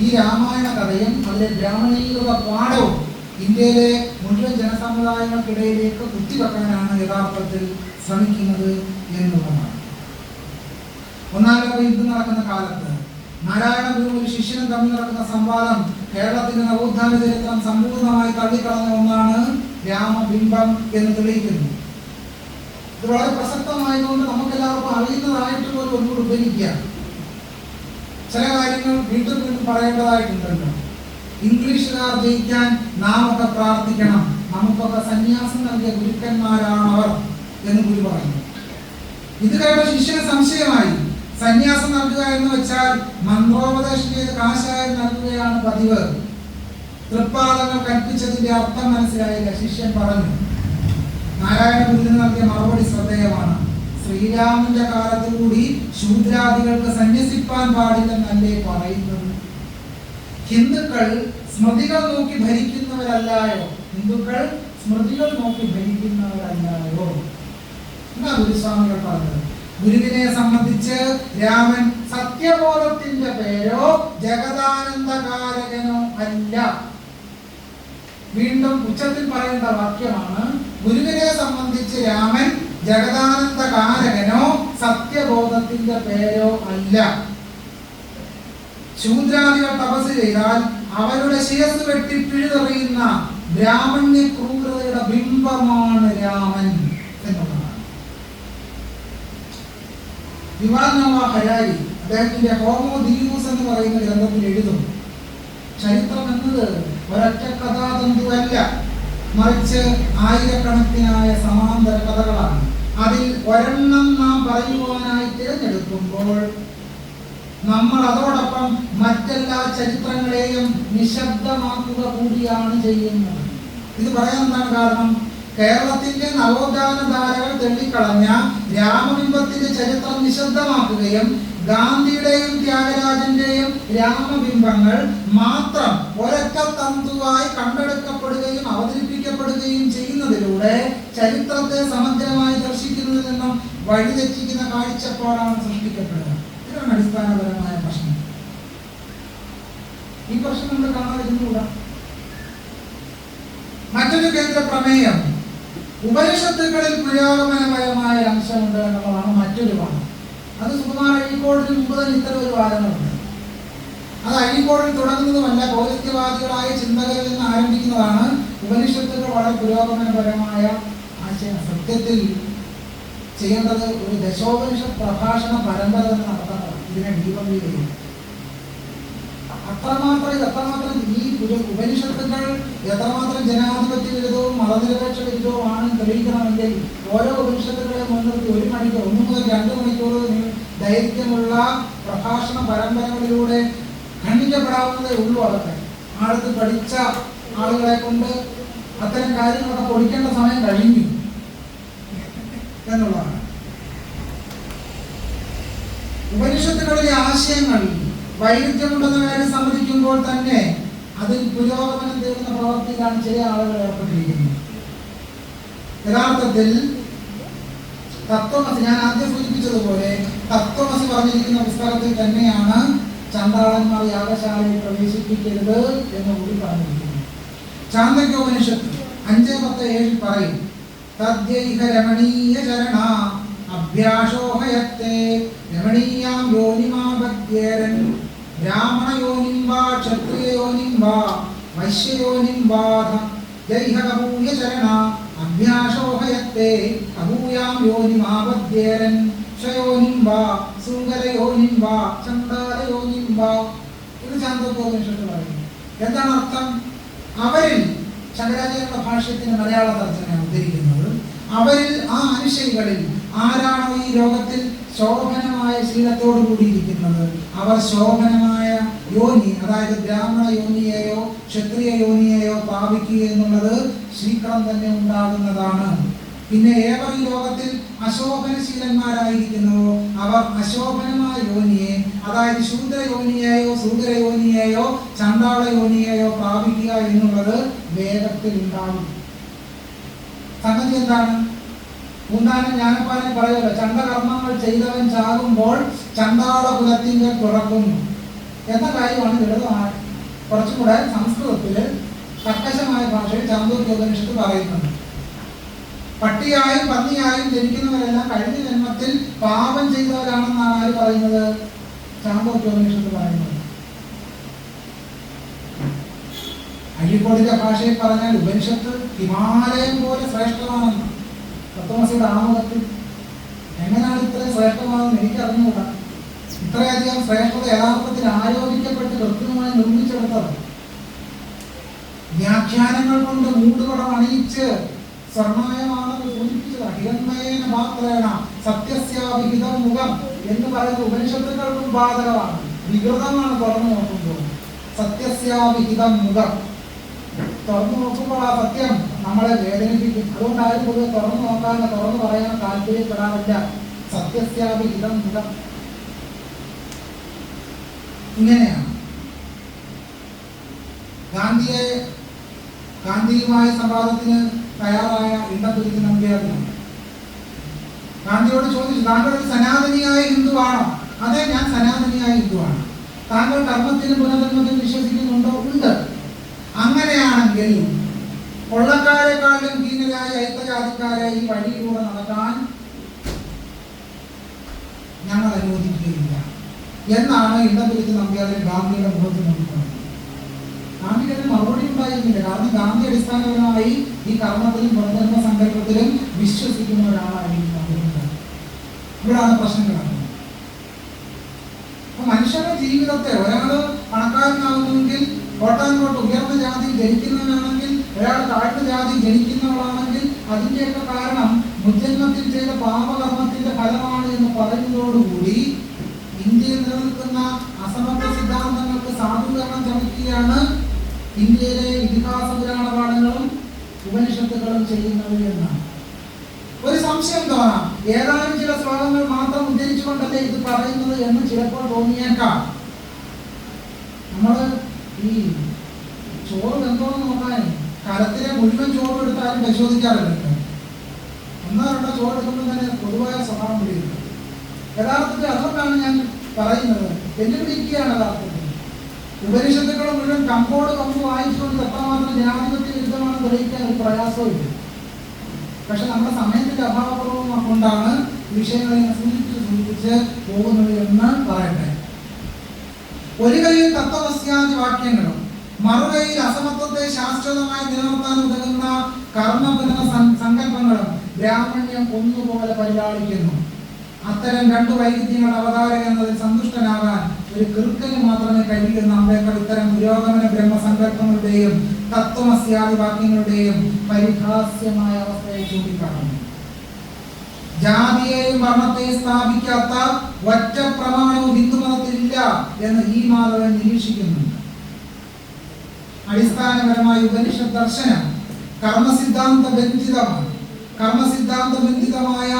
ഈ രാമായണ കഥയും അതിലെ ബ്രാഹ്മണീകൃത പാഠവും ഇന്ത്യയിലെ മുഴുവൻ ജനസമുദായങ്ങൾക്കിടയിലേക്ക് കുത്തിവെക്കാനാണ് യഥാർത്ഥത്തിൽ ശ്രമിക്കുന്നത് എന്നുള്ളതാണ്. ഒന്നാം ലോക യുദ്ധം നടക്കുന്ന കാലത്ത് നാരായണ ഗുരു ഒരു ശിഷ്യനും തമ്മിൽ നടക്കുന്ന സംവാദം കേരളത്തിന്റെ നവോത്ഥാന ചരിത്രം സമ്പൂർണ്ണമായി തള്ളിക്കളഞ്ഞ ഒന്നാണ് രാമബിംബം എന്ന് തെളിയിക്കുന്നു. ഇത് വളരെ പ്രസക്തമായതുകൊണ്ട് നമുക്കെല്ലാവർക്കും അറിയുന്നതായിട്ട് പോലും ഒന്നുകൂടി ഉപയോഗിക്കാം. ചില കാര്യങ്ങൾ വീണ്ടും വീണ്ടും പറയേണ്ടതായിട്ടുണ്ടല്ലോ. ഇംഗ്ലീഷുകാർ ജയിക്കാൻ നാം ഒക്കെ പ്രാർത്ഥിക്കണം, നമുക്കൊക്കെ സന്യാസം നൽകിയ ഗുരുക്കന്മാരാണവർ എന്ന് ഗുരു പറയുന്നു. ഇത് കേട്ട ശിഷ്യന് സംശയമായി. സന്യാസം നൽകുക എന്ന് വെച്ചാൽ മന്ത്രോപദേശം ചെയ്ത് കാശായം നൽകുകയാണ് പതിവ്. തൃപ്പാദങ്ങൾ കൽപ്പിച്ചതിന്റെ അർത്ഥം മനസ്സിലായില്ല. ശിഷ്യൻ പറഞ്ഞു. നാരായണ ഗുരുവിന് നൽകിയ മറുപടി ശ്രദ്ധേയമാണ്. ശ്രീരാമന്റെ കാലത്ത് കൂടി ശൂദ്രാദികൾക്ക് സന്യസിപ്പാൻ പാടില്ലെന്നല്ലേ പറയുന്നത്? ഹിന്ദുക്കൾ സ്മൃതികൾ നോക്കി ഭരിക്കുന്നവരല്ലായോ? ഹിന്ദുക്കൾ സ്മൃതികൾ നോക്കി ഭരിക്കുന്നവരല്ലായോ എന്നാ ഗുരുസ്വാമികൾ പറഞ്ഞത്. ഗുരുവിനെ സംബന്ധിച്ച് രാമൻ സത്യബോധത്തിന്റെ പേരോ ജഗദാനന്ദകാരകനോ അല്ല. വീണ്ടും ഉച്ചത്തിൽ പറയേണ്ട വാക്യമാണ്. ഗുരുവിനെ സംബന്ധിച്ച് രാമൻ ജഗദാനന്ദകാരകനോ സത്യബോധത്തിന്റെ പേരോ അല്ല. ശൂദ്രാദികൾ തപസ് ചെയ്താൽ അവരുടെ ശിരസ് വെട്ടി പിഴുതെറിയുന്ന ബ്രാഹ്മണ്യ ക്രൂരതയുടെ ബിംബമാണ് രാമൻ എന്നുള്ളതാണ്. യുവാൻ നോവ ഹരാരി അദ്ദേഹത്തിന്റെ ഹോമോ ദിയൂസ് എന്ന് പറയുന്ന ഗ്രന്ഥത്തിൽ എഴുതും, ചരിത്രം എന്നത് ഒരൊറ്റ കഥാതന്തുവല്ല, മറിച്ച് ആയിരക്കണക്കിനായ സമാന്തര കഥകളാണ്. അതിൽ ഒരെണ്ണം നാം പറയുവാനായി തിരഞ്ഞെടുക്കുമ്പോൾ നമ്മൾ അതോടൊപ്പം മറ്റെല്ലാ ചരിത്രങ്ങളെയും നിശബ്ദമാക്കുക കൂടിയാണ് ചെയ്യുന്നത്. ഇത് പറയാൻ എന്താണ് കാരണം? കേരളത്തിന്റെ നവോത്ഥാന ധാരകൾ തെള്ളിക്കളഞ്ഞ രാമബിംബത്തിന്റെ ചരിത്രം നിശബ്ദമാക്കുകയും ഗാന്ധിയുടെയും ത്യാഗരാജന്റെയും രാമബിംബങ്ങൾ മാത്രം ഒരൊറ്റ തന്തുവായി കണ്ടെടുക്കപ്പെടുകയും അവതരിപ്പിക്കപ്പെടുകയും ചെയ്യുന്നതിലൂടെ ചരിത്രത്തെ സമഗ്രമായി ദർശിക്കുന്നതിൽ നിന്നും വഴിതെറ്റിക്കുന്ന കാഴ്ചപ്പാടാണ് സൃഷ്ടിക്കപ്പെടുക. ഇതാണ് അടിസ്ഥാനപരമായ പ്രശ്നം. ഈ പ്രശ്നം നമ്മൾ കാണാതിരുന്നുകൂടാ. മറ്റൊരു കേന്ദ്ര പ്രമേയം ഉപനിഷത്തുക്കളിൽ പുരോഗമനപരമായ അംശമുണ്ട് എന്നുള്ളതാണ് മറ്റൊരു വാദം. അത് സുകുമാർ അഴീക്കോടിന് മുമ്പ് തന്നെ ഇത്തരം ഒരു വാദങ്ങളുണ്ട്. അത് അഴീക്കോടിൽ തുടങ്ങുന്നതുമല്ല, പൗരസ്ത്യവാദികളായ ചിന്തകരിൽ നിന്ന് ആരംഭിക്കുന്നതാണ്. ഉപനിഷത്തുക്കൾ വളരെ പുരോഗമനപരമായ ആശയം. സത്യത്തിൽ ചെയ്യേണ്ടത് ഒരു ദശോപനിഷത്ത് പ്രഭാഷണ പരമ്പര തന്നെ നടത്തേണ്ടതാണ്. ഇതിനെ ഡീപംപ് ചെയ്യും. എത്രമാത്രം ഈ ഉപനിഷത്തുക്കൾ എത്രമാത്രം ജനാധിപത്യ വിരുദ്ധവും മതനിരപേക്ഷ വിരുദ്ധവും ആണെന്ന് തെളിയിക്കണമെങ്കിൽ ഓരോ ഉപനിഷത്തുകളെ മുൻനിർത്തി 1 മണിക്കൂർ 1 മുതൽ 2 മണിക്കൂർ ദൈർഘ്യമുള്ള പ്രഭാഷണ പരമ്പരകളിലൂടെ ഖണ്ഡിക്കപ്പെടാവുന്നതേ ഉള്ളൂ. അതൊക്കെ ആഴത്ത് പഠിച്ച ആളുകളെ കൊണ്ട് അത്തരം കാര്യങ്ങളൊക്കെ പൊടിക്കേണ്ട സമയം കഴിഞ്ഞു എന്നുള്ളതാണ്. ഉപനിഷത്തുകളിലെ ആശയങ്ങൾ വൈരുദ്ധ്യമുണ്ടെന്ന കാര്യം സമ്മതിക്കുമ്പോൾ തന്നെ അതിൽ പുരോഗമനം തേടുന്ന പ്രവർത്തിയിലാണ് ചില ആളുകൾ ഏർപ്പെട്ടിരിക്കുന്നത്. യഥാർത്ഥത്തിൽ തത്വമസി, ഞാൻ ആദ്യം സൂചിപ്പിച്ചതുപോലെ തത്വമസി പറഞ്ഞിരിക്കുന്ന പുസ്തകത്തിൽ തന്നെയാണ് ചണ്ടാളന്മാർ യാഗശാലയിൽ പ്രവേശിപ്പിക്കരുത് എന്ന് കൂടി പറഞ്ഞിരിക്കുന്നു. ചാന്തക്യോപനിഷത്ത് 5:10-7 പറയും, തദ്യൈഹ രമണീയ ചരണ അഭ്യാസോഹയത്തെ രമണീയാം യോനിമാപദ്യേരൻ ബ്രാഹ്മണയോനിം വാ ക്ഷത്രിയയോനിം വാ വൈശ്യയോനിം വാധ ജൈഹ കപൂയ ചരണ അഭ്യാസോഹയത്തെ കപൂയാം യോനിമാപദ്യേരൻ ക്ഷയോനിം വാ സുങ്കരയോനിം വാ ചണ്ഡാലയോനിം വാ. ഇത് ചാന്തോപനിഷത്ത് പറയുന്നു. എന്താണ് അർത്ഥം? അവരിൽ, ശങ്കരാചാര്യരുടെ ഭാഷ്യത്തിന്റെ മലയാള തർജ്ജമയാണ് ഉദ്ധരിക്കുന്നത്, അവരിൽ ആ അനുശയികളിൽ ആരാണോ ഈ ലോകത്തിൽ ശോഭനമായ ശീലത്തോടു കൂടിയിരിക്കുന്നത് അവർ ശോഭനമായ യോനി, അതായത് ബ്രാഹ്മണ യോനിയെയോ ക്ഷത്രിയ യോനിയെയോ പ്രാപിക്കുക എന്നുള്ളത് ശീഘ്രം തന്നെ ഉണ്ടാകുന്നതാണ്. പിന്നെ ഏവർ ഈ ലോകത്തിൽ അശോഭനശീലന്മാരായിരിക്കുന്നുവോ അവർ അശോഭനമായ യോനിയെ, അതായത് ശൂദ്രയോനിയെയോ സൂദ്രയോനിയെയോ ചണ്ടാള യോനിയെയോ പ്രാപിക്കുക എന്നുള്ളത് വേഗത്തിൽ ഉണ്ടാകും. സംഗതി എന്താണ്? പൂന്താനം ജ്ഞാനപ്പാലൻ പറയുമല്ലോ, ചണ്ടകർമ്മങ്ങൾ ചെയ്തവൻ ചാകുമ്പോൾ ചണ്ടാള കുലത്തിന്റെ തുറക്കുന്നു എന്ന കാര്യമാണ് ലളിതമായ കുറച്ചും കൂടെ സംസ്കൃതത്തിൽ കർക്കശമായ ഭാഷയിൽ ചാന്തോക്യോപനിഷത്ത് പറയുന്നുണ്ട്. പട്ടിയായും പന്നിയായും ജനിക്കുന്നവരെല്ലാം കഴിഞ്ഞ ജന്മത്തിൽ പാപം ചെയ്തവരാണെന്നാണ് ആര് പറയുന്നത്? ചാന്തോക്യോപനിഷത്ത് പറയുന്നത്. അഴീക്കോടിന്റെ ഭാഷയിൽ പറഞ്ഞാൽ ഉപനിഷത്ത് ഹിമാലയം പോലെ ശ്രേഷ്ഠമാണെന്ന്. തത്വമസിയുടെ ആമുഖത്തിൽ എങ്ങനെയാണ് ഇത്രയും ശ്രേഷ്ഠമാണെന്ന് എനിക്ക് അറിഞ്ഞുകൂടാ. ഇത്രയധികം ശ്രേഷ്ഠത യഥാർത്ഥത്തിൽ ആരോപിക്കപ്പെട്ട് കൃത്രിമമായി നിർമ്മിച്ചെടുത്തത്. വ്യാഖ്യാനങ്ങൾ കൊണ്ട് മൂടുപടം അണിയിച്ച് സ്വർണമയമാണെന്ന് സൂചിപ്പിച്ചത്. ഹിരൺമയേന മാത്രേണ സത്യസ്യാവിഹിതം മുഖം എന്ന് പറയുന്ന ഉപനിഷത്തുക്കൾക്കും ബാധകമാണ്. വികൃതമാണ് തുറന്നു നോക്കുമ്പോൾ. സത്യസ്യാവിഹിതം മുഖം തുറന്നു നോക്കുമ്പോൾ ആ സത്യം നമ്മളെ വേദനിപ്പിക്കും. അതുകൊണ്ടായാലും പൊതുവെ തുറന്നു നോക്കാതെ തുറന്നു പറയാൻ താല്പര്യപ്പെടാറില്ല. സത്യസ്യാവിഹിതം മുഖം ഇങ്ങനെയാണ്. ഗാന്ധിയുമായ സംവാദത്തിന് തയ്യാറായ ഇണ്ടംതുരുത്തി നമ്പ്യാറിനാണ്. ഗാന്ധിയോട് ചോദിച്ചു, താങ്കൾ ഒരു സനാതനിയായ ഹിന്ദുവാണോ? അതെ, ഞാൻ സനാതനിയായ ഹിന്ദുവാണ്. താങ്കൾ കർമ്മത്തിനും പുനർജന്മത്തിനും വിശ്വസിക്കുന്നുണ്ടോ? ഉണ്ട്. അങ്ങനെയാണെങ്കിൽ കൊള്ളക്കാരെക്കാളും ഹീനരായ ഐത്തജാതിക്കാരെ ഈ വഴിയിലൂടെ നടക്കാൻ ഞങ്ങൾ അനുവദിക്കുകയില്ല എന്നാണ് ഇണ്ടംതുരുത്തി നമ്പ്യാറിൽ ഗാന്ധിയുടെ മുഖത്ത് നോക്കുന്നത്. ഗാന്ധിക്ക് മറുപടി ഉണ്ടായിരുന്നില്ല. കാരണം ഗാന്ധി അടിസ്ഥാനപരമായി ഈ കർമ്മത്തിലും പുനർജന്മ സങ്കല്പത്തിലും വിശ്വസിക്കുന്ന ഒരാളായിരുന്നു. ഇവിടാണ് പ്രശ്നം കിടക്കുന്നത്. അപ്പൊ മനുഷ്യരുടെ ജീവിതത്തെ ഒരാള് പണക്കാരനാകുന്നെങ്കിൽ കോട്ടാൻകോട്ട് ഉയർന്ന ജാതി ജനിക്കുന്നവനാണെങ്കിൽ, ഒരാൾ താഴ്ന്ന ജാതി ജനിക്കുന്നവളാണെങ്കിൽ അതിൻ്റെയൊക്കെ കാരണം മുജ്ജന്മത്തിൽ ചെയ്ത പാപകർമ്മത്തിന്റെ ഫലമാണ് എന്ന് പറയുന്നതോടുകൂടി ഇന്ത്യയിൽ നിലനിൽക്കുന്ന അസമത്വ സിദ്ധാന്തങ്ങൾക്ക് സാധൂകരണം ചമയ്ക്കുകയാണ് ഇന്ത്യയിലെ ഇതിഹാസ പുരാണ പാഠങ്ങളും ഉപനിഷത്തുകളും ചെയ്യുന്നത് എന്നാണ്. ഒരു സംശയം തോന്നാം, ഏതാനും ചില ശ്ലോകങ്ങൾ മാത്രം ഉദ്ധരിച്ചുകൊണ്ടല്ലേ ഇത് പറയുന്നത് എന്ന് ചിലപ്പോൾ തോന്നിയേക്കാം. നമ്മള് ഈ ചോറ് വെന്തോന്ന് നോക്കാൻ കലത്തിലെ മുഴുവൻ ചോറ് എടുത്താലും പരിശോധിക്കാറില്ല. ഒന്നോ രണ്ടോ ചോറ് എടുക്കുമ്പോൾ തന്നെ പൊതുവായ സ്വഭാവം പിടിക്കുന്നത്. യഥാർത്ഥത്തിൽ അതുകൊണ്ടാണ് ഞാൻ പറയുന്നത്, വെല്ലുവിളിക്കുകയാണ് യഥാർത്ഥത്തിൽ. ഉപനിഷത്തുക്കൾ മുഴുവൻ കമ്പോട് വായിച്ചുകൊണ്ട് എത്രമാത്രം ജനാധിപത്യ വിരുദ്ധമാണെന്ന് തെളിയിക്കാൻ ഒരു പ്രയാസവും ഇല്ല. പക്ഷെ നമ്മുടെ സമയത്തിന്റെ അഭാവപൂർവം കൊണ്ടാണ് വിഷയങ്ങളെ സൂചിപ്പിച്ച് പോകുന്നത് എന്ന് പറയട്ടെ. ഒരു കൈയിൽ തത്വമസ്യാദി വാക്യങ്ങളും മറുകൈയിൽ അസമത്വത്തെ ശാശ്വതമായി നിലനിർത്താൻ ഉതകുന്ന കർമ്മപുനഃ സങ്കല്പങ്ങളും ബ്രാഹ്മണ്യം ഒന്നുപോലെ പരിപാലിക്കുന്നു. അത്തരം രണ്ടു വൈവിധ്യങ്ങൾ അവതാരക എന്നതിൽ സന്തുഷ്ടനാകാൻ ഒരു കിർക്കന് മാത്രമേ കഴിയുന്ന അംബേദ്കർ ഇത്തരം പുരോഗമന ബ്രഹ്മസങ്കല്പങ്ങളുടെയും തത്വമസ്യാദി വാക്യങ്ങളുടെയും പരിഹാസ്യമായ അവസ്ഥയെ ചൂണ്ടിക്കാട്ടുന്നു. ജാതിയെയും വർണ്ണത്തെയും സ്ഥാപിക്കാത്ത ഒറ്റ പ്രമാണവും ഹിന്ദുമതത്തിലില്ല എന്ന് ഈ മാധവൻ നിരീക്ഷിക്കുന്നുണ്ട്. അടിസ്ഥാനപരമായി ഉപനിഷത്ത് ദർശനം കർമ്മസിദ്ധാന്ത ബന്ധിതമായ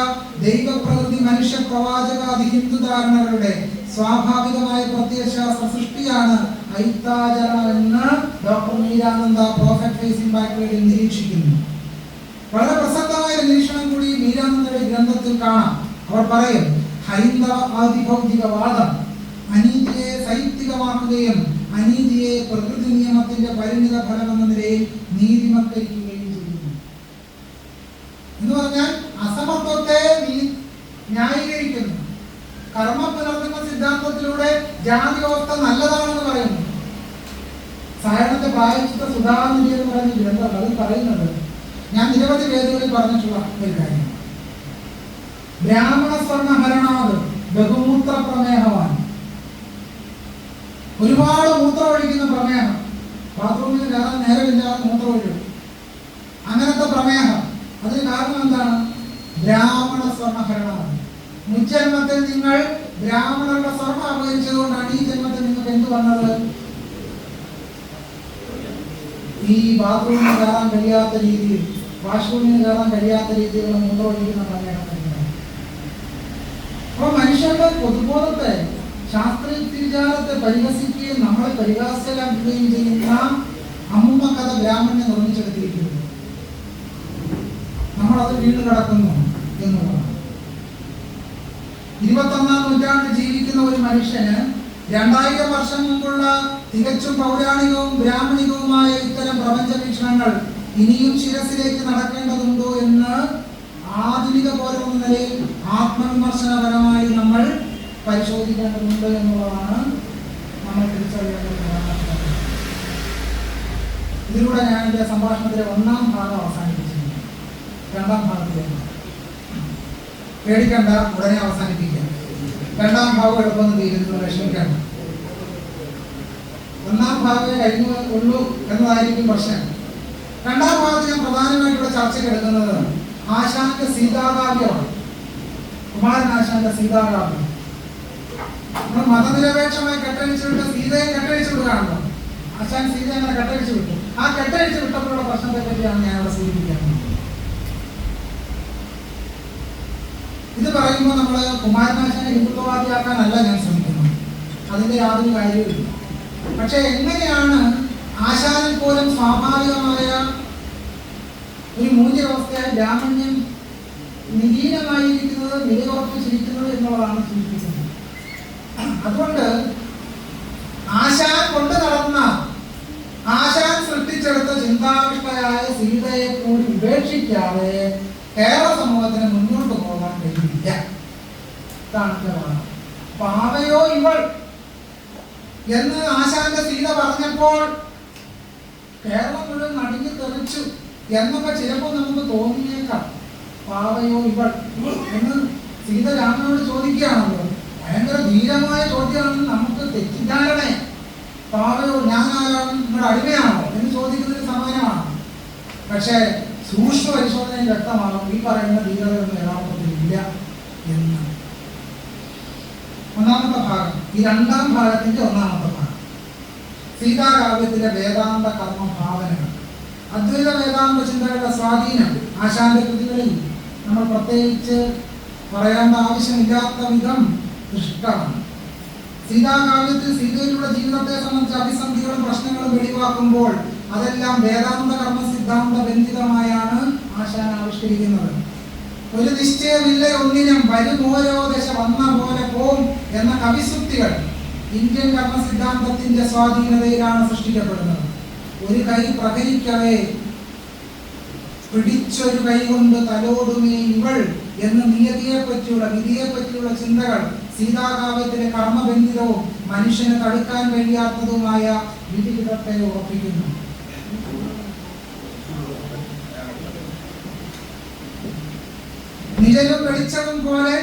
ദൈവപ്രകൃതി മനുഷ്യ പ്രവാചകാദി ഹിന്ദു ധാരണകളുടെ സ്വാഭാവികമായ പ്രത്യയശാസ്ത്ര സൃഷ്ടിയാണ് ഐത്താചരണം എന്ന് ഡോക്ടർ മീരാനന്ദ പ്രോഫറ്റ് ഫേസിംഗ് ബാക്ക്വേഡിൽ നിരീക്ഷിക്കുന്നു. വളരെ പ്രസക്തമായ നിരീക്ഷണം കൂടി മീരാനന്ദയുടെ ഗ്രന്ഥത്തിൽ കാണാം. അവർ പറയും, ഹൈന്ദവ ആദിഭൗതികവാദം അനീതിയെ സൈദ്ധികമാക്കുകയും അനീതിയെ പ്രകൃതി നിയമത്തിന്റെ പരിണിത ഫലമെന്ന നിലയിൽ നീതിമത്കരിക്കുകയും ചെയ്യുന്നു. എന്ന് പറഞ്ഞാൽ അസമത്വത്തെ ന്യായീകരിക്കുന്നു. കർമ്മ പുനർജന്മ സിദ്ധാന്തത്തിലൂടെ ജാതി വ്യവസ്ഥ നല്ലതാണെന്ന് പറയുന്നു. സായണത്തെ പ്രായച്ചിത്ത സുധാനിധി എന്ന് പറയുന്ന ഗ്രന്ഥം അതിൽ പറയുന്നത് ഞാൻ നിരവധി വേദികളിൽ പറഞ്ഞിട്ടുള്ള ഒരു കാര്യം. ബ്രാഹ്മണ സ്വർണ്ണഹരണാത് ബഹുമൂത്ര പ്രമേഹമാണ്. ഒരുപാട് മൂത്രം ഒഴിക്കുന്ന പ്രമേഹം, ബാത്റൂമിൽ കയറാൻ നേരമില്ലാതെ മൂത്രം ഒഴിക്കും. അങ്ങനത്തെ പ്രമേഹം, അതിന് കാരണം എന്താണ്? ബ്രാഹ്മണ സ്വർണ്ണഹരണമാണ്. മുജ്ജന്മത്തിൽ നിങ്ങൾ ബ്രാഹ്മണരുടെ സ്വർണ്ണം അപഹരിച്ചതുകൊണ്ടാണ് ഈ ജന്മത്തിൽ നിങ്ങൾക്ക് എന്ത് വന്നത്? ഈ ബാത്റൂമിൽ കയറാൻ കഴിയാത്ത രീതിയിൽ, വാഷ്റൂമിൽ കയറാൻ കഴിയാത്ത രീതിയിലുള്ള മൂത്രം ഒഴിക്കുന്ന പ്രമേഹം. അപ്പൊ മനുഷ്യരുടെ പൊതുബോധത്തെ, ശാസ്ത്രീയ വിചാരത്തെ പരിഹസിക്കുകയും നമ്മളെ പരിഹാസ്യരാക്കുകയും ചെയ്യുന്ന അമ്മൂമ്മ കഥ ബ്രാഹ്മണ്യം നിർമ്മിച്ചെടുത്തിരിക്കുന്നു. നമ്മളത് വീണ്ടും കിടക്കുന്നു എന്നുള്ളതാണ്. 21ാം നൂറ്റാണ്ടിൽ ജീവിക്കുന്ന ഒരു മനുഷ്യന് 2000 വർഷം മുമ്പുള്ള തികച്ചും പൗരാണികവും ബ്രാഹ്മണികവുമായ ഇത്തരം പ്രപഞ്ച വീക്ഷണങ്ങൾ ഇനിയും ശിരസിലേക്ക് നടക്കേണ്ടതുണ്ടോ എന്ന് ആധുനിക പൗരമെന്ന നിലയിൽ ആത്മവിമർശനപരമായി നമ്മൾ പരിശോധിക്കേണ്ടതുണ്ട് എന്നുള്ളതാണ് നമ്മൾ തിരിച്ചറിയേണ്ടത്. ഇതിലൂടെ ഞാൻ എൻ്റെ സംഭാഷണത്തിലെ ഒന്നാം ഭാഗം അവസാനിപ്പിച്ചിട്ടുണ്ട്. രണ്ടാം ഭാഗത്തിലേക്ക് പേടിക്കണ്ട, ഉടനെ അവസാനിപ്പിക്കാം. രണ്ടാം ഭാഗം എളുപ്പം തീരുന്നു, വിഷമിക്കണ്ട. ഒന്നാം ഭാഗമേ കഴിഞ്ഞു ഉള്ളൂ എന്നതായിരിക്കും പ്രശ്നം. രണ്ടാം ഭാഗത്ത് ഞാൻ പ്രധാനമായിട്ടുള്ള ചർച്ചയ്ക്ക് എടുക്കുന്നത് ആശാന്റെ സീതാകാവ്യമാണ്. കുമാരനാശാന്റെ സീതാകാവ്യം. നമ്മൾ മതനിരപേക്ഷമായി കെട്ടഴിച്ചു വിട്ട് സീതയെ കെട്ടഴിച്ചു വിടുകയാണല്ലോ. ആശാൻ സീത അങ്ങനെ കെട്ടഴിച്ചു വിട്ടു. ആ കെട്ടഴിച്ചു വിട്ടപ്പോഴുള്ള പ്രശ്നത്തെ പറ്റിയാണ് ഞാൻ അവിടെ സൂചിപ്പിക്കുന്നത്. ഇത് പറയുമ്പോൾ നമ്മൾ കുമാരനാശാനെ ഹിന്ദുത്വവാദിയാക്കാനല്ല ഞാൻ ശ്രമിക്കുന്നത്, അതിന്റെ യാതൊരു കാര്യവുമില്ല. പക്ഷെ എങ്ങനെയാണ് ആശാനിൽ പോലും സ്വാഭാവികമായ ഒരു മൂല്യവസ്ഥയായ ബ്രാഹ്മണ്യം നിലീനമായിരിക്കുന്നത്, നിലയുറപ്പിച്ചിരിക്കുന്നത് എന്നുള്ളതാണ് സൂചിപ്പിക്കുന്നത്. അതുകൊണ്ട് ആശാൻ കൊണ്ടു നടന്ന, ആശാൻ സൃഷ്ടിച്ചെടുത്ത ചിന്താവിഷ്ടയായ സീതയെ കൂടി ഉപേക്ഷിക്കാതെ കേരള സമൂഹത്തിന് മുന്നോട്ട് പോകാൻ കഴിയില്ല. ഇതാണ് പാവയോ ഇവൾ എന്ന് ആശാന്റെ സീത പറഞ്ഞപ്പോൾ കേരളം മുഴുവൻ നടുങ്ങി തെറിച്ചു എന്നൊക്കെ ചിലപ്പോൾ നമുക്ക് തോന്നിയേക്കാം. പാവയോ ഇവൾ എന്ന് സീത രാമനോട് ചോദിക്കുകയാണല്ലോ. ഭയങ്കര ധീരമായ ചോദ്യമാണെന്ന് നമുക്ക് തെറ്റിദ്ധാരണ. പാവയോ, ഞാൻ ആരാണ്, നിങ്ങളുടെ അടിമയാണോ എന്ന് ചോദിക്കുന്നതിന് സമാനമാണ്. പക്ഷേ സൂക്ഷ്മ പരിശോധനയിൽ വ്യക്തമാകും ഈ പറയുന്ന ധീരതയൊന്നും യഥാർത്ഥത്തിൽ ഇല്ല എന്ന്. ഒന്നാമത്തെ ഭാഗം, ഈ രണ്ടാം ഭാഗത്തിന്റെ ഒന്നാമത്തെ ഭാഗം സീതാകാവ്യത്തിലെ വേദാന്ത കർമ്മ ഭാവനകൾ. അദ്വൈത വേദാന്ത ചിന്തകളുടെ സ്വാധീനം ആശാന്റെ കൃതികളിൽ നമ്മൾ പ്രത്യേകിച്ച് പറയേണ്ട ആവശ്യമില്ലാത്ത വിധം ദൃഷ്ടമാണ്. സീതാകാവ്യത്തിൽ സീതയിലുള്ള ജീവിതത്തെ സംബന്ധിച്ച അഭിസന്ധികളും പ്രശ്നങ്ങളും വെളിവാക്കുമ്പോൾ അതെല്ലാം വേദാന്ത കർമ്മ സിദ്ധാന്ത ബന്ധിതമായാണ് ആശാൻ ആവിഷ്കരിക്കുന്നത്. ഒരു നിശ്ചയമില്ല ഒന്നിനും, വരും ഓരോ ദശ വന്ന പോലെ പോം എന്ന കവിസുക്തികൾ ഇന്ത്യൻ കർമ്മ സിദ്ധാന്തത്തിന്റെ സ്വാധീനതയിലാണ് സൃഷ്ടിക്കപ്പെടുന്നത്. ഒരു കൈ പ്രഹരിക്കവേ പിടിച്ചൊരു കൈ കൊണ്ട് തലോടുമേ ഇവൾ എന്ന് നിയതിയെ പറ്റിയുള്ള, വിധിയെ പറ്റിയുള്ള ചിന്തകൾ സീതാകാവ്യത്തിലെ കർമ്മബന്ധിതവും മനുഷ്യന് തടുക്കാൻ കഴിയാത്തതുമായ വിധിവിധത്തെ ഉറപ്പിക്കുന്നു. നിഴലും വെളിച്ചവും പോലെ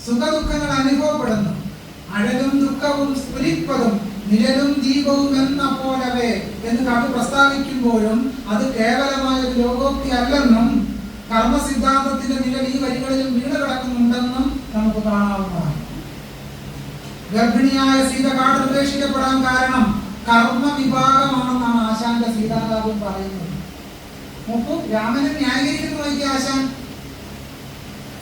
സുഖദുഃഖങ്ങൾ അനുഭവപ്പെടുന്നു. അഴലും ദുഃഖവും സ്ഫുരിപ്പതും നിഴലും ദീപവും എന്ന പോലവേ എന്ന് കവി പ്രസ്താവിക്കുമ്പോഴും അത് കേവലമായ ഒരു ലോകോക്തി അല്ലെന്നും കർമ്മസിദ്ധാന്തത്തിന്റെ നിഴൽ ഈ വരികളിലും വീണ് കിടക്കുന്നുണ്ടെന്നും നമുക്ക് കാണാവുന്നതാണ്. ഗർഭിണിയായ സീത കാട്ടിൽ ഉപേക്ഷിക്കപ്പെടാൻ കാരണം കർമ്മ വിഭാഗമാണെന്നാണ് ആശാന്റെ സീതാകാവ്യം പറയുന്നത്. നോക്കൂ, രാമനെ ന്യായീകരിക്കുന്നു നോക്കി ആശാൻ.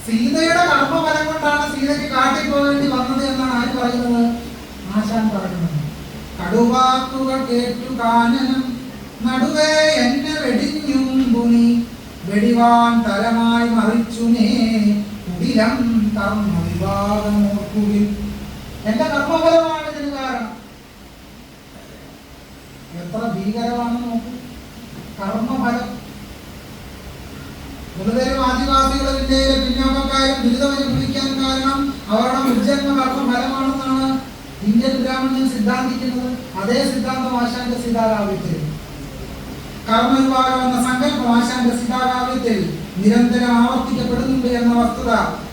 സീതയുടെ കർമ്മഫലം കൊണ്ടാണ് സീതയ്ക്ക് കാട്ടിൽ പോകേണ്ടി വന്നത് എന്നാണ് ആര് പറയുന്നത്? ആശാൻ പറയുന്നത്. കടുവാക്കുകൾ കേട്ടു കാനനം നടുവേ എന്നെ വെടിഞ്ഞും തുണി വെടിവാൻ തലമായി മറിച്ചുനേ കുടിലം കർമ്മ വിഭാഗമോർക്കുവിൽ. എന്റെ കർമ്മഫലമാണ് ഇതിന് കാരണം. എത്ര ഭീകരമാണെന്ന് നോക്കൂ കർമ്മഫലം. മുഴുവനും ആദിവാസികളും ഇന്ത്യയിലെ പിന്നോക്കക്കാരും ദുരിതമനുഭവിക്കാൻ കാരണം അവരുടെ മുജ്ജന്മ കർമ്മ ഫലമാണെന്നാണ് ഇന്ത്യൻ ബ്രാഹ്മണ്യം സിദ്ധാന്തിക്കുന്നത്. അതേ സിദ്ധാന്തം ആശാന്റെ സീതാകാവ്യത്തിൽ, കർമ്മവിഭാഗം എന്ന സങ്കല്പം ആശാന്റെ സീതാകാവ്യത്തിൽ നിരന്തരം ആവർത്തിക്കപ്പെടുന്നുണ്ട് എന്ന വസ്തുത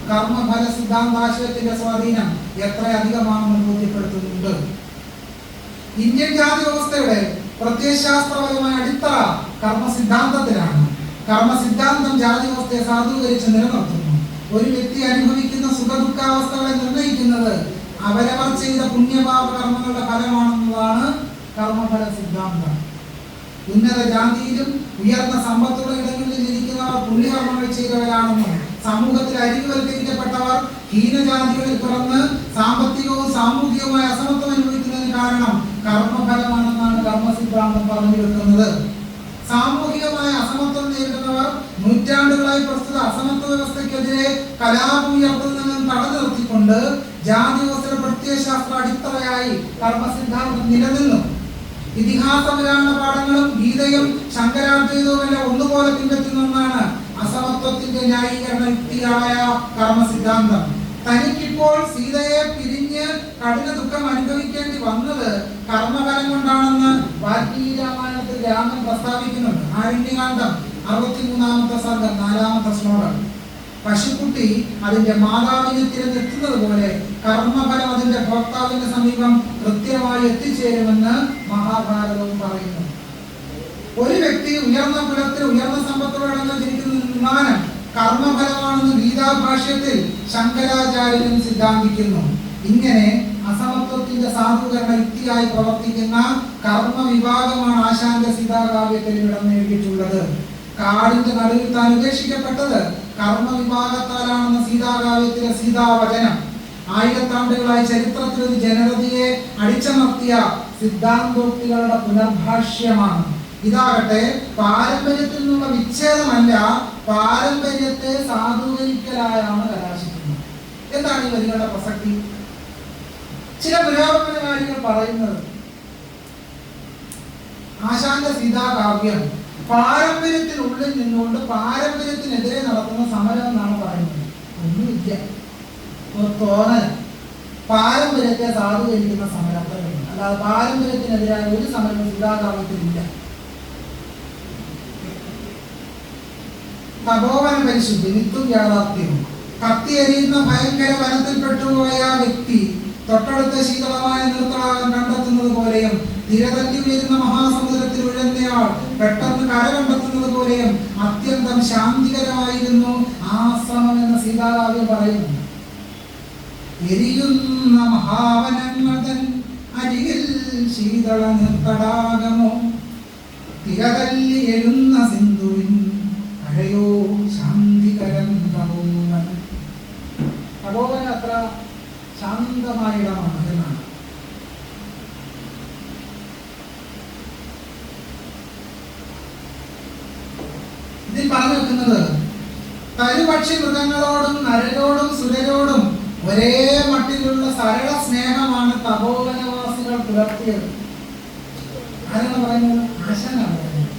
കർമ്മഫല സിദ്ധാന്താശയത്തിന്റെ സ്വാധീനം എത്രയധികമാണെന്ന് ബോധ്യപ്പെടുത്തുന്നുണ്ട്. ഇന്ത്യൻ ജാതി വ്യവസ്ഥയുടെ പ്രത്യയശാസ്ത്രപരമായ അടിത്തറ കർമ്മസിദ്ധാന്തത്തിലാണ്. കർമ്മസിദ്ധാന്തം ജാതി വ്യവസ്ഥയെ സാധൂകരിച്ച് നിലനിർത്തുന്നു. ഒരു വ്യക്തി അനുഭവിക്കുന്ന സുഖദുഃഖാവസ്ഥകളെ നിർണ്ണയിക്കുന്നത് അവരവർ ചെയ്ത പുണ്യപാപ കർമ്മങ്ങളുടെ ഫലമാണെന്നതാണ് കർമ്മഫല സിദ്ധാന്തം. ഉന്നത ജാതിയിലും ഉയർന്ന സമ്പത്തുള്ള ഇടങ്ങളിൽ ജനിക്കുന്നവർ പുണ്യകർമ്മങ്ങൾ ചെയ്തവരാണെന്നും സമൂഹത്തിൽ അരികുവൽക്കരിക്കപ്പെട്ടവർ ഹീനജാതികളിൽ പിറന്ന് സാമ്പത്തികവും സാമൂഹികവുമായ അസമത്വം അനുഭവിക്കുന്നതിന് കാരണം കർമ്മഫലമാണെന്നാണ് കർമ്മസിദ്ധാന്തം പറഞ്ഞു വെക്കുന്നത്. സാമൂഹികമായ അസമത്വം നേരിടുന്നവർ നൂറ്റാണ്ടുകളായി പ്രസ്തുത അസമത്വ വ്യവസ്ഥയ്ക്കെതിരെ കലാപം ഉയർത്തുന്നതിനും തടഞ്ഞു നിർത്തിക്കൊണ്ട് ജാതി വ്യവസ്ഥയുടെ പ്രത്യയശാസ്ത്ര അടിത്തറയായി കർമ്മസിദ്ധാന്തം നിലനിന്നു. ഇതിഹാസ പുരാണ പാഠങ്ങളും ഗീതയും ശങ്കരാദ്വൈതവും എല്ലാം ഒന്നുപോലെ പിൻപറ്റുന്ന ഒന്നാണ് അസമത്വത്തിന്റെ ന്യായീകരണ യുക്തിയായ കർമ്മസിദ്ധാന്തം. തനിക്കിപ്പോൾ സീതയെ പിരിഞ്ഞ് കഠിന ദുഃഖം അനുഭവിക്കേണ്ടി വന്നത് കർമ്മഫലം കൊണ്ടാണെന്ന് വാൽമീകി രാമായണത്തിൽ രാമൻ പ്രസ്താവിക്കുന്നുണ്ട്. ആരണ്യകാന്ഡം 63-ാമത്തെ സർഗം 4-ാമത്തെ ശ്ലോകം. പശുക്കുട്ടി അതിന്റെ മാതാവിനെ തിരഞ്ഞെത്തുന്നത് പോലെ കർമ്മഫലം അതിന്റെ ഭോക്താവിന്റെ സമീപം കൃത്യമായി എത്തിച്ചേരുമെന്ന് മഹാഭാരതവും പറയുന്നു. ഒരു വ്യക്തി ഉയർന്ന കുലത്തിൽ ഉയർന്ന സമ്പത്തോടൊപ്പം ജനിക്കുന്ന വിമാനം കർമ്മഫലമാണെന്ന് ഗീതാഭാഷ്യത്തിൽ ശങ്കരാചാര്യനും സിദ്ധാന്തിക്കുന്നു. ഇങ്ങനെ അസമത്വത്തിന്റെ സാധൂകരണ യുക്തിയായി പ്രവർത്തിക്കുന്ന കർമ്മ വിഭാഗമാണ് ആശാന്റെ സീതാകാവ്യത്തിൽ ഇടം നേടിയിട്ടുള്ളത്. കാടിന്റെ നടുവിൽ താൻ ഉപേക്ഷിക്കപ്പെട്ടത് കർമ്മ വിഭാഗത്താലാണെന്ന സീതാകാവ്യത്തിലെ സീതാവചനം ആയിരത്താണ്ടുകളായി ചരിത്രത്തിൽ ഒരു ജനതയെ അടിച്ചമർത്തിയ സിദ്ധാന്തോക്തികളുടെ പുനർഭാഷ്യമാണ്. ഇതാകട്ടെ പാരമ്പര്യത്തിൽ നിന്നുള്ള വിച്ഛേദമല്ല, പാരമ്പര്യത്തെ സാധൂകരിക്കലായാണ് കലാശിക്കുന്നത്. എന്താണ് ഈ വരികളുടെ പ്രസക്തി? ചില പുരാതനകാരികൾ പറയുന്നത് ആശാന്റെ സീതാകാവ്യം പാരമ്പര്യത്തിനുള്ളിൽ നിന്നുകൊണ്ട് പാരമ്പര്യത്തിനെതിരെ നടത്തുന്ന സമരം എന്നാണ് പറയുന്നത്. ഒന്നുമില്ല, ഒരു തോന്നൽ. പാരമ്പര്യത്തെ സാധൂകരിക്കുന്ന സമരങ്ങളുണ്ട്, അല്ലാതെ പാരമ്പര്യത്തിനെതിരായ ഒരു സമരവും സീതാകാവ്യത്തിലില്ല. തപോവന പരിശുദ്ധി നിത്യം യാഥാർത്ഥ്യവും. കത്തിയെരിയുന്ന ഭയങ്കര വനത്തിൽപ്പെട്ടുപോയ വ്യക്തി തൊട്ടടുത്ത ശീതളമായ നീർത്തടാകം കണ്ടെത്തുന്നത് പോലെയും തിരതല്ലി ഉയരുന്ന മഹാസമുദ്രത്തിൽ ഉഴന്നയാൾ പെട്ടെന്ന് കര കണ്ടെത്തുന്നത് പോലെയും അത്യന്തം ശാന്തികരമായിരുന്നു ആശ്രമം എന്ന് സീതാകാവ്യം പറയുന്നു. എരിയുന്ന മഹാവനങ്ങൾ തൻ അരികിൽ ശീതള നീർത്തടാകമോ തിരതല്ലി എഴുന്ന സിന്ധുവിൻ അഴയോ ശാന്തികരം തപോവൻ. തപോവൻ അത്ര ശാന്തമായ ഇടമാണ് എന്നാണ്. ഇതിൽ പറഞ്ഞു വെക്കുന്നത് തരുപക്ഷി മൃഗങ്ങളോടും നരരോടും സുരരോടും ഒരേ മട്ടിലുള്ള സരള സ്നേഹമാണ് തപോവനവാസികൾ പുലർത്തിയത്. ആരാണ് പറയുന്നത്? ആശാനാണ് പറയുന്നത്.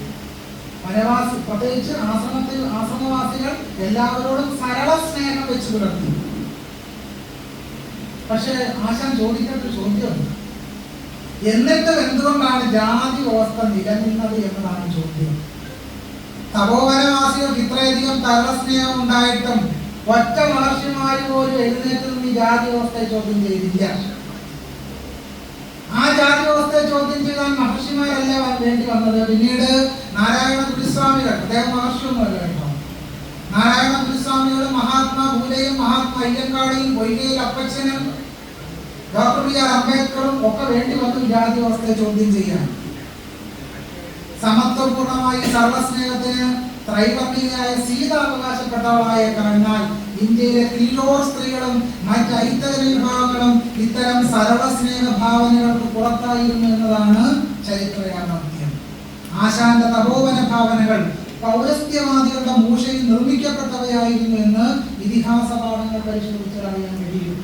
വനവാസി പ്രത്യേകിച്ച് ആശ്രമവാസികൾ എല്ലാവരോടും സരള സ്നേഹം വെച്ച് പുലർത്തി. പക്ഷെ ആശാൻ ചോദിക്കേണ്ട ഒരു ചോദ്യമുണ്ട്. എന്നിട്ടും എന്തുകൊണ്ടാണ് ജാതി വ്യവസ്ഥ നിലനിന്നത് എന്നതാണ് ചോദ്യം. തപോവനവാസികൾക്ക് ഇത്രയധികം തരളസ്നേഹം ഉണ്ടായിട്ടും ഒറ്റ മഹർഷിമാര് പോലും എഴുന്നേറ്റ് നിന്ന് ഈ ജാതി വ്യവസ്ഥയെ ചോദ്യം ചെയ്തില്ല. ആ ജാതി വ്യവസ്ഥയെ ചോദ്യം ചെയ്താൽ മഹർഷിമാരല്ല വേണ്ടി വന്നത്. പിന്നീട് നാരായണ ഗുരുസ്വാമികൾ, അദ്ദേഹം മഹർഷിയൊന്നുമല്ല കേട്ടോ, നാരായണ ഗുരുസ്വാമികളും മഹാത്മാ ഫൂലെയും മഹാത്മാ അയ്യങ്കാളിയും പൊയ്കയിൽ അപ്പച്ചനും ഡോക്ടർ ബി ആർ അംബേദ്കറും ഒക്കെ വേണ്ടി വന്നു ജാതി വ്യവസ്ഥയെ ചോദ്യം ചെയ്യാൻ. സമത്വപൂർണമായി സർവസ്നേഹത്തിന് ത്രൈവർണികയായ സീത അവകാശപ്പെട്ടവളായ കഴിഞ്ഞാൽ ഇന്ത്യയിലെ കില്ലോർ സ്ത്രീകളും മറ്റ് ഐത്തര വിഭാഗങ്ങളും ഇത്തരം സരള സ്നേഹ ഭാവനകൾക്ക് പുറത്തായിരുന്നു എന്നതാണ് ചരിത്ര യാഥാർത്ഥ്യം. ആശാന്റെ തപോവന ഭാവനകൾ പൗരസ്ത്യവാദികളുടെ മൂഷയിൽ നിർമ്മിക്കപ്പെട്ടവയായിരുന്നു എന്ന് ഇതിഹാസ പാഠങ്ങൾ പരിശോധിച്ചാൽ അറിയാൻ കഴിയും.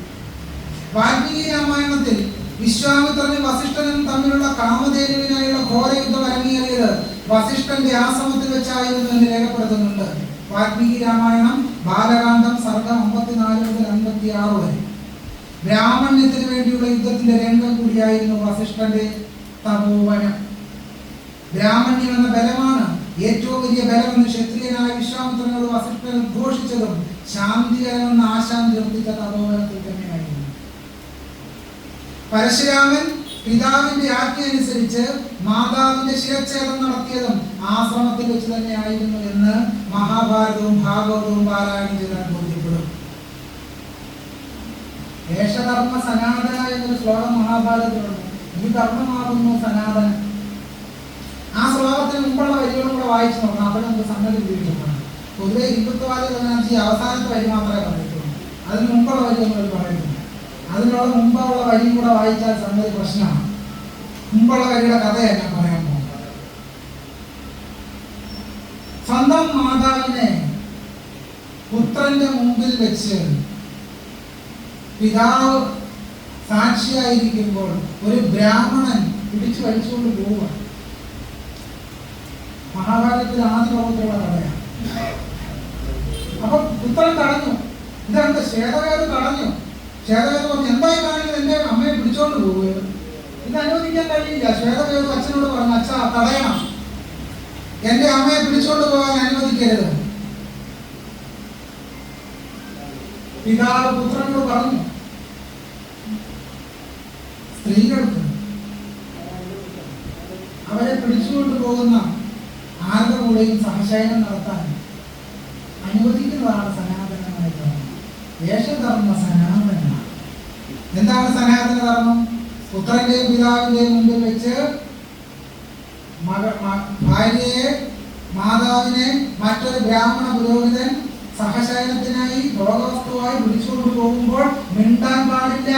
വാൽമീകി രാമായണത്തിൽ വിശ്വാമിത്രനും വസിഷ്ഠനും തമ്മിലുള്ള കാമധേനുവിനായുള്ള ഘോരയുദ്ധം അരങ്ങേറിയത് വസിഷ്ഠന്റെ ആശ്രമത്തിൽ വെച്ചായിരുന്നു എന്ന് രേഖപ്പെടുത്തുന്നുണ്ട്. വാൽമീകി രാമായണം ബാലകാന്ഡം സർഗം 54 മുതൽ 56 വരെ. ബ്രാഹ്മണ്യത്തിന് വേണ്ടിയുള്ള യുദ്ധത്തിന്റെ രംഗം കൂടിയായിരുന്നു വസിഷ്ഠന്റെ തപോവനം. ബ്രാഹ്മണ്യം എന്ന ബലമാണ് ഏറ്റവും വലിയ ബലമെന്ന് ക്ഷത്രിയനായ വിശ്വാമിത്രനോട് വസിഷ്ഠൻ ഉദ്ഘോഷിച്ചതും ശാന്തികരമെന്ന് ആശാൻ തീർത്തിച്ച തപോവനത്തിൽ തന്നെയായിരുന്നു. പരശുരാമൻ പിതാവിന്റെ ആജ്ഞ അനുസരിച്ച് മാതാവിന്റെ ശിരച്ഛേദം നടത്തിയതും ആശ്രമത്തിൽ വെച്ച് തന്നെയായിരുന്നു എന്ന് മഹാഭാരതവും ഭാഗവതവും പാരായണം ചെയ്താൽ ബോധ്യപ്പെടും. ദേശധർമ്മ സനാതന എന്നൊരു ശ്ലോകം മഹാഭാരതത്തിലുണ്ട്. ഈ ധർമ്മമാകുന്നു സനാതന. ആ ശ്ലോകത്തിന് മുമ്പുള്ള വരികളും കൂടെ വായിച്ചു നോക്കണം. അപ്പോൾ നമുക്ക് സംഗതി ഉപയോഗിക്കണം. പൊതുവെ ഹിന്ദുത്വവാദി അവസാനത്തെ വരി മാത്രമേ പറയത്തുള്ളൂ, അതിന് മുമ്പുള്ള വരിയൊന്നും അവർ പറയുന്നില്ല. അതിനുള്ള മുമ്പുള്ള വരിയും കൂടെ വായിച്ചാൽ സംഗതി പ്രശ്നമാണ്. മുമ്പുള്ള വരിയുടെ കഥയല്ല പറയാൻ പോകുന്നത്. സ്വന്തം മാതാവിനെ പുത്രന്റെ മുമ്പിൽ വെച്ച് പിതാവ് സാക്ഷിയായിരിക്കുമ്പോൾ ഒരു ബ്രാഹ്മണൻ പിടിച്ചു വലിച്ചുകൊണ്ട് പോവുക. മഹാഭാരതത്തിൽ ആദ്യ പ്രവർത്തിയുള്ള കഥയാണ്. അപ്പൊ പുത്രൻ തടഞ്ഞു. ഇതെന്താ? ശ്വേതവേദ തടഞ്ഞു. ശ്വേതവേദ പറഞ്ഞു, എന്തായി കാണില്ല എന്റെ അമ്മയെ പിടിച്ചോണ്ട് പോവുകയാണ്. ഇത് അനുവദിക്കാൻ കഴിയില്ല. ശ്വേതകേതു അച്ഛനോട് പറഞ്ഞു, അച്ഛാ തടയണം, എന്റെ അമ്മയെ പിടിച്ചോണ്ട് പോകാൻ അനുവദിക്കരുത്. പിതാവ് പുത്രനോട് പറഞ്ഞു, സ്ത്രീകൾക്ക് അവരെ പിടിച്ചുകൊണ്ട് പോകുന്ന ആരുടെ കൂടെയും സഹശയനം നടത്താൻ അനുവദിക്കുന്നതാണ് സനാതനമായ ധർമ്മം. വേഷധർമ്മ സനാതന. എന്താണ് സനാതന ധർമ്മം? പുത്രന്റെയും പിതാവിന്റെയും മുമ്പിൽ വെച്ച് ഭാര്യയെ, മാതാവിനെ മറ്റൊരു ബ്രാഹ്മണ പുരോഹിതൻ സഹശയനത്തിനായി ഭോഗവസ്തുവായി പിടിച്ചുകൊണ്ട് പോകുമ്പോൾ മിണ്ടാൻ പാടില്ല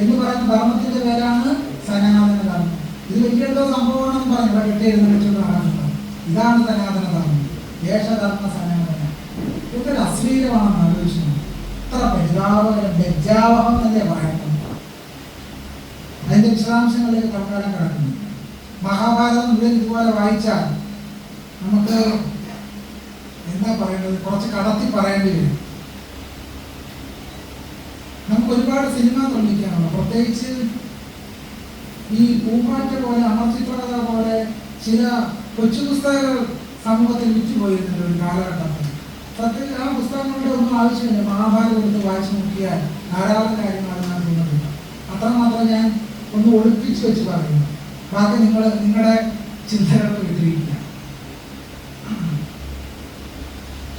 എന്ന് പറയുന്ന ധർമ്മത്തിന്റെ പേരാണ് സനാതന ധർമ്മം. ഇത് വലിയെന്തോ സംഭവമാണെന്ന് പറഞ്ഞു ഇവിടെ കെട്ടിയിരുന്ന് വെച്ചുകൊണ്ട് കാണുന്നുണ്ടോ? ഇതാണ് സനാതന ധർമ്മം. വേഷധർമ്മ സനാതന. ഇതൊരു അശ്ലീലമാണെന്ന് ആലോചിച്ചു. ഇത്ര പരിതാപകരം, ലജ്ജാവഹം എന്നല്ലേ പറയുന്നത്. അതിന്റെ വിശദാംശങ്ങളിലേക്ക് തൽക്കാലം കിടക്കുന്നു. മഹാഭാരതം മുഴുവൻ ഇതുപോലെ വായിച്ചാൽ നമുക്ക് എന്താ പറയേണ്ടത്, കുറച്ച് കടത്തി പറയേണ്ടി വരും. നമുക്ക് ഒരുപാട് സിനിമ നിർമ്മിക്കാനുണ്ട്. പ്രത്യേകിച്ച് ഈ പൂമ്പാറ്റ പോലെ, അമർചിത്രകഥ പോലെ ചില കൊച്ചു പുസ്തകങ്ങൾ സമൂഹത്തിൽ വിറ്റുപോയിരുന്നില്ല ഒരു കാലഘട്ടത്തിൽ. സത്യത്തിൽ ആ പുസ്തകങ്ങളുടെ ഒന്നും ആവശ്യമില്ല. മഹാഭാരതം എടുത്ത് വായിച്ചു നോക്കിയാൽ ധാരാളം കാര്യങ്ങൾ അതിനകത്ത്. അത്രമാത്രം ഞാൻ ഒന്ന് ഒളിപ്പിച്ചു വെച്ച് പറയുന്നു. ബാക്കി നിങ്ങളുടെ ചിന്തകൾക്ക് വിട്ടിരിക്കുക.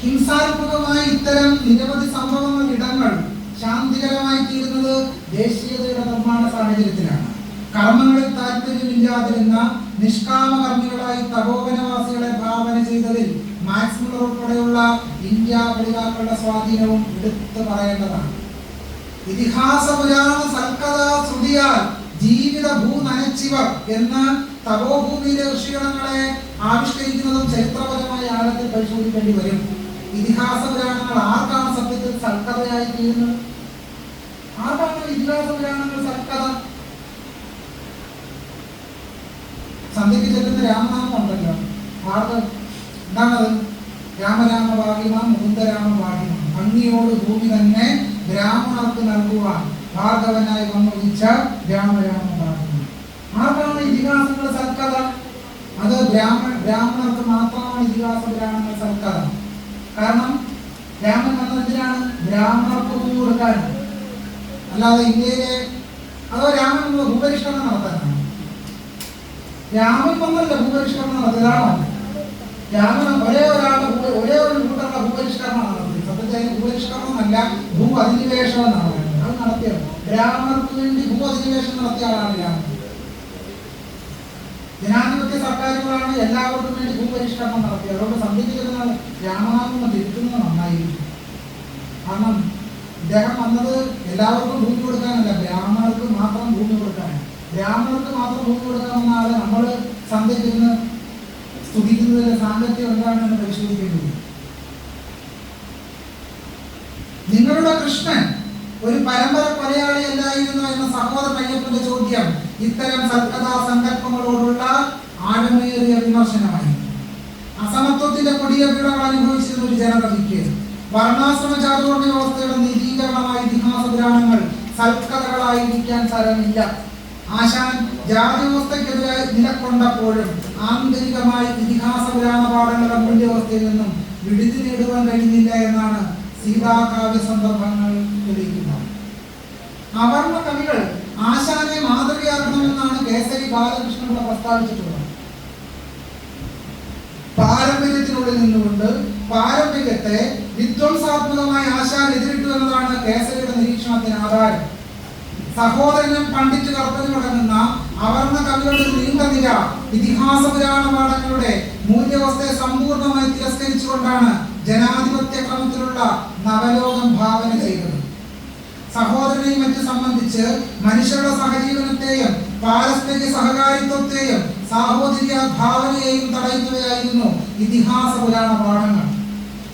ഹിംസാത്മകമായ ഇത്തരം നിരവധി സംഭവങ്ങൾ, ഇടങ്ങൾ ശാന്തികരമായി തീരുന്നത് ദേശീയതയുടെ നിർമ്മാണ സാഹചര്യത്തിലാണ്. കർമ്മങ്ങളിൽ താല്പര്യമില്ലാതിരുന്ന നിഷ്കാമകർമ്മികളായി തപോവനവാസികളെ ഭാവന ചെയ്തതിൽ മാക്സ് മുള്ളർ ഉൾപ്പെടെയുള്ള ഇന്ത്യ പഠിതാക്കളുടെ സ്വാധീനവും എടുത്തു പറയേണ്ടതാണ്. ഇതിഹാസ പുരാണ സൽക്കഥ ശ്രുതിയാൽ ജീവിത ഭൂ നനച്ചിവർ എന്ന് തപോഭൂമിയിലെ ഋഷിഗണങ്ങളെ ആവിഷ്കരിക്കുന്നതും ചരിത്രപരമായ ആഴത്തിൽ പരിശോധിക്കേണ്ടി വരും. ഇതിഹാസ പുരാണങ്ങൾ ആർക്കാണ് സത്യത്തിൽ സൽക്കഥയായി തീരുന്നത്? ആർക്കാണ് ഇതിഹാസ പുരാണങ്ങൾ സൽക്കഥ? സന്ധ്യയ്ക്ക് ചെല്ലുന്ന രാമനാമം ഉണ്ടല്ലോ, ആർക്ക് എന്താണത്? രാമരാമ ഭാഗ്യമ മുകുന്ദരാമ ഭാഗ്യമ. ഭംഗിയോട് ഭൂമി തന്നെ ബ്രാഹ്മണർക്ക് നൽകുവാൻ ഭാർഗവനായി വന്നുദിച്ച രാമരാമ ഭാഗ്യമ. ആർക്കാണ് ഇതിഹാസങ്ങൾ സൽക്കഥ? അത് ബ്രാഹ്മണർക്ക് മാത്രമാണ് ഇതിഹാസ പുരാണങ്ങൾ സൽക്കഥ. കാരണം രാമൻ വന്നതിനാണ് ബ്രാഹ്മണർക്ക് ഭൂമി കൊടുക്കാനാണ്. അല്ലാതെ ഇന്ത്യയിലെ അതോ രാമൻ ഭൂപരിഷ്കരണം നടത്താനാണ്? രാമൻ വന്നല്ല ഭൂപരിഷ്കരണം നടത്തിയതാണോ? രാമൻ ഒരേ ഒരു കൂട്ടറുടെ ഭൂപരിഷ്കരണം നടത്തി. സത്യത്തിൽ ഭൂപരിഷ്കരണം അല്ല, ഭൂ അധിനിവേശം എന്നാണ് പറയുന്നത്. അത് നടത്തിയത് ബ്രാഹ്മണർക്ക് വേണ്ടി ഭൂ അധിനിവേശം നടത്തിയ ആളാണ് രാമൻ. ജനാധിപത്യ സർക്കാരുകളാണ് എല്ലാവർക്കും വേണ്ടി ഭൂപരിഷ്കരണം നടത്തിയത്. അതുകൊണ്ട് സന്ധിക്കുന്ന രാമനാമം തിരുത്തുന്നത് നന്നായിരിക്കും. കാരണം ഇദ്ദേഹം വന്നത് എല്ലാവർക്കും ഭൂമി കൊടുക്കാനല്ല, ബ്രാഹ്മണർക്ക് മാത്രം ഭൂമി കൊടുക്കാനാണ്. ബ്രാഹ്മണർക്ക് മാത്രം ഭൂമി കൊടുക്കാമെന്ന ആളെ നമ്മൾ സന്ധിക്കുന്ന സ്തുതിക്കുന്നതിന്റെ സാങ്കത്യം എന്താണെന്ന് പരിശോധിക്കേണ്ടത്. നിങ്ങളുടെ കൃഷ്ണൻ ഒരു പരമ്പര കൊലയാളിയല്ലായിരുന്നു എന്ന സഹോദരൻ അയ്യപ്പന്റെ ചോദ്യം ഇത്തരം സൽക്കഥാ സങ്കല്പങ്ങളോടുള്ള ആഴമേറിയ വിമർശനമായി. അസമത്വത്തിന്റെ കൊടിയ പീഡകൾ അനുഭവിച്ചിരുന്ന ഒരു ജനതയ്ക്ക് വർണ്ണാശ്രമ ചാതുർണ്ണ വ്യവസ്ഥയുടെ നിരീകരണമായ ഇതിഹാസ പുരാണങ്ങൾ സൽക്കഥകളായിരിക്കാൻ തരമില്ല. ആശാൻ ജാതി വ്യവസ്ഥയ്ക്കെതിരായി നിലകൊണ്ടപ്പോഴും ആന്തരികമായി ഇതിഹാസ പുരാണ പാഠങ്ങളുടെ മൂല്യവസ്ഥയിൽ നിന്നും വിടുതി നേടുവാൻ കഴിയുന്നില്ല എന്നാണ് സീതാകാവ്യ സന്ദർഭങ്ങൾ തെളിയിക്കുന്നത്. അവർണ കവികൾ ആശാനെ മാതൃകയാക്കണമെന്നാണ് കേസരി ബാലകൃഷ്ണപിള്ള പ്രസ്താവിച്ചിട്ടുള്ളത്. പാരമ്പര്യത്തിനുള്ളിൽ നിന്നുകൊണ്ട് പാരമ്പര്യത്തെ വിധ്വംസാത്മകമായി ആശാൻ എതിരിട്ടു എന്നതാണ് കേസരിയുടെ നിരീക്ഷണത്തിന് ആധാരം. സഹോദരനും പണ്ഡിറ്റ് കർപ്പനുമടങ്ങുന്ന അവർണ കവികളുടെ നീണ്ട നിര ഇതിഹാസ പുരാണ പാഠങ്ങളുടെ മൂല്യവസ്ഥയെ സമ്പൂർണ്ണമായി തിരസ്കരിച്ചുകൊണ്ടാണ് ജനാധിപത്യ ക്രമത്തിലുള്ള നവലോകം ഭാവന ചെയ്തത്. സഹോദരനെയും മറ്റും സംബന്ധിച്ച് മനുഷ്യരുടെ സഹജീവനത്തെയും പാരസ്പര്യ സഹകാരിത്വത്തെയും സാഹോദര്യ ഭാവനയെയും തടയുന്നവയായിരുന്നു ഇതിഹാസ പുരാണ പാഠങ്ങൾ.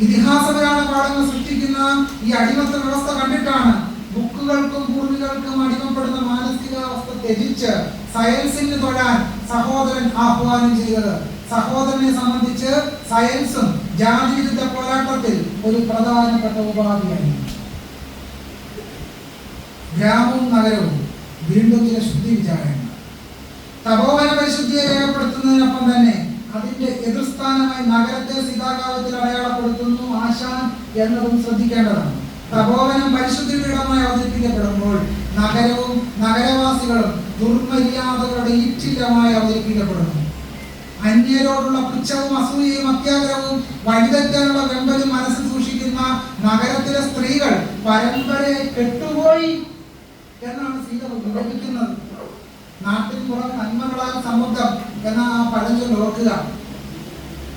ഇതിഹാസ പുരാണ പാഠങ്ങൾ സൃഷ്ടിക്കുന്ന ഈ അടിമത്ത വ്യവസ്ഥ കണ്ടിട്ടാണ് ബുക്കുകൾക്കും പൂർവികൾക്കും അടിമപ്പെടുന്ന മാനസികാവസ്ഥ ത്യജിച്ച് സയൻസിന് തൊഴാൻ സഹോദരൻ ആഹ്വാനം ചെയ്തത്. സഹോദരനെ സംബന്ധിച്ച് സയൻസും ജാതിവിരുദ്ധ പോരാട്ടത്തിൽ ഒരു പ്രധാനപ്പെട്ട ഉപാധിയായി. ഗ്രാമവും നഗരവും വീണ്ടും ചില ശുദ്ധി വിചാരങ്ങൾ. തപോവന പരിശുദ്ധിയെ രേഖപ്പെടുത്തുന്നതിനൊപ്പം തന്നെ അതിന്റെ എതിർസ്ഥാനമായി നഗരത്തെ സീതാകാലത്തിൽ അടയാളപ്പെടുത്തുന്നു ആശാൻ എന്നതും ശ്രദ്ധിക്കേണ്ടതാണ്. തപോവനം പരിശുദ്ധിയുടെ ഇടമായി അവതരിപ്പിക്കപ്പെടുമ്പോൾ നഗരവും നഗരവാസികളും ദുർമര്യാദകളുടെ ഈറ്റില്ലമായി അവതരിപ്പിക്കപ്പെടുന്നു. അന്യരോടുള്ള പുച്ഛവും അസൂയയും അത്യാഗ്രഹവും വഴിതെറ്റാനുള്ള വെമ്പലും മനസ്സിൽ സൂക്ഷിക്കുന്ന നഗരത്തിലെ സ്ത്രീകൾ പരമ്പരയെ കെട്ടുപോയി എന്നാണ് സീത വിവരിക്കുന്നത്. നാട്ടിൻ പുറം നന്മകളാൽ സമുദ്രം എന്ന ആ പഴഞ്ചൊല്ല് ഓർക്കുക.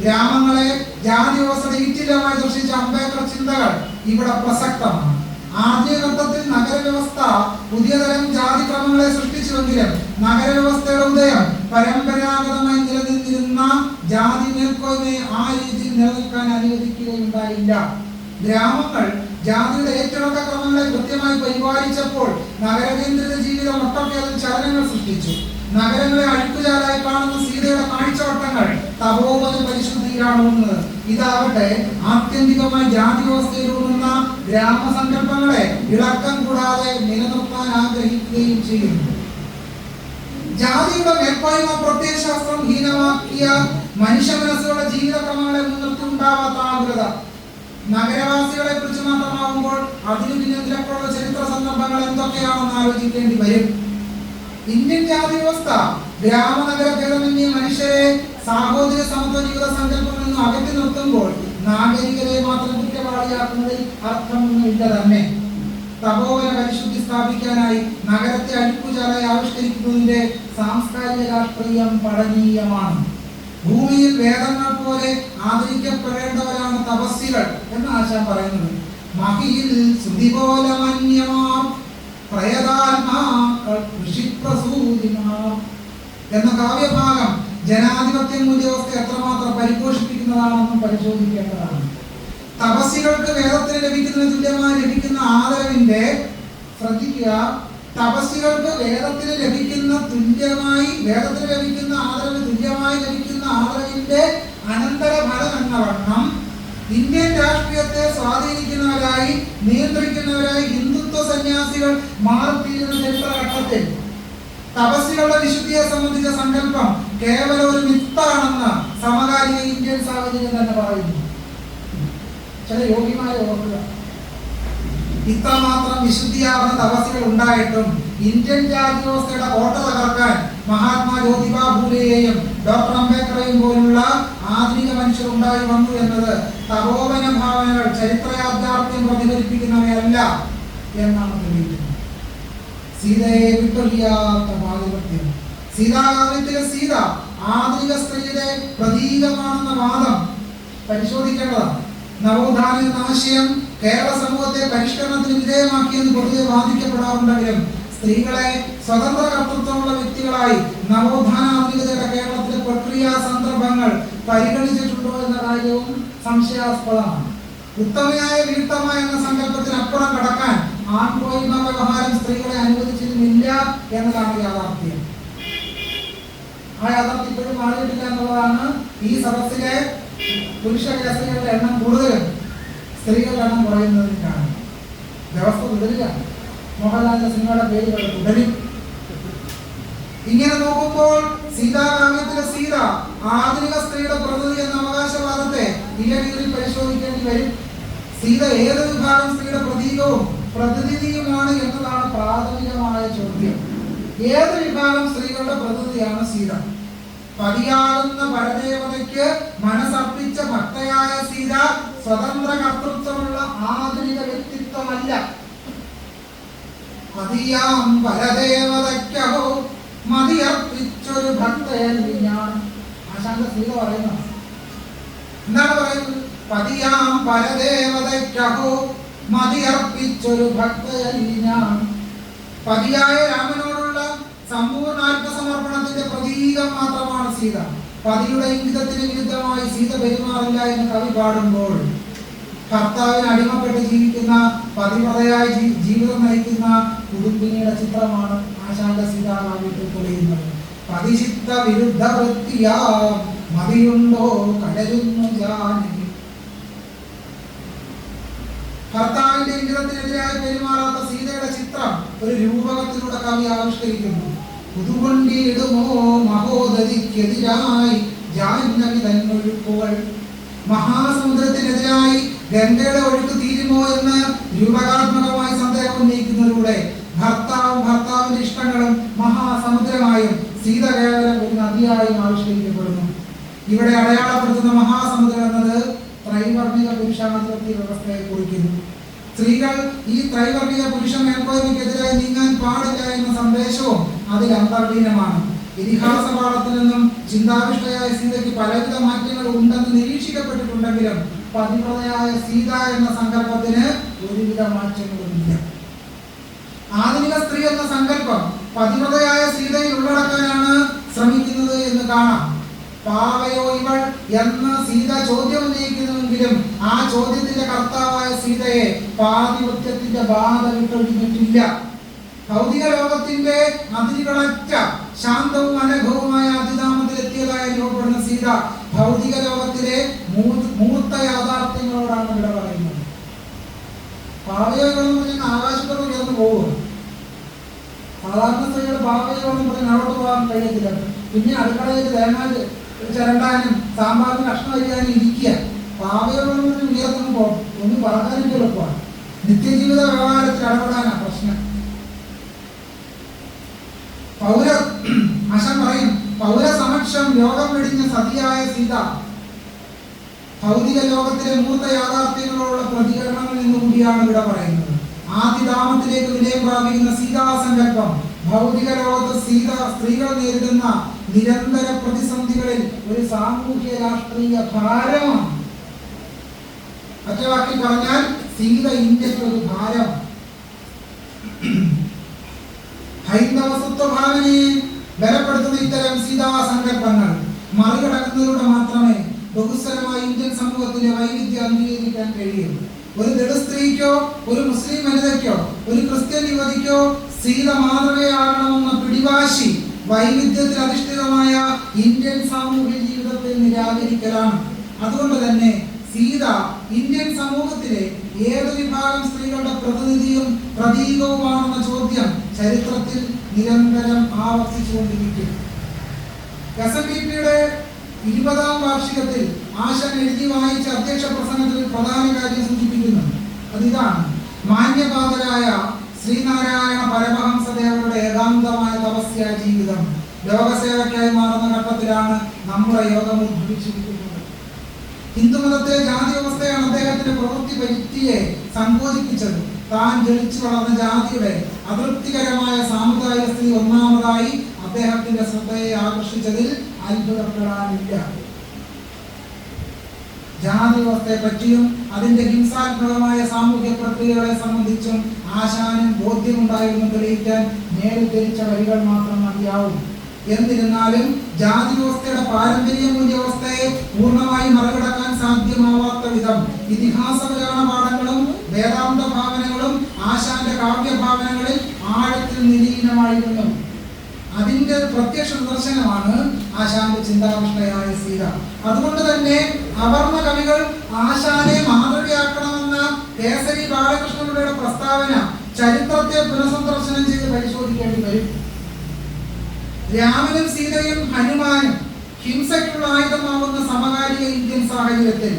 ഗ്രാമങ്ങളെ ജാതി വ്യവസ്ഥ ഈറ്റില്ലമായി ദർശിച്ച അംബേദ്കർ ചിന്തകൾ ഇവിടെ പ്രസക്തമാണ്. ആദ്യഘട്ടത്തിൽ നഗരവ്യവസ്ഥ പുതിയതരം ജാതി ക്രമങ്ങളെ സൃഷ്ടിച്ചുവെങ്കിലും നഗരവ്യവസ്ഥയുടെ ഉദയം പരമ്പരാഗതമായി നിലനിന്നിരുന്ന ജാതി മേൽക്കോയ്മയെ ആ രീതിയിൽ നിലനിൽക്കാൻ അനുവദിക്കുകയുണ്ടായില്ല. ഗ്രാമങ്ങൾ ജാതിയുടെ ഏറ്റെടുത്ത ക്രമങ്ങളെ കൃത്യമായി പരിപാലിച്ചപ്പോൾ നഗരകേന്ദ്രിത ജീവിതം ഒട്ടൊക്കെ ചലനങ്ങൾ സൃഷ്ടിച്ചു. നഗരങ്ങളെ അഴുക്കുചാലായി കാണുന്ന സീതയുടെ കാഴ്ചവട്ടങ്ങൾ തപോവന പരിശുദ്ധിയിലാണ് ഊന്നുന്നത്. ഇതാവട്ടെ ആത്യന്തികമായി ജാതി വ്യവസ്ഥയിലൂന്നുന്ന ഗ്രാമസങ്കല്പങ്ങളെ ഇളക്കം കൂടാതെ നിലനിർത്താൻ ആഗ്രഹിക്കുകയും ചെയ്യുന്നു. ജാതിയുടെ മേൽക്കോയ്മ പ്രത്യയശാസ്ത്രം ഹീനമാക്കിയ മനുഷ്യ മനസ്സുകളുടെ ജീവിതക്രമങ്ങളെ മുൻനിർത്തി ഉണ്ടാവാത്ത ആകുലത നഗരവാസികളെ കുറിച്ച് മാത്രമാകുമ്പോൾ അതിനു പിന്നെ നിലക്കുള്ള ചരിത്ര സന്ദർഭങ്ങൾ എന്തൊക്കെയാണെന്ന് ആലോചിക്കേണ്ടി വരും. ഇന്ത്യൻ ജാതി വ്യവസ്ഥ ഗ്രാമനഗര ഭേദമന്യേ മനുഷ്യരെ സാഹോദര്യ സമത്വ ജീവിത സങ്കല്പത്തിൽ നിന്നും അകറ്റി നിർത്തുമ്പോൾ നാഗരികരെ മാത്രം കുറ്റവാളിയാക്കുന്നതിൽ അർത്ഥമൊന്നുമില്ല തന്നെ. തപോവന പരിശുദ്ധി സ്ഥാപിക്കാനായി നഗരത്തെ അഴുക്കുചാലായി ആവിഷ്കരിക്കുന്നതിന്റെ സാംസ്കാരിക രാഷ്ട്രീയം പഠനീയമാണ്. ഭൂമിയിൽ വേദങ്ങൾ പോലെ ആദരിക്കപ്പെടേണ്ടവരാണ് തപസ്സികൾ എന്ന് ആശാൻ പറയുന്നത്. മഹിയിൽ ശ്രുതി പോലെ മന്യമാർ പ്രയതാത്മാക്കൾ ഋഷിപ്രസൂതിമാർ എന്ന കാവ്യഭാഗം ജനാധിപത്യ മൂല്യവസ്ഥ എത്രമാത്രം പരിപോഷിപ്പിക്കുന്നതാണെന്നും പരിശോധിക്കേണ്ടതാണ്. തപസ്സികൾക്ക് വേദത്തിന് ലഭിക്കുന്നതിന് തുല്യമായി ലഭിക്കുന്ന ആദരവിന്റെ ശ്രദ്ധിക്കുക. തപസ്സികൾക്ക് വേദത്തിന് ലഭിക്കുന്ന ആദരവിന് തുല്യമായി ലഭിക്കുന്ന ആദരവിന്റെ അനന്തരഫലം എന്ന വണ്ണം ഇന്ത്യൻ രാഷ്ട്രീയത്തെ സ്വാധീനിക്കുന്നവരായി നിയന്ത്രിക്കുന്നവരായി ഹിന്ദുത്വ സന്യാസികൾ മാറിത്തീരുന്ന ചരിത്രഘട്ടത്തിൽ തപസ്സികളുടെ വിശുദ്ധിയെ സംബന്ധിച്ച സങ്കല്പം കേവലം ഒരു മിത്താണെന്ന് സമകാലിക ഇന്ത്യൻ സാഹചര്യം തന്നെ പറയുന്നു. ചില യോഗിമാരെ ഓർക്കുക. ഇത്രമാത്രം വിശുദ്ധിയാർന്ന തപസ്സികൾ ഉണ്ടായിട്ടും ഇന്ത്യൻ ജാതി വ്യവസ്ഥയുടെ കോട്ട തകർക്കാൻ മഹാത്മാ ജ്യോതിബ ഫൂലെയെയും ഡോക്ടർ അംബേദ്കറെയും പോലുള്ള ആധുനിക മനുഷ്യർ ഉണ്ടായി വന്നു എന്നത് തപോവന ഭാവനകൾ ചരിത്ര യാഥാർത്ഥ്യം പ്രതിഫലിപ്പിക്കുന്നവയല്ല എന്നാണ് തെളിയിക്കുന്നത്. സീതയെ വിട്ടൊഴിയാത്ത പാതിവൃത്യം. സീതാകാവ്യത്തിലെ സീത ആധുനിക സ്ത്രീയുടെ പ്രതീകമാണെന്ന വാദം പരിശോധിക്കേണ്ടതാണ്. നവോത്ഥാന എന്ന ആശയം കേരള സമൂഹത്തെ പരിഷ്കരണത്തിന് വിധേയമാക്കിയെന്ന് പൊതുവെ വാദിക്കപ്പെടാറുണ്ടെങ്കിലും സ്ത്രീകളെ സ്വതന്ത്ര കർത്തൃത്വമുള്ള വ്യക്തികളായി നവോത്ഥാനാധുനികതയുടെ കേരളത്തിലെ പ്രക്രിയാ സന്ദർഭങ്ങൾ പരിഗണിച്ചിട്ടുണ്ടോ എന്ന കാര്യവും സംശയാസ്പദമാണ്. ഉത്തമയായ വീട്ടമ്മ എന്ന സങ്കല്പത്തിനപ്പുറം കടക്കാൻ ആൺകോയ്മ വ്യവഹാരം സ്ത്രീകളെ അനുവദിച്ചിരുന്നില്ല എന്നതാണ് യാഥാർത്ഥ്യം. ആ യാഥാർത്ഥ്യം ഇപ്പോഴും മാറിയിട്ടില്ല എന്നുള്ളതാണ് ഈ സദസ്സിലെ പുരുഷ കേസരികളുടെ എണ്ണം കൂടുതലും സ്ത്രീകളുടെ എണ്ണം കുറയുന്നതിന് കാരണം. വ്യവസ്ഥ തുടരുകയാണ്. മോഹൻലാലിന്റെ സിനിമയുടെ പേരുകൾ തുടരും. ഇങ്ങനെ നോക്കുമ്പോൾ സീതാകാവ്യത്തിലെ സീത ആധുനിക സ്ത്രീയുടെ പ്രതിനിധി എന്ന അവകാശവാദത്തെ ഇലകീറിൽ പരിശോധിക്കേണ്ടി വരും. സീത ഏത് വിഭാഗം സ്ത്രീയുടെ പ്രതീകവും പ്രതിനിധിയുമാണ് എന്നതാണ് പ്രാഥമികമായ ചോദ്യം. ഏത് വിഭാഗം സ്ത്രീകളുടെ പ്രതിനിധിയാണ് സീത? പതിയാകുന്ന പരദേവതയ്ക്ക് മനസ്സർപ്പിച്ച ഭക്തയായ സീത സ്വതന്ത്ര കർത്തൃത്വമുള്ള ആധുനിക വ്യക്തിത്വമല്ല. പതിയാം പരദേവതയ്ക്കോ മതിയർപ്പിച്ചൊരു ഭക്തയല്ലി ഞാൻ. ആശാങ്ക സീത പറയുന്നത് എന്താണ് പറയുന്നത്? പതിയാം പരദേവതയ്ക്കോ മതിയർപ്പിച്ചൊരു ഭക്തയല്ലി ഞാൻ. പതിയായ രാമനോടുള്ള സമ്പൂർണ്ണ ആത്മസമർപ്പണത്തിന്റെ പ്രതീകം മാത്രമാണ് സീത. പതിയുടെ ഇംഗിതത്തിന് വിരുദ്ധമായി സീത പെരുമാറില്ല എന്ന് കവി പാടുമ്പോൾ ഭർത്താവിന് അടിമപ്പെട്ട് ജീവിക്കുന്ന പതിവ്രതയായി ജീവിതം നയിക്കുന്ന കുടുംബിനിയുടെ ചിത്രമാണ് ആശാങ്ക സീതാകാവ്യത്തിൽ തെളിയുന്നത്. പതിചിത്ത വിരുദ്ധ വൃത്തിയാ മതിയുണ്ടോ കടരുന്നു ജാനകി. ഭർത്താവിന്റെ ഇംഗിതത്തിനെതിരായി പെരുമാറാത്ത സീതയുടെ ചിത്രം ഒരു രൂപകത്തിലൂടെ കവി ആവിഷ്കരിക്കുന്നു. പുതുകൊണ്ടിടുമോ മഹോദതിക്കെതിരായി ജാഹ്നവി തന്നൊഴുക്കുകൾ. മഹാസമുദ്രത്തിനെതിരായി ഗംഗയുടെ ഒഴുക്ക് തീരുമോ എന്ന് രൂപകാത്മകമായി സന്ദേഹം ഉന്നയിക്കുന്നതിലൂടെ ഭർത്താവിന്റെ ഇഷ്ടങ്ങളും മഹാസമുദ്രമായും സീത കേവലം ഒരു നദിയായും ആവിഷ്കരിക്കപ്പെടുന്നു. ഇവിടെ അടയാളപ്പെടുത്തുന്ന മഹാസമുദ്രം എന്നത് ത്രൈവർണിക പുരുഷാധിപത്യ വ്യവസ്ഥയെ കുറിക്കുന്നു. സ്ത്രീകൾ ഈ ത്രൈവർണിക പുരുഷ മേൽക്കോയ്മയ്ക്കെതിരായി നീങ്ങാൻ പാടില്ല എന്ന സന്ദേശവും അതിൽ അന്തർലീനമാണ്. ഇതിഹാസ പാഠത്തിൽ നിന്നും ചിന്താവിഷ്ടയായ സീതയ്ക്ക് പലവിധ മാറ്റങ്ങൾ ഉണ്ടെന്ന് നിരീക്ഷിക്കപ്പെട്ടിട്ടുണ്ടെങ്കിലും പതിവ്രതയായ സീത എന്ന സങ്കല്പത്തിന് ഒരുവിധ മാറ്റങ്ങളുമില്ല. ആധുനിക സ്ത്രീ എന്ന സങ്കല്പം പതിവ്രതയായ സീതയിൽ ഉള്ളടക്കാനാണ് ശ്രമിക്കുന്നത് എന്ന് കാണാം. പാവയോ ഇവൾ എന്ന് സീത ചോദ്യം ഉന്നയിക്കുന്നുവെങ്കിലും ആ ചോദ്യത്തിന്റെ കർത്താവായ സീതയെ പാതിവൃത്യത്തിന്റെ ബാധ വിട്ടൊഴിഞ്ഞിട്ടില്ല. ഭൗതിക ലോകത്തിന്റെ അതിരുകളറ്റ ശാന്തവും അനഘവുമായ അതിധാമത്തിലെത്തിയതായി അനുഭവപ്പെടുന്ന സീത ഭൗതിക ലോകത്തിലെ മൂർത്ത യാഥാർത്ഥ്യങ്ങളോടാണ് വിട പറയുന്നത്. പാവയോകളെന്ന് പറഞ്ഞാൽ ആകാശത്തോട് ഉയർന്നു പോകും. സാധാരണ സ്ത്രീകൾ പാവയോളം പറഞ്ഞ് അവിടെ പോകാൻ കഴിയത്തില്ല. പിന്നെ അടുക്കളയിൽ തേങ്ങ ചിരണ്ടാനും സാമ്പാറിന് കഷ്ണം അരിയാനും ഇരിക്കുക. പാവയോളം ഉയർത്തുമ്പോൾ ഒന്ന് പറക്കാനും എളുപ്പമാണ്. നിത്യജീവിത വ്യവഹാരത്തിൽ ഇടപെടാനാണ് പ്രശ്നം. പൗരസമക്ഷം ലോകം വെടിഞ്ഞ സതിയായ സീത ഭൗതിക ലോകത്തിലെ മൂർത്ത യാഥാർത്ഥ്യങ്ങളോടുള്ള പ്രതികരണങ്ങളിൽ നിന്നുകൂടിയാണ് ഇവിടെ പറയുന്നത്. ആദിധാമത്തിലേക്ക് വിലയം പ്രാപിക്കുന്ന സീതാസങ്കല്പം ഭൗതിക ലോകത്ത് സ്ത്രീകൾ നേരിടുന്ന നിരന്തര പ്രതിസന്ധികളിൽ ഒരു സാമൂഹ്യ രാഷ്ട്രീയ ഭാരമാണ്. ഒറ്റവാക്കിൽ പറഞ്ഞാൽ സീത ഇന്ത്യക്ക് ഒരു ഭാരം. ഹൈന്ദവ സ്വത്വഭാവനയെ ബലപ്പെടുത്തുന്ന ഇത്തരം സീതാസങ്കല്പങ്ങൾ മറികടക്കുന്നതിലൂടെ മാത്രമേ ബഹുസ്വരമായ ഇന്ത്യൻ സമൂഹത്തിലെ വൈവിധ്യം അംഗീകരിക്കാൻ കഴിയും. ഒരു ദളിത് സ്ത്രീക്കോ ഒരു മുസ്ലിം വനിതയ്ക്കോ ഒരു ക്രിസ്ത്യൻ യുവതിക്കോ സീത മാതൃകയാകണമെന്ന പിടിവാശി വൈവിധ്യത്തിൽ അധിഷ്ഠിതമായ ഇന്ത്യൻ സാമൂഹ്യ ജീവിതത്തിൽ നിരാകരിക്കലാണ്. അതുകൊണ്ട് തന്നെ സീത ഇന്ത്യൻ സമൂഹത്തിലെ ഏത് വിഭാഗം സ്ത്രീകളുടെ പ്രതിനിധിയും പ്രതീകവുമാണെന്ന ചോദ്യം ചരിത്രത്തിൽ നിരന്തരം ആവർത്തിച്ചുകൊണ്ടിരിക്കും. എസ്എൻഡിപിയുടെ 20ാം വാർഷികത്തിൽ ആശാൻ എഴുതി വായിച്ച അധ്യക്ഷ പ്രസംഗത്തിൽ പ്രധാന കാര്യം സൂചിപ്പിക്കുന്നു. അതിതാണ്: മാന്യപാതരായ ശ്രീനാരായണ പരമഹംസദേവരുടെ ഏകാന്തമായ തപസ്യ ജീവിതം ലോകസേവയ്ക്കായി മാറുന്ന ഘട്ടത്തിലാണ് നമ്മുടെ യോഗം ഉദ്ഭവിച്ചിരിക്കുന്നത്. ഹിന്ദുമതത്തെ ജാതി വ്യവസ്ഥയാണ് അദ്ദേഹത്തിന്റെ പ്രവൃത്തി പരിധിയെ സങ്കോചിപ്പിച്ചത്. താൻ ജനിച്ചു വളർന്ന ജാതിയുടെ അതൃപ്തികരമായ സാമുദായിക സ്ഥിതി ഒന്നാമതായി അദ്ദേഹത്തിന്റെ ശ്രദ്ധയെ ആകർഷിച്ചതിൽ അത്ഭുതപ്പെടാനില്ല. ജാതി വ്യവസ്ഥയെ പറ്റിയും അതിന്റെ ഹിംസാത്മകമായ സാമൂഹ്യ പ്രക്രിയകളെ സംബന്ധിച്ചും ആശാനും ബോധ്യമുണ്ടായിരുന്നു തെളിയിക്കാൻ നേരിട്ടിരിച്ച വരികൾ മാത്രം മതിയാവും. എന്നിരുന്നാലും ജാതി വ്യവസ്ഥയുടെ പാരമ്പര്യ മൂല്യവസ്ഥയെ പൂർണ്ണമായി മറികടക്കാൻ സാധ്യമാവാത്ത വിധം ഇതിഹാസ പുരാണ പാഠങ്ങളും വേദാന്ത ഭാവനകളും ആശാന്റെ കാവ്യഭാവനകളിൽ ആഴത്തിൽ നിലീനമായിരുന്നു. അതിന്റെ പ്രത്യക്ഷ നിദർശനമാണ് ആശാന്റെ ചിന്താവിഷ്ടയായ സീത. അതുകൊണ്ട് തന്നെ അവർണ കവികൾ ആശാനെ മാതൃകയാക്കണമെന്ന കേസരി ബാലകൃഷ്ണപിള്ളയുടെ പ്രസ്താവന ചരിത്രത്തെ പുനഃസന്ദർശനം ചെയ്ത് പരിശോധിക്കേണ്ടി വരും. രാമനും സീതയും ഹനുമാനും ഹിംസയ്ക്കുള്ള ആയുധമാവുന്ന സമകാലിക ഇന്ത്യൻ സാഹചര്യത്തിൽ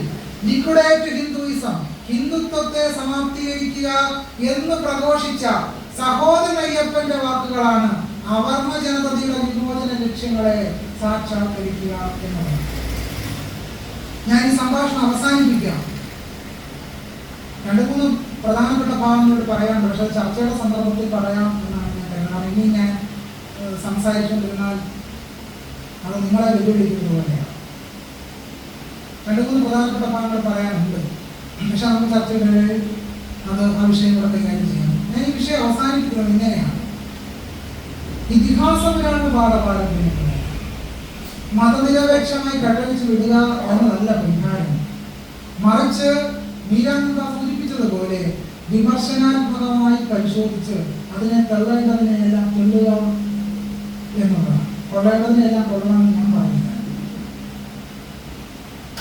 ലിക്വിഡേറ്റ് ഹിന്ദുയിസം, ഹിന്ദുത്വത്തെ സമാപ്തീകരിക്കുക എന്ന് പ്രഘോഷിച്ച സഹോദരൻ അയ്യപ്പന്റെ വാക്കുകളാണ് അവർണ ജനതയുടെ വിമോചന ലക്ഷ്യങ്ങളെ സാക്ഷാത്കരിക്കുക എന്നത്. ഞാൻ ഈ സംഭാഷണം അവസാനിപ്പിക്കാം. 2-3 പ്രധാനപ്പെട്ട ഭാഗങ്ങളോട് പറയാൻ, പക്ഷെ ചർച്ചയുടെ സന്ദർഭത്തിൽ പറയാം എന്നാണ് ഞാൻ കരുതുന്നത്. ഇനി ഞാൻ സംസാരിച്ചുകൊണ്ടിരുന്നാൽ അത് നിങ്ങളെ വെല്ലുവിളിക്കുന്നത് പോലെയാണ്. 2-3 പ്രധാനപ്പെട്ട ഭാഗങ്ങൾ പറയാനുണ്ട്, പക്ഷെ നമുക്ക് ചർച്ചയുടെ അത് ആ വിഷയം കൂടെ കൈകാര്യം ചെയ്യാം. ഞാൻ ഈ വിഷയം അവസാനിപ്പിക്കുന്നത് ഇങ്ങനെയാണ്: ഇതിഹാസപുരാണ പാഠപാരമ്പര്യങ്ങൾ മതനിരപേക്ഷമായി കട്ടഴിച്ച് വിടുക എന്നതല്ല പരിഹാരം. മറിച്ച് മീരാനന്ദ സൂചിപ്പിച്ചതുപോലെ വിമർശനാത്മകമായി പരിശോധിച്ച് അതിനെ തള്ളേണ്ടതിനെല്ലാം കൊല്ലുക എന്നതാണ്. കൊള്ളേണ്ടതിനെല്ലാം കൊള്ളണമെന്ന് ഞാൻ പറയുന്നില്ല.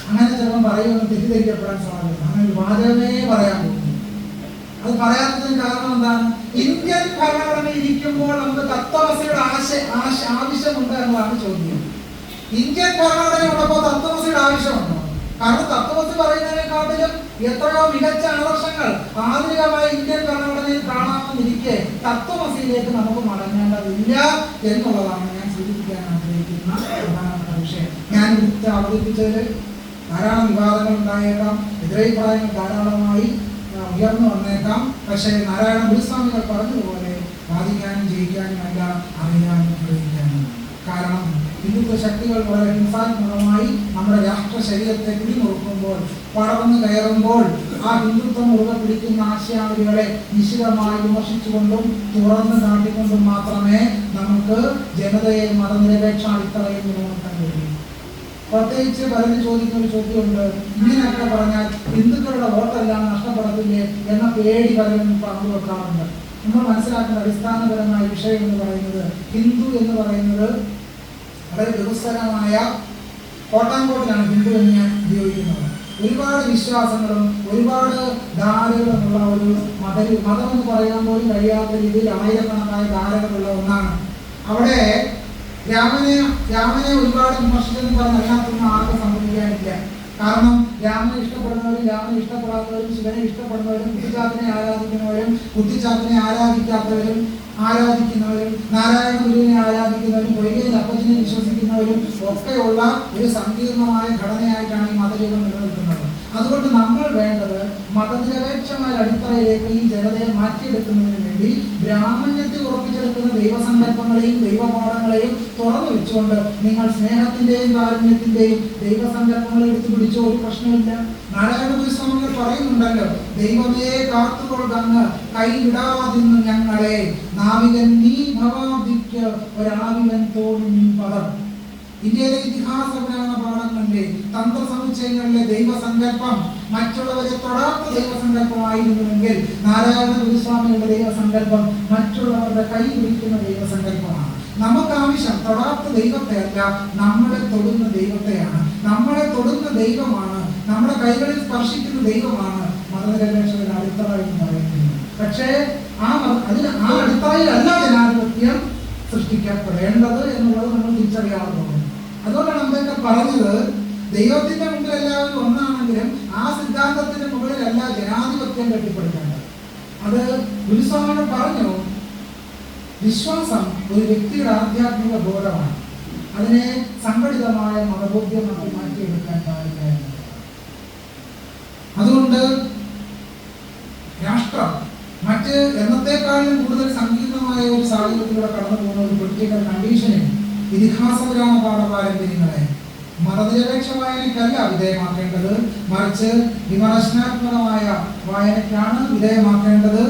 അങ്ങനെ ചിലപ്പം പറയുമെന്ന് തെറ്റിദ്ധരിക്കപ്പെടാൻ സാധ്യത. അങ്ങനെ ഒരു വാചകമേ പറയാൻ പോകുന്നു. പറയാത്തതിന് കാരണം എന്താണ്? ഇന്ത്യൻ ഭരണഘടന ഇരിക്കുമ്പോൾ നമുക്ക് തത്വമസിയുടെ ആവശ്യമുണ്ട് എന്നതാണ് ചോദ്യം. ഇന്ത്യൻ ഭരണഘടന ഉള്ളപ്പോൾ തത്വമസിയുടെ ആവശ്യമുണ്ടോ? കാരണം തത്വമസി പറയുന്നതിനെക്കാട്ടിലും എത്രയോ മികച്ച ആദർശങ്ങൾ ആധുനികമായ ഇന്ത്യൻ ഭരണഘടനയിൽ കാണാമെന്നിരിക്കെ തത്വമസിയിലേക്ക് നമുക്ക് മടങ്ങേണ്ടതില്ല എന്നുള്ളതാണ് ഞാൻ സൂചിപ്പിക്കാൻ ആഗ്രഹിക്കുന്ന പ്രധാനപ്പെട്ട വിഷയം. ഞാൻ അവതരിപ്പിച്ചതിൽ ധാരാളം വിവാദങ്ങൾ ഉണ്ടായേക്കാം, എതിരഭിപ്രായങ്ങൾ ധാരാളമായി ഉയർന്നു വന്നേക്കാം. പക്ഷേ നാരായണ ഗുരുസ്വാമികൾ പറഞ്ഞതുപോലെ വാദിക്കാനും ജയിക്കാനും എല്ലാം അറിയാനും ഗ്രഹിക്കാനും. കാരണം ഹിന്ദുത്വ ശക്തികൾ വളരെ ഹിംസാത്മകമായി നമ്മുടെ രാഷ്ട്ര ശരീരത്തെ പിടിമുറുക്കുമ്പോൾ, പടർന്നു കയറുമ്പോൾ ആ ഹിന്ദുത്വം മുറുകെ പിടിക്കുന്ന ആശയാവലികളെ നിശിതമായി വിമർശിച്ചുകൊണ്ടും തുറന്നു കാട്ടിക്കൊണ്ടും മാത്രമേ നമുക്ക് ജനതയെ മതനിരപേക്ഷ അടിത്തറയിൽ നിലനിർത്താൻ കഴിയും. പ്രത്യേകിച്ച് പലരും ചോദിക്കുന്ന ഒരു ചോദ്യമുണ്ട്, ഇങ്ങനെയൊക്കെ പറഞ്ഞാൽ ഹിന്ദുക്കളുടെ വോട്ടെല്ലാം നഷ്ടപ്പെടത്തില്ലേ എന്ന പേടി പലരും പങ്കുവെക്കാറുണ്ട്. നമ്മൾ മനസ്സിലാക്കുന്ന അടിസ്ഥാനപരമായ വിഷയം എന്ന് പറയുന്നത്, ഹിന്ദു എന്ന് പറയുന്നത് വളരെ ബഹുസ്വരമായ കോട്ടാങ്കോട്ടിലാണ് ഹിന്ദു എന്ന് ഞാൻ ഉപയോഗിക്കുന്നത്. ഒരുപാട് വിശ്വാസങ്ങളും ഒരുപാട് ധാരകളുമുള്ള ഒരു മതം എന്ന് പറയാൻ പോലും കഴിയാത്ത രീതിയിൽ ആയിരക്കണക്കായ ധാരകളുള്ള ഒന്നാണ്. അവിടെ രാമനെ ഒരുപാട് വിമർശിച്ചെന്ന് പറഞ്ഞ് അതിനകത്തൊന്നും ആർക്കും സംഭവിക്കാനില്ല. കാരണം രാമനെ ഇഷ്ടപ്പെടുന്നവരും രാമനെ ഇഷ്ടപ്പെടാത്തവരും, ശിവനെ ഇഷ്ടപ്പെടുന്നവരും, കുട്ടിച്ചാത്തിനെ ആരാധിക്കുന്നവരും കുട്ടിച്ചാത്തിനെ ആരാധിക്കാത്തവരും, ആരാധിക്കുന്നവരും നാരായണ ഗുരുവിനെ ആരാധിക്കുന്നവരും പൊയ്കയിൽ അപ്പച്ചനെ വിശ്വസിക്കുന്നവരും ഒക്കെയുള്ള ഒരു സങ്കീർണമായ ഘടനയായിട്ടാണ് ഈ മതരൂപം നിലനിൽക്കുന്നത്. അതുകൊണ്ട് നമ്മൾ വേണ്ടത് മതനിരപേക്ഷമായ അടിത്തറയിലേക്ക് ഈ ജനതയെ മാറ്റിയെടുക്കുന്നതിന് വേണ്ടി ബ്രാഹ്മണ്യത്തെ ഉറപ്പിച്ചെടുക്കുന്ന ദൈവസങ്കല്പങ്ങളെയും ദൈവപാഠങ്ങളെയും തുറന്നു വെച്ചുകൊണ്ട് നിങ്ങൾ സ്നേഹത്തിന്റെയും കാരുണ്യത്തിന്റെയും ദൈവസങ്കല്പങ്ങളെ എടുത്തു പിടിച്ചോ, ഒരു പ്രശ്നമില്ല. നാരായണ ഗുരുസ്വാമികൾ പറയുന്നുണ്ടല്ലോ, ദൈവമേ കാത്തുകൊള്ളുകങ്ങ് കൈവിടാതിന്നു ഞങ്ങളെ, നാവികൻ നീ ഭവാബ്ദിക്ക് ഒരാവിവൻ തോന്നും നീ പദം. ഇന്ത്യയിലെ ഇതിഹാസ പുരാണ പാഠങ്ങളിലെ തന്ത്രസമുച്ചയങ്ങളിലെ ദൈവസങ്കല്പം മറ്റുള്ളവരെ തൊടാത്ത ദൈവസങ്കല്പമായിരുന്നുവെങ്കിൽ നാരായണ ഗുരുസ്വാമികളുടെ ദൈവസങ്കല്പം മറ്റുള്ളവരുടെ കൈ പിടിക്കുന്ന ദൈവസങ്കല്പമാണ്. നമുക്ക് ആവശ്യം തൊടാത്ത ദൈവത്തെ അല്ല, നമ്മളെ തൊടുന്ന ദൈവത്തെയാണ്. നമ്മളെ തൊടുന്ന ദൈവമാണ്, നമ്മുടെ കൈകളിൽ സ്പർശിക്കുന്ന ദൈവമാണ് മതനിരപേക്ഷയുടെ അടിത്തറ എന്ന് പറയുന്നത്. പക്ഷേ ആ അടിത്തറയിലല്ല ജനാധിപത്യം സൃഷ്ടിക്കപ്പെടേണ്ടത് എന്നുള്ളത് നമ്മൾ തിരിച്ചറിയാവുന്നതാണ്. അതുകൊണ്ടാണ് അംബേദ്കർ പറഞ്ഞത്, ദൈവത്തിന്റെ മുമ്പിൽ എല്ലാവരും ഒന്നാണെങ്കിലും ആ സിദ്ധാന്തത്തിന്റെ മുകളിലല്ല ജനാധിപത്യം കെട്ടിപ്പടുക്കേണ്ടത്. അത് ഗുരുസ്വാമികൾ പറഞ്ഞു, വിശ്വാസം ഒരു വ്യക്തിയുടെ ആധ്യാത്മിക ബോധമാണ്, അതിനെ സംഘടിതമായ മതബോധ്യമായി മാറ്റിയെടുക്കാൻ പാടില്ല. അതുകൊണ്ട് രാഷ്ട്രം മറ്റ് എന്നത്തെക്കാളും കൂടുതൽ സങ്കീർണമായ ഒരു സാഹചര്യത്തിലൂടെ കടന്നു പോകുന്ന ഒരു പൊളിറ്റിക്കൽ കണ്ടീഷനിൽ ഇതിഹാസപുരാണ പാരമ്പര്യങ്ങളെ മതനിരപേക്ഷ വായനയ്ക്കല്ല വിധേയമാക്കേണ്ടത്, മറിച്ച് വിമർശനാത്മകമായ വായനയ്ക്കാണ് വിധേയമാക്കേണ്ടത്.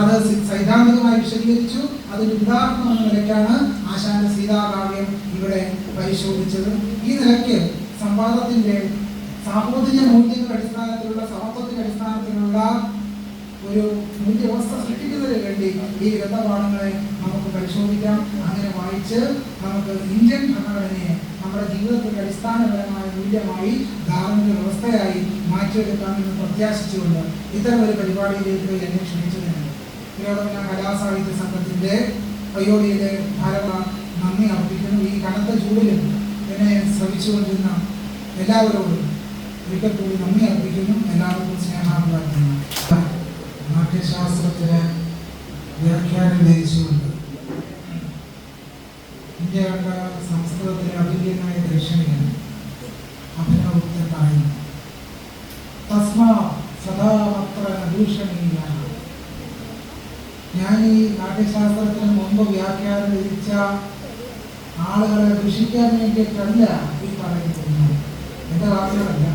അത് സൈദ്ധാന്തികമായി വിശദീകരിച്ചു. അതിന് ഉദാഹരണം എന്ന നിലയ്ക്കാണ് ആശാന്റെ സീതാകാവ്യം ഇവിടെ പരിശോധിച്ചത്. ഈ നിലയ്ക്ക് സംവാദത്തിന്റെ സാമൂഹിക മൂല്യങ്ങളുടെ അടിസ്ഥാനത്തിലുള്ള സമത്വത്തിന്റെ അടിസ്ഥാനത്തിലുള്ള ഒരു മൂല്യവ്യവസ്ഥ സൃഷ്ടിക്കുന്നതിന് വേണ്ടി ഈ ഗ്രന്ഥപാഠങ്ങളെ നമുക്ക് പരിശോധിക്കാം. അങ്ങനെ വായിച്ച് നമുക്ക് ഇന്ത്യൻ ഭരണഘടനയെ നമ്മുടെ ജീവിതത്തിന്റെ അടിസ്ഥാനപരമായ മൂല്യമായി ധാർമ്മിക വ്യവസ്ഥയായി മാറ്റിയെടുക്കാമെന്ന് പ്രത്യാശിച്ചുകൊണ്ട് ഇത്തരം ഒരു പരിപാടിയിലേക്ക് എന്നെ ക്ഷണിച്ചതിന് തിരുവനന്തപുരം കലാസാഹിത്യ സംഘത്തിന്റെ പയ്യോടിയിലെ ഭാരത നന്ദി അർപ്പിക്കുന്നു. ഈ കനത്ത ചൂടിലും എന്നെ ശ്രമിച്ചുകൊണ്ടിരുന്ന എല്ലാവരോടും ഒരിക്കൽ കൂടി നന്ദി അർപ്പിക്കുന്നു. എല്ലാവർക്കും സ്നേഹാഭിവാദ്യങ്ങൾ. നാട്യശാസ്ത്രത്തിന് വ്യാഖ്യാനം ധരിച്ചുകൊണ്ട് ഇന്ത്യ കണ്ട സംസ്കൃതത്തിലെ അഭിജ്ഞനായ ദർശനികൻ അഭിനവഗുപ്തൻ പറയുന്നു, തസ്മാ സദാമത്ര ദൂഷണീയ. ഞാൻ ഈ നാട്യശാസ്ത്രത്തിന് മുമ്പ് വ്യാഖ്യാനം ധരിച്ച ആളുകളെ ദുഷിക്കാൻ വേണ്ടിയിട്ടല്ല ഈ പറയുന്നത്. എന്റെ വാക്കുകളല്ല,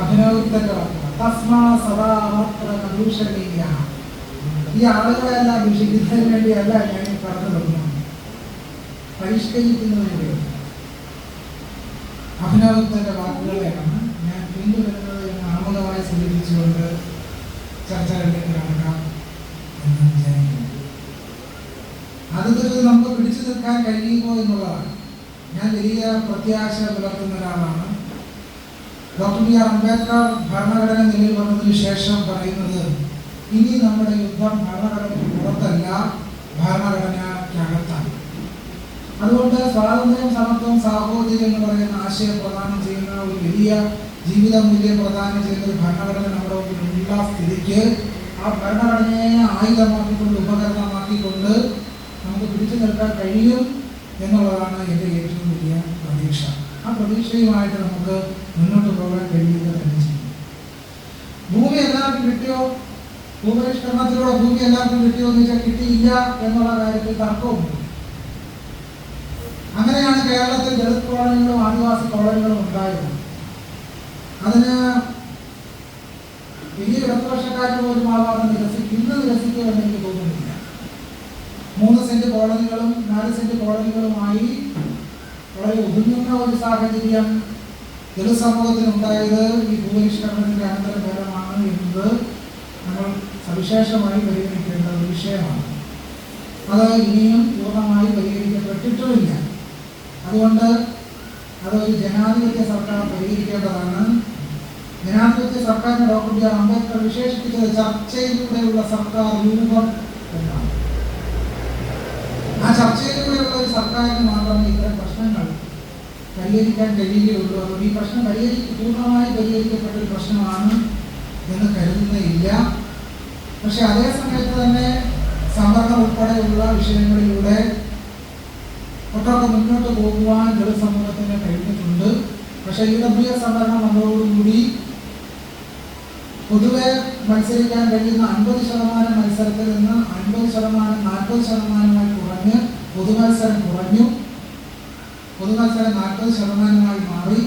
അഭിനവഗുപ്തന്റെ വാക്കുകൾ. തസ്മാ സദാമത്ര ദൂഷണീയ. ഈ ആളുകളെല്ലാം ദുഷിക്കുന്നതിന് വേണ്ടിയല്ല ഞാൻ ഈ പറഞ്ഞു തുടങ്ങുന്നത്, പരിഷ്കരിക്കുന്നതിന് വേണ്ടി. അഭിനവഗുപ്തന്റെ വാക്കുകളെയാണ് ഞാൻ പിന്തുടരുന്നത് എന്ന് ആമുഖമായി സൂചിപ്പിച്ചുകൊണ്ട് ചർച്ചകളിലേക്ക് കടക്കാം എന്ന് വിചാരിക്കുന്നു. അത് നമുക്ക് പിടിച്ചു നിൽക്കാൻ കഴിയുമോ എന്നുള്ളതാണ്. ഞാൻ വലിയ പ്രത്യാശ പുലർത്തുന്ന ഒരാളാണ്. ഡോക്ടർ ബി ആർ അംബേദ്കർ ഭരണഘടന നിലവിൽ വന്നതിന് ശേഷം പറയുന്നത്, ഇനി നമ്മുടെ യുദ്ധം ഭരണഘടനയ്ക്ക് പുറത്തല്ല, ഭരണഘടനയ്ക്കകത്താണ്. അതുകൊണ്ട് സ്വാതന്ത്ര്യം, സമത്വം, സാഹോദര്യം എന്ന് പറയുന്ന ആശയം പ്രദാനം ചെയ്യുന്ന ഒരു വലിയ ജീവിത മൂല്യം പ്രദാനം ചെയ്യുന്ന ഒരു ഭരണഘടന നമ്മുടെ മുന്നിലുള്ള സ്ഥിതിക്ക് ആ ഭരണഘടനയെ ആയുധമാക്കിക്കൊണ്ട്, ഉപകരണമാക്കിക്കൊണ്ട് നമുക്ക് പിടിച്ചു നിൽക്കാൻ കഴിയും എന്നുള്ളതാണ് എൻ്റെ ഏറ്റവും വലിയ പ്രതീക്ഷ. ആ പ്രതീക്ഷയുമായിട്ട് നമുക്ക് മുന്നോട്ട് പോകാൻ കഴിയുക തന്നെ ചെയ്യും. ഭൂമി എല്ലാവർക്കും കിട്ടിയോ? ഭൂപരിഷ്കരണത്തിലൂടെ ഭൂമി എല്ലാവർക്കും കിട്ടിയോ എന്ന് വെച്ചാൽ കിട്ടിയില്ല എന്നുള്ള കാര്യത്തിൽ തർക്കവുമില്ല. അങ്ങനെയാണ് കേരളത്തിൽ ദളിത് കോളനികളും ആദിവാസി കോളനികളും ഉണ്ടായത്. അതിന് വലിയ ഇടതുപക്ഷക്കാർക്ക് പോലും ആവാതെ ഇന്ന് നിരസിക്കുമെന്ന് എനിക്ക് തോന്നുന്നില്ല. 3 സെന്റ് കോളനികളും 4 സെന്റ് കോളനികളുമായി വളരെ ഒതുങ്ങുന്ന ഒരു സാഹചര്യം ദളിത് സമൂഹത്തിനുണ്ടായത് ഈ ഭൂപരിഷ്കരണത്തിന്റെ അനന്തരഫലമാണ് എന്നത് നമ്മൾ സവിശേഷമായി പരിഗണിക്കേണ്ട ഒരു വിഷയമാണ്. അത് ഇനിയും പൂർണ്ണമായി പരിഹരിക്കപ്പെട്ടിട്ടുമില്ല. അതുകൊണ്ട് അതൊരു ജനാധിപത്യ സർക്കാർ പരിഹരിക്കേണ്ടതാണ്. ജനാധിപത്യ സർക്കാരിനെ ഡോക്ടർ ബി ആർ അംബേദ്കർ വിശേഷിപ്പിച്ചത് ചർച്ചയിലൂടെയുള്ള സർക്കാർ രൂപം എന്നാണ്. ആ ചർച്ചയിലൂടെയുള്ള ഒരു സർക്കാരിന് മാത്രമേ ഇത്തരം പ്രശ്നങ്ങൾ പരിഹരിക്കാൻ കഴിയുകയുള്ളൂ. അതുകൊണ്ട് ഈ പ്രശ്നം പൂർണ്ണമായി പരിഹരിക്കപ്പെട്ട ഒരു പ്രശ്നമാണ് എന്ന് കരുതുന്നില്ല. പക്ഷെ അതേ സമയത്ത് തന്നെ സംവരണം ഉൾപ്പെടെയുള്ള വിഷയങ്ങളിലൂടെ ഒട്ടൊക്കെ മുന്നോട്ട് പോകുവാൻ ദളിത് സമൂഹത്തിന് കഴിഞ്ഞിട്ടുണ്ട്. പക്ഷേ EWS സംവരണം വന്നതോടുകൂടി പൊതുവെ മത്സരിക്കാൻ കഴിയുന്ന 50% മത്സരത്തിൽ നിന്ന് 50% 40%-ആയി കുറഞ്ഞ് പൊതുമത്സരം കുറഞ്ഞു. പൊതുമത്സരം 40%-ആയി മാറി.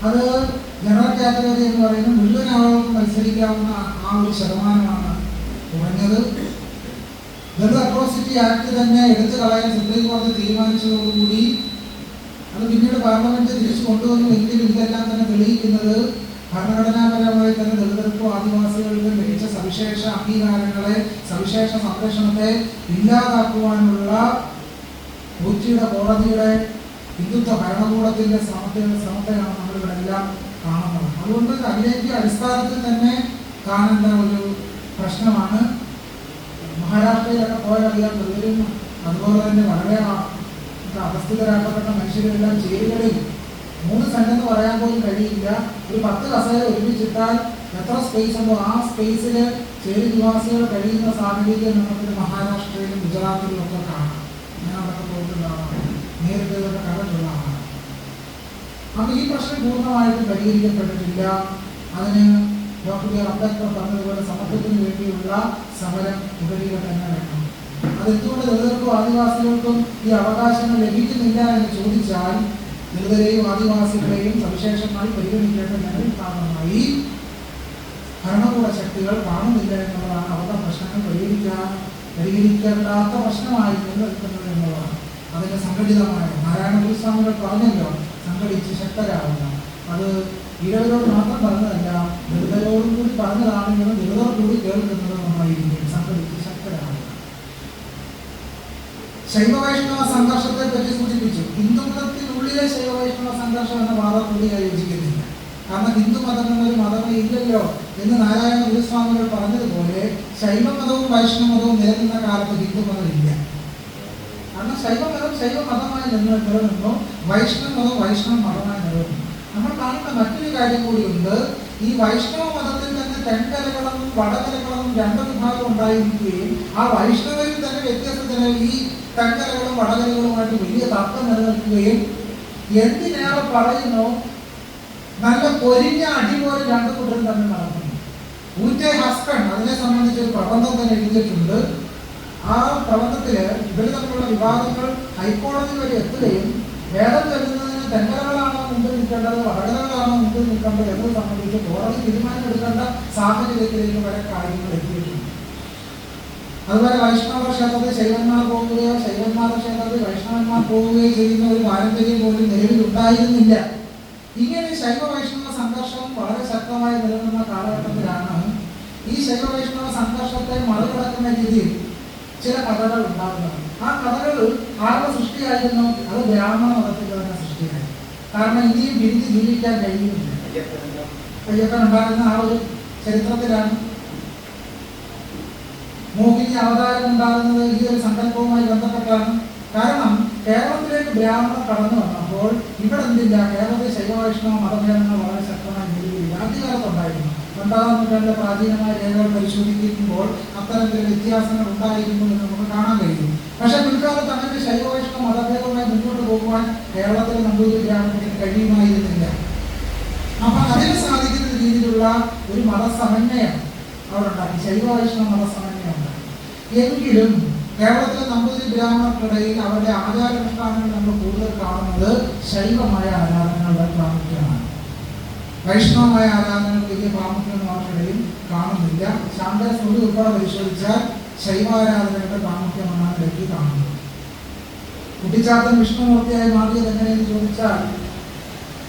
അത് ജനറൽ കാറ്റഗറി എന്ന് പറയുന്ന മുഴുവൻ ആളുകൾക്ക് മത്സരിക്കാവുന്ന ആ ഒരു ശതമാനമാണ് കുറഞ്ഞത്. ദളിത് അട്രോസിറ്റി ആക്ട് തന്നെ എടുത്തു കളയാൻ സുപ്രീം കോടതി തീരുമാനിച്ചതോടുകൂടി അത് പിന്നീട് പാർലമെന്റ് തിരിച്ചു കൊണ്ടുവന്നുവെങ്കിലും ഇതെല്ലാം തന്നെ തെളിയിക്കുന്നത് ഭരണഘടനാപരമായി തന്നെ ദളിതർക്കും ആദിവാസികൾക്കും ലഭിച്ച സവിശേഷ അംഗീകാരങ്ങളെ, സവിശേഷ സംരക്ഷണത്തെ ഇല്ലാതാക്കുവാനുള്ള കൊച്ചിയുടെ കോടതിയുടെ ഹിന്ദുത്വ ഭരണകൂടത്തിന്റെ ശ്രമത്തെയാണ് നമ്മളിവിടെ എല്ലാം കാണുന്നത്. അതുകൊണ്ട് അതിലേക്ക് അടിസ്ഥാനത്തിൽ തന്നെ കാണേണ്ട ഒരു പ്രശ്നമാണ്. മഹാരാഷ്ട്രയിലൊക്കെ പോയാൽ വെറും അതുപോലെ തന്നെ വളരെ അവസ്ഥിതരാക്കപ്പെട്ട മനുഷ്യരെല്ലാം ചേരുകളിൽ 3 സെന്റ് എന്ന് പറയാൻ പോലും കഴിയില്ല. ഒരു 10 കസേര ഒരുമിച്ചിട്ടാൽ എത്ര സ്പേസ് ഉണ്ടോ ആ സ്പേസിൽ ചേരി നിവാസികൾ കഴിയുന്ന സാഹചര്യം നമുക്ക് മഹാരാഷ്ട്രയിലും ഗുജറാത്തിലും ഒക്കെ കാണാം. ഞാൻ അതൊക്കെ പോയിട്ടുള്ളതാണ്, നേരിട്ട് ഇതൊക്കെ കണ്ടിട്ടുള്ളതാണ്. അപ്പൊ ഈ പ്രശ്നം പൂർണ്ണമായിട്ടും പരിഹരിക്കപ്പെട്ടിട്ടില്ല. അതിന് ഡോക്ടർ ബി ആർ അംബേദ്കർ പറഞ്ഞതുപോലെ സമത്വത്തിന് വേണ്ടിയുള്ള സമരം തുടരുക തന്നെ വേണം. അതെന്തുകൊണ്ട് ദളിതർക്കും ആദിവാസികൾക്കും ഈ അവകാശങ്ങൾ ലഭിക്കുന്നില്ല എന്ന് ചോദിച്ചാൽ ദളിതരെയും ആദിവാസികളെയും സവിശേഷമായി പരിഗണിക്കേണ്ടതിന് കാരണമായി ഭരണകൂട ശക്തികൾ കാണുന്നില്ല എന്നുള്ളതാണ്. അവരുടെ പ്രശ്നങ്ങൾ പരിഹരിക്കേണ്ടാത്ത പ്രശ്നമായി നിലനിൽക്കുന്നത് എന്നുള്ളതാണ്. അതിന് സംഘടിതമായ നാരായണ ഗുരുസ്വാമികൾ പറഞ്ഞല്ലോ, സംഘടിച്ച് ശക്തരാകുക. അത് ഈഴവരോട് മാത്രം പറഞ്ഞതല്ല, ദളിതരോടും കൂടി പറഞ്ഞതാണെങ്കിലും ദളിതർ കൂടി കേൾക്കുന്നത് നന്നായിരിക്കും. സംഘടിച്ച് ശക്തരാകുക. ശൈവവൈഷ്ണവ സംഘർഷത്തെ പറ്റി സൂചിപ്പിച്ചു. ഹിന്ദുമതത്തിനുള്ളിലെ ശൈവവൈഷ്ണവ സംഘർഷം എന്ന വാദത്തോട് യോജിക്കുന്നില്ല. കാരണം ഹിന്ദു മതം എന്നൊരു മതമേ ഇല്ലല്ലോ എന്ന് നാരായണ ഗുരുസ്വാമികൾ പറഞ്ഞതുപോലെ ശൈവമതവും വൈഷ്ണവമതവും നിലനിന്ന കാലത്ത് ഹിന്ദുമതം ഇല്ല. കാരണം ശൈവമതം ശൈവമതമായി നിലനിന്നു, വൈഷ്ണവമതം വൈഷ്ണവ മതമായി നിലനിന്നു. നമ്മൾ കാണുന്ന മറ്റൊരു കാര്യം കൂടിയുണ്ട്. ഈ വൈഷ്ണവ മതത്തിൽ തന്നെ തെൻകലകളും വടകലകളും 2 വിഭാഗം ഉണ്ടായിരിക്കുകയും ആ വൈഷ്ണവരിൽ തന്നെ വ്യത്യസ്ത ഈ തെൻകലകളും വടകലകളുമായിട്ട് വലിയ തർക്കം നിലനിൽക്കുകയും എന്തിനേറെ പറയുന്നു, നല്ല പൊരിഞ്ഞ അടിപോലെ 2 കൂട്ടരും തമ്മിൽ നടക്കുന്നു. ഊറ്റേ ഹസ്ബൻ അതിനെ സംബന്ധിച്ച് ഒരു പ്രബന്ധം തന്നെ എഴുതിയിട്ടുണ്ട്. ആ പ്രബന്ധത്തില് ഇവർ തമ്മിലുള്ള വിവാദങ്ങൾ ഹൈക്കോടതി വരെ എത്തുകയും വേദം ചൊല്ലുന്നതിന് തെൻകലകളാണോ മുമ്പിൽ നിൽക്കേണ്ടത് വടകലകളാണോ മുമ്പിൽ നിൽക്കേണ്ടത് എന്നത് സംബന്ധിച്ച് കോടതി തീരുമാനമെടുക്കേണ്ട സാഹചര്യത്തിലേക്ക് വരെ കാര്യങ്ങൾ എത്തിയിട്ടുണ്ട്. അതുപോലെ വൈഷ്ണവ ക്ഷേത്രത്തിൽ ശൈവന്മാർ പോവുകയോ ശൈവന്മാരുടെ ക്ഷേത്രത്തിൽ വൈഷ്ണവന്മാർ പോവുകയോ ചെയ്യുന്ന ഒരു പാരമ്പര്യം പോലും നിലവിൽ ഉണ്ടായിരുന്നില്ല. ഇങ്ങനെ ശൈവ വൈഷ്ണവ സംഘർഷം വളരെ ശക്തമായി നിലനിന്ന കാലഘട്ടത്തിലാണ് ഈ ശൈവ വൈഷ്ണവ സംഘർഷത്തെ മറികടക്കുന്ന രീതിയിൽ ചില കഥകൾ ഉണ്ടാകുന്നത്. ആ കഥകൾ ആരുടെ സൃഷ്ടിയായിരുന്നു? അത് ബ്രാഹ്മണ മതത്തിന്റെ തന്നെ സൃഷ്ടിയായിരുന്നു. കാരണം ഇനിയും പിരിഞ്ഞ് ജീവിക്കാൻ കഴിയുന്നില്ല. അയ്യപ്പൻ ഉണ്ടാകുന്ന ആ ഒരു ചരിത്രത്തിലാണ്. മോഹിനി അവതാരം ഉണ്ടാകുന്നത് ഈ ഒരു സങ്കല്പവുമായി ബന്ധപ്പെട്ടാണ്. കാരണം കേരളത്തിലേക്ക് ബ്രാഹ്മണർ കടന്നു വന്നപ്പോൾ ഇവിടെ എന്തില്ല, കേരളത്തിൽ ശൈവവൈഷ്ണവ മതഭേദങ്ങൾ വളരെ ശക്തമായി നിലവിലില്ല. ആദ്യകാലത്തുണ്ടായിരുന്നു. 2ാം നൂറ്റാണ്ടിലെ പ്രാചീനമായ രേഖകൾ പരിശോധിക്കുമ്പോൾ അത്തരത്തിൽ വ്യത്യാസങ്ങൾ ഉണ്ടായിരുന്നു എന്ന് നമുക്ക് കാണാൻ കഴിയും. പക്ഷെ പിൽക്കാലത്ത് അങ്ങനെ ശൈവവൈഷ്ണവ മതഭേദവുമായി മുന്നോട്ട് പോകുവാൻ കേരളത്തിലെ നമ്പൂതിരി ബ്രാഹ്മണത്തിന് കഴിയുമായിരുന്നില്ല. അപ്പൊ അതിന് സാധിക്കുന്ന രീതിയിലുള്ള ഒരു മതസമന്വയം അവിടെ ഉണ്ടാക്കി, ശൈവവൈഷ്ണവ മതസമന്വയം ഉണ്ടാക്കി. എങ്കിലും കേരളത്തിലെ നമ്പൂതിരി ബ്രാഹ്മണർക്കിടയിൽ അവരുടെ ആചാരാനുഷ്ഠാനങ്ങൾ നമ്മൾ കൂടുതൽ കാണുന്നത് ശൈവമായ ആരാധനകളുടെ പ്രാമുഖ്യമാണ്. വൈഷ്ണവമായ ആരാധനകൾക്ക് വലിയ പ്രാമുഖ്യം അവർക്കിടയിൽ കാണുന്നില്ല. ശാങ്കര സ്മൃതി ഉൾപ്പെടെ പരിശോധിച്ചാൽ ശൈവാരാധനകളുടെ പ്രാമുഖ്യമാണ് ഡൽഹി കാണുന്നത്. കുട്ടിച്ചാത്തൻ വിഷ്ണുമൂർത്തിയായി മാറിയത് എങ്ങനെയെന്ന് ചോദിച്ചാൽ,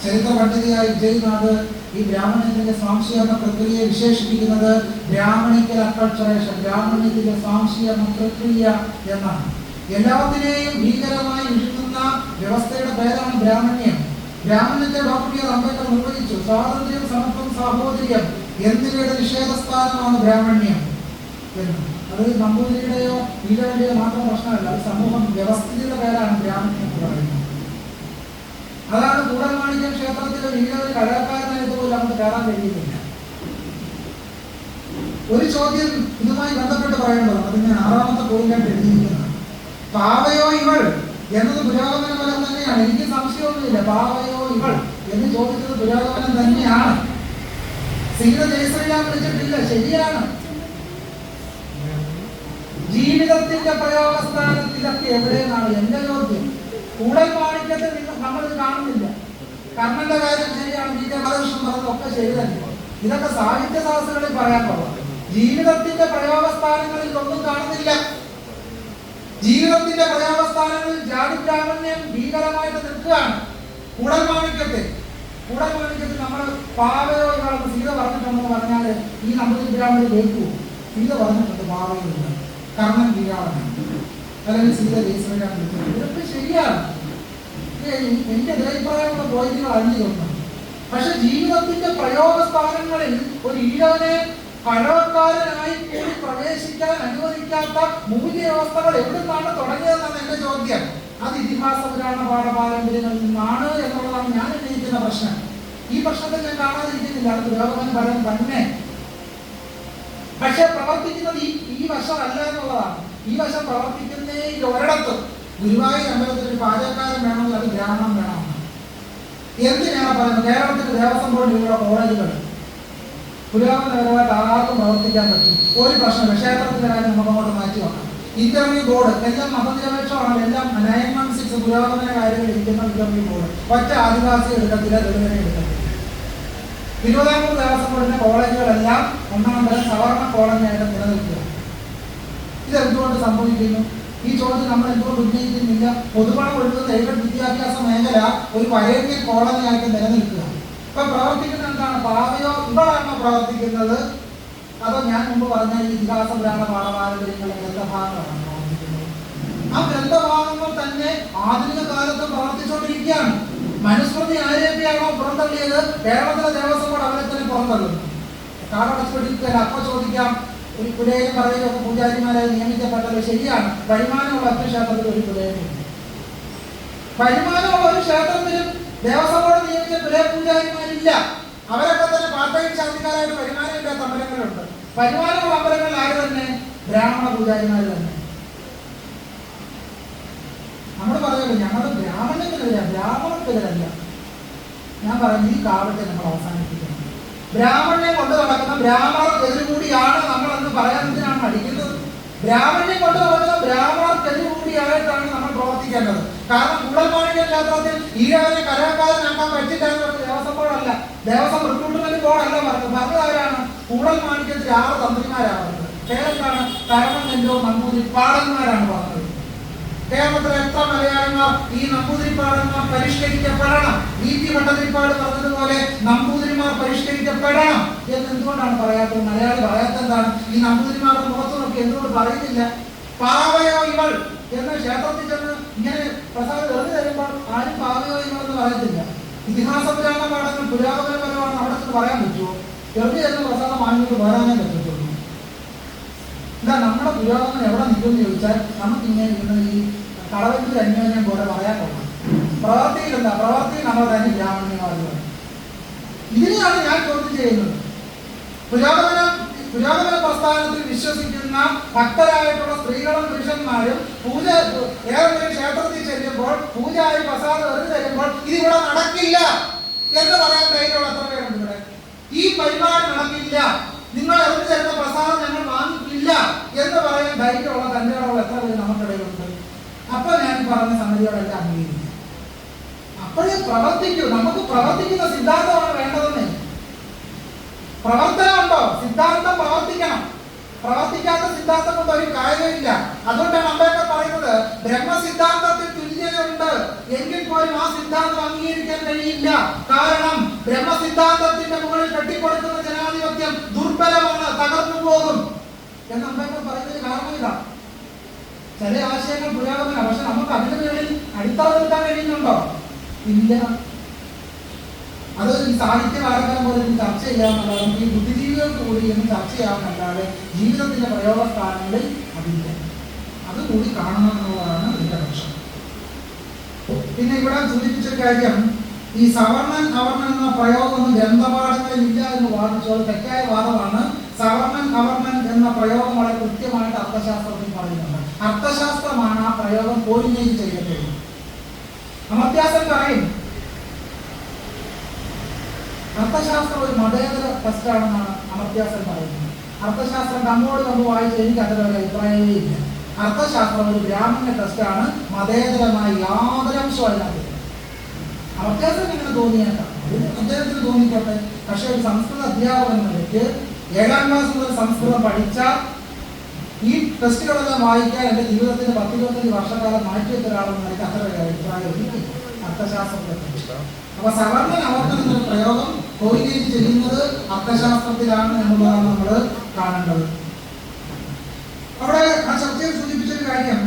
ചരിത്ര പണ്ഡിതയായ വിജയനാഥ് ഈ ബ്രാഹ്മണ്യത്തിന്റെ സ്വാംശീകരണ പ്രക്രിയയെ വിശേഷിപ്പിക്കുന്നത് ബ്രാഹ്മണിക്കൽ അക്കൾച്ചറേഷൻ, ബ്രാഹ്മണ്യത്തിന്റെ സ്വാംശീകരണ പ്രക്രിയ എന്നാണ്. എല്ലാത്തിനെയും ഭീകരമായി വിഴുങ്ങുന്ന വ്യവസ്ഥയുടെ പേരാണ് ബ്രാഹ്മണ്യം. ബ്രാഹ്മണ്യത്തെ ഡോക്ടർ അംബേദ്കർ നിർവചിച്ചു. സ്വാതന്ത്ര്യം, സമത്വം, സാഹോദര്യം എന്നിവയുടെ നിഷേധസ്ഥാനമാണ് ബ്രാഹ്മണ്യം എന്ന്. അത് നമ്പൂതിരിയുടെയോ ഈഴവന്റെയോ മാത്രം പ്രശ്നമല്ല, അത് സമൂഹം വ്യവസ്ഥിതിയുടെ പേരാണ് ബ്രാഹ്മണ്യം എന്ന് പറയുന്നത്. അതാണ് കൂടൽമാണിക്യം ക്ഷേത്രത്തിലെ ഈഴവന് കലാകാരനായിട്ട് പോലും നമുക്ക് കയറാൻ കഴിയുന്നില്ല. ഒരു ചോദ്യം ഇതുമായി ബന്ധപ്പെട്ട് പറയേണ്ടതാണ്. അതിന് 6ാമത്തെ പോയിന്റായിട്ട് എഴുതിയിരിക്കുന്നത്. പാവയോ ഇവൾ എന്നത് പുരോഗമന ഫലം തന്നെയാണ്. എനിക്ക് സംശയമൊന്നുമില്ല. പാവയോ ഇവൾ എന്ന് ചോദിച്ചത് പുരോഗമനം തന്നെയാണ്. സീത ജയശ്രീരാം വിളിച്ചിട്ടില്ല, ശരിയാണ്. ജീവിതത്തിന്റെ പ്രയോഗസ്ഥാനത്തിലൊക്കെ എവിടെയെന്നാണ് എന്റെ ചോദ്യം. കൂടൽ മാണിക്യത്തെ നമ്മളിത് കാണുന്നില്ല. കർമ്മന്റെ കാര്യം ശരിയാണ്, വി കെ ബാലകൃഷ്ണൻ പറഞ്ഞതൊക്കെ ശരി തന്നെ. ഇതൊക്കെ സാഹിത്യ സദസ്സുകളിൽ പറയാൻ പോകാം. ജീവിതത്തിന്റെ പ്രയോഗസ്ഥാനങ്ങളിൽ ഒന്നും കാണുന്നില്ല. ജീവിതത്തിന്റെ പ്രയോഗസ്ഥാനങ്ങളിൽ ജാതിബ്രാഹ്മണ്യം ഭീകരമായിട്ട് നിൽക്കുകയാണ്. കൂടൽ മാണിക്യത്തിൽ നമ്മൾ പാവയോ ഇവളെന്ന് സീത പറഞ്ഞിട്ടുണ്ടെന്ന് പറഞ്ഞാൽ ഈ നമ്പൂതിരി ബ്രാഹ്മണർ കേൾക്കുമോ? സീത പറഞ്ഞിട്ടുണ്ട് പാവയോ ഇല്ല, കർണൻ വിരാളനാണ്, അല്ലെങ്കിൽ സീത ജയശ്രീരാം വിളിക്കുന്നത്. ഇതൊക്കെ ശരിയാണ്. എന്റെ അഭിപ്രായമുള്ള പോയിന്റുകൾ അഴിഞ്ഞു നോക്കണം. പക്ഷെ ജീവിതത്തിന്റെ പ്രയോഗസ്ഥാനങ്ങളിൽ ഒരു ഈഴവനെ കടവക്കാരനായി കൂടി പ്രവേശിക്കാൻ അനുവദിക്കാത്ത മൂല്യവ്യവസ്ഥകൾ എവിടുന്നാണ് തുടങ്ങിയതെന്നാണ് എന്റെ ചോദ്യം. അത് ഇതിഹാസ പുരാണ പാഠപാരമ്പര്യങ്ങളിൽ നിന്നാണ് എന്നുള്ളതാണ് ഞാൻ ഉന്നയിക്കുന്ന പ്രശ്നം. ഈ പ്രശ്നത്തിൽ ഞാൻ കാണാതിരിക്കുന്നില്ല. അത് പുരോഗമന ഫലം തന്നെ. പക്ഷെ പ്രവർത്തിക്കുന്നത് ഈ വശമല്ല എന്നുള്ളതാണ്. ഈ വശം പ്രവർത്തിക്കുന്നേ ഒരിടത്തും. ഗുരുവായൂർ അമ്പലത്തിൽ ഒരു പാചകക്കാരൻ വേണമെങ്കിൽ അത് ബ്രാഹ്മണൻ വേണമെന്ന് എന്തിനാണ് പറയുന്നത്? കേരളത്തിൽ ദേവസ്വം ബോർഡിലുള്ള കോളേജുകൾ പുരോഗമനപരമായിട്ട് ആർക്കും പ്രവർത്തിക്കാൻ പറ്റും. ഒരു പ്രശ്നമില്ല. ക്ഷേത്രത്തിന്റെ കാര്യം നമുക്ക് അങ്ങോട്ട് മാറ്റി വെക്കാം. ഇന്റർവ്യൂ ബോർഡ് എല്ലാം മതനിരപേക്ഷമാണ്. എല്ലാം 916 പുരോഗമന കാര്യങ്ങൾ ഇരിക്കുന്ന ഇന്റർവ്യൂ ബോർഡ്. ഒറ്റ ആദിവാസി എടുക്കത്തില്ല, ദളിതനെ എടുക്കത്തില്ല. തിരുവിതാംകൂർ ദേവസ്വം ബോർഡിന്റെ കോളേജുകളെല്ലാം 1ാം തരം സവർണ കോളനിയായിട്ട് നിലനിൽക്കുക. ഇതെന്തുകൊണ്ട് സംഭവിക്കുന്നു? ഈ ചോദ്യം നമ്മൾ എന്തുകൊണ്ട് ഉന്നയിക്കുന്നില്ല? പൊതുപണം ഒഴുകുന്ന എയ്ഡഡ് വിദ്യാഭ്യാസ മേഖല ഒരു വരേണ്യൻ കോളനിയായിട്ട് നിലനിൽക്കുക. ഇപ്പൊ പ്രവർത്തിക്കുന്നത് എന്താണ്? പാവയോ ഇവളാണോ പ്രവർത്തിക്കുന്നത്? അതോ ഞാൻ മുമ്പ് പറഞ്ഞ ഈ ഇതിഹാസ പുരാണ പാഠപാരമ്പര്യങ്ങളുടെ ഗ്രന്ഥഭാഗങ്ങളാണ് പ്രവർത്തിക്കുന്നത്? ആ ഗ്രന്ഥഭാഗങ്ങൾ തന്നെ ആധുനിക കാലത്ത് പ്രവർത്തിച്ചുകൊണ്ടിരിക്കുകയാണ്. മനുസ്മൃതി ആരെയൊക്കെയാണോ പുറന്തള്ളിയത്, കേരളത്തിലെ ദേവസ്വം ബോർഡ് അവരെ തന്നെ പുറന്തള്ളുന്നു. കാരണവശപ്പെട്ടിരിക്കാൻ അപ്പൊ ചോദിക്കാം, ഒരു പുലയനും പറയുകയൊക്കെ പൂജാരിമാരായി നിയമിക്കപ്പെട്ടത് ശരിയാണ്. വരുമാനമുള്ള ഒറ്റ ക്ഷേത്രത്തിൽ ഒരു പുലയനുണ്ട്. വരുമാനമുള്ള ഒരു ക്ഷേത്രത്തിലും ദേവസ്വം ബോർഡ് നിയമിച്ച പുലയ പൂജാരിമാരില്ല. അവരൊക്കെ തന്നെ പാർട്ടൈം ശാന്തിക്കാരായിട്ട് വരുമാനമില്ലാത്ത അമ്പലങ്ങളുണ്ട്. വരുമാനമുള്ള അമ്പലങ്ങളിൽ ആര് തന്നെ? ബ്രാഹ്മണ പൂജാരിമാർ തന്നെ. നമ്മൾ പറയുമല്ലോ ഞങ്ങൾ ബ്രാഹ്മണത്തിനെതിരെ, ബ്രാഹ്മണത്തിനെതിരല്ല. ഞാൻ പറഞ്ഞു ഈ കാവട്ടെ നമ്മൾ അവസാനിപ്പിക്കണം. ബ്രാഹ്മണ്യം കൊണ്ട് നടക്കുന്ന ബ്രാഹ്മണർക്കെതിരെ കൂടിയാണ് നമ്മൾ എന്ന് പറയാൻ എന്തിനാണ് മടിക്കുന്നത്? ബ്രാഹ്മണ്യം കൊണ്ട് നടക്കുന്ന ബ്രാഹ്മണർക്കെതിരെ കൂടിയായിട്ടാണ് നമ്മൾ പ്രവർത്തിക്കേണ്ടത്. കാരണം കൂടൽമാണിക്യ ക്ഷേത്രത്തിൽ ഈഴവനെ കലാകാരനാക്കാൻ പറ്റില്ല. ദേവസ്വം ബോർഡല്ല, ദേവസ്വം റിക്രൂട്ട്മെന്റ് ബോർഡല്ല പറഞ്ഞതാരാണ്? കൂടൽമാണിക്യത്തിൽ 6 തന്ത്രിമാരാണ് പറഞ്ഞത്. പേരെന്താണ്? കരമന്നെല്ലോ നമ്പൂതിരിപ്പാടന്മാരാണ് പറഞ്ഞത്. കേരളത്തിലെ എത്ര മലയാളിമാർ ഈ നമ്പൂതിരിപ്പാടന്മാർ പരിഷ്കരിക്കപ്പെടണം? നീതി ഭട്ടതിരിപ്പാട് പറഞ്ഞതുപോലെ നമ്പൂതിരിമാർ പരിഷ്കരിക്കപ്പെടണം എന്ന് എന്തുകൊണ്ടാണ് പറയാത്തത്? മലയാളി പറയാത്തെന്താണ്? ഈ നമ്പൂതിരിമാരുടെ മുഖത്ത് നോക്കി എന്തുകൊണ്ട് പറയുന്നില്ല? പാവയോ ഇവൾ എന്ന ക്ഷേത്രത്തിൽ ചെന്ന് ഇങ്ങനെ പ്രസാദം എറിഞ്ഞു തരുമ്പോൾ ആരും പാവയോ ഇവൾ എന്ന് പറയത്തില്ല. ഇതിഹാസ പുരാണ പാഠങ്ങൾ പുരാതനപരമാണെന്ന് അവിടെ നിന്ന് പറയാൻ പറ്റുമോ? എറിഞ്ഞു തരുന്ന പ്രസാദം വാങ്ങിയിട്ട് വരാനേ പറ്റത്തുള്ളൂ. എന്താ നമ്മുടെ പുരോഗമനം എവിടെ നിൽക്കുമെന്ന് ചോദിച്ചാൽ നമുക്കിങ്ങനെ ഇരുന്ന് ഈ കളവെങ്കിൽ അന്യോന്യം പോലെ പറയാൻ പോകണം. പ്രവർത്തിയിൽ എന്താ? പ്രവർത്തിയിൽ നമ്മൾ തന്നെ ബ്രാഹ്മണ്യവാദികൾ. ഇതിനെയാണ് ഞാൻ ചോദ്യം ചെയ്യുന്നത്. പുരോഗമന പ്രസ്ഥാനത്തിൽ വിശ്വസിക്കുന്ന ഭക്തരായിട്ടുള്ള സ്ത്രീകളും പുരുഷന്മാരും പൂജ ഏതെങ്കിലും ക്ഷേത്രത്തിൽ ചെല്ലുമ്പോൾ പൂജയായി പ്രസാദം എറിഞ്ഞു തരുമ്പോൾ ഇതിവിടെ നടക്കില്ല എന്ന് പറയാൻ ധൈര്യമുള്ള എത്ര പേരുണ്ട് ഇവിടെ? ഈ പരിപാടി നടക്കില്ല, നിങ്ങൾ എറിഞ്ഞു തരുന്ന പ്രസാദം ഞങ്ങൾ വാങ്ങിക്കില്ല എന്ന് പറയാൻ ധൈര്യമുള്ള തന്റെയുള്ള എത്ര പേര് നമുക്കിടയിലുണ്ട്? അപ്പൊ ഞാൻ പറഞ്ഞ സംഗതിയോടെല്ലാം അംഗീകരിക്കും. അപ്പോഴേ പ്രവർത്തിക്കൂ. നമുക്ക് പ്രവർത്തിക്കുന്ന സിദ്ധാന്തമാണ് വേണ്ടതെന്നേ. പ്രവർത്തനമുണ്ടോ? സിദ്ധാന്തം പ്രവർത്തിക്കണം. പ്രവർത്തിക്കാത്ത സിദ്ധാന്തം കൊണ്ട് ഒരു കാര്യമില്ല. അതുകൊണ്ടാണ് അംബേദ്കർ പറയുന്നത് ബ്രഹ്മസിദ്ധാന്തത്തിൽ തുല്യതയുണ്ട്, എങ്കിൽ പോലും ആ സിദ്ധാന്തം അംഗീകരിക്കാൻ കഴിയില്ല. കാരണം ബ്രഹ്മസിദ്ധാന്തത്തിന്റെ മുകളിൽ കെട്ടിപ്പടുക്കുന്ന ജനാധിപത്യം ദുർബലമാണ്, തകർന്നു പോകും എന്ന് അംബേദ്കർ പറയുന്നതിന് കാരണമില്ല. ചില ആശയങ്ങൾ പുരോഗമനം, പക്ഷെ നമുക്ക് അതിന് മേളിൽ അടിത്തറ നിർത്താൻ കഴിയുന്നുണ്ടോ? ഇല്ല. അത് ഈ സാഹിത്യകാരക്കാൻ പോലെ ചർച്ച ചെയ്യാമെന്നല്ലാതെ നമുക്ക് ഈ ബുദ്ധിജീവികൾക്ക് കൂടി എന്ന് ചർച്ച ചെയ്യാമെന്നല്ലാതെ ജീവിതത്തിന്റെ പ്രയോഗസ്ഥാനങ്ങളിൽ അതില്ല. അതുകൂടി കാണണമെന്നുള്ളതാണ് ഇതിന്റെ പക്ഷം. പിന്നെ ഇവിടെ സൂചിപ്പിച്ച കാര്യം, ഈ സവർണൻ അവർണൻ എന്ന പ്രയോഗമൊന്നും ഗ്രന്ഥപാഠങ്ങളിൽ ഇല്ല എന്ന് വാദിച്ചത് തെറ്റായ വാദമാണ്. സവർണൻ അവർണൻ എന്ന പ്രയോഗം വളരെ കൃത്യമായിട്ട് അർത്ഥശാസ്ത്രത്തിൽ പറയുന്നുണ്ട്. അർത്ഥശാസ്ത്രമാണ് ആ പ്രയോഗം കോർഡിനേറ്റ് ചെയ്തത്. അമർത്യാസൻ പറയും അർത്ഥശാസ്ത്രം ഒരു മതേതര ടെസ്റ്റാണെന്നാണ് അമർത്യാസൻ പറയുന്നത്. അർത്ഥശാസ്ത്രം കമ്പോട് കമ്പ് വായിച്ച് എനിക്ക് അതിലൊരു അഭിപ്രായമേ ഇല്ല. അർത്ഥശാസ്ത്രം ഒരു ബ്രാഹ്മണ്യ ടെസ്റ്റാണ്, മതേതരമായി യാതൊരു അംശവും അതിനകത്ത്. അമർത്യാസൻ എങ്ങനെ തോന്നിയേക്കാം, അദ്ദേഹത്തിന് തോന്നിക്കോട്ടെ. പക്ഷെ ഒരു സംസ്കൃത അധ്യാപകൻ നിലയ്ക്ക് 7ാം ക്ലാസ് മുതൽ സംസ്കൃതം പഠിച്ച ഈ ടെസ്റ്റുകളെല്ലാം വായിക്കാൻ എൻ്റെ ജീവിതത്തിന്റെ 10-25 വർഷക്കാലം മാറ്റിവെച്ച ഒരാളെന്ന് എനിക്ക് അത്ര അഭിപ്രായം ഇല്ല അർത്ഥശാസ്ത്രത്തെ. അപ്പൊ സവർണൻ അവർണൻ എന്നൊരു പ്രയോഗം കോർഡിനേറ്റ് ചെയ്യുന്നത് അർത്ഥശാസ്ത്രത്തിലാണ് എന്നുള്ളതാണ് നമ്മൾ കാണേണ്ടത്. അവിടെ ആ ചർച്ചയിൽ സൂചിപ്പിച്ചൊരു കാര്യം,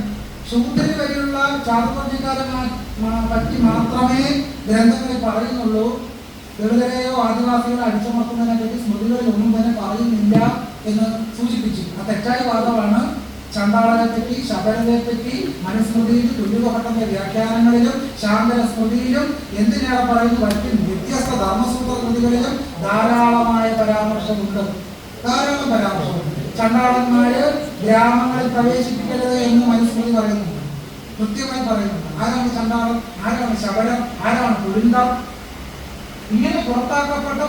ശൂദ്രന് വരെയുള്ള ചാതുർവർഗ്ഗക്കാരെ പറ്റി മാത്രമേ ഗ്രന്ഥങ്ങളിൽ പറയുന്നുള്ളൂ. ദളിതരെയോ ആദിവാസികളോ അടിച്ചമർത്തുന്നതിനെ പറ്റി സ്മൃതികളിൽ ഒന്നും തന്നെ പറയുന്നില്ല എന്ന് സൂചിപ്പിച്ചു. ആ തെറ്റായ വാദമാണ്. ചണ്ടാളനെ പറ്റി, ശബരനെ പറ്റി മനുസ്മൃതിയിലും തുല്യഭട്ടന്റെ വ്യാഖ്യാനങ്ങളിലും ശാന്തന സ്മൃതിയിലും എന്തിനേറെ പറയുന്നു പറ്റും വ്യത്യസ്ത ധർമ്മസൂത്ര കൃതികളിലും ധാരാളമായ പരാമർശമുണ്ട്. ധാരാളം പരാമർശമുണ്ട്. ചണ്ടാളന്മാര് ഗ്രാമങ്ങളിൽ പ്രവേശിപ്പിക്കരുത് എന്ന് മനുസ്മൃതി പറയുന്നുണ്ട്, കൃത്യമായി പറയുന്നുണ്ട്. ആരാണ് ചണ്ടാളൻ, ആരാണ് ശബരം, ആരാണ് കുരുന്തർ? ഇങ്ങനെ പുറത്താക്കപ്പെട്ട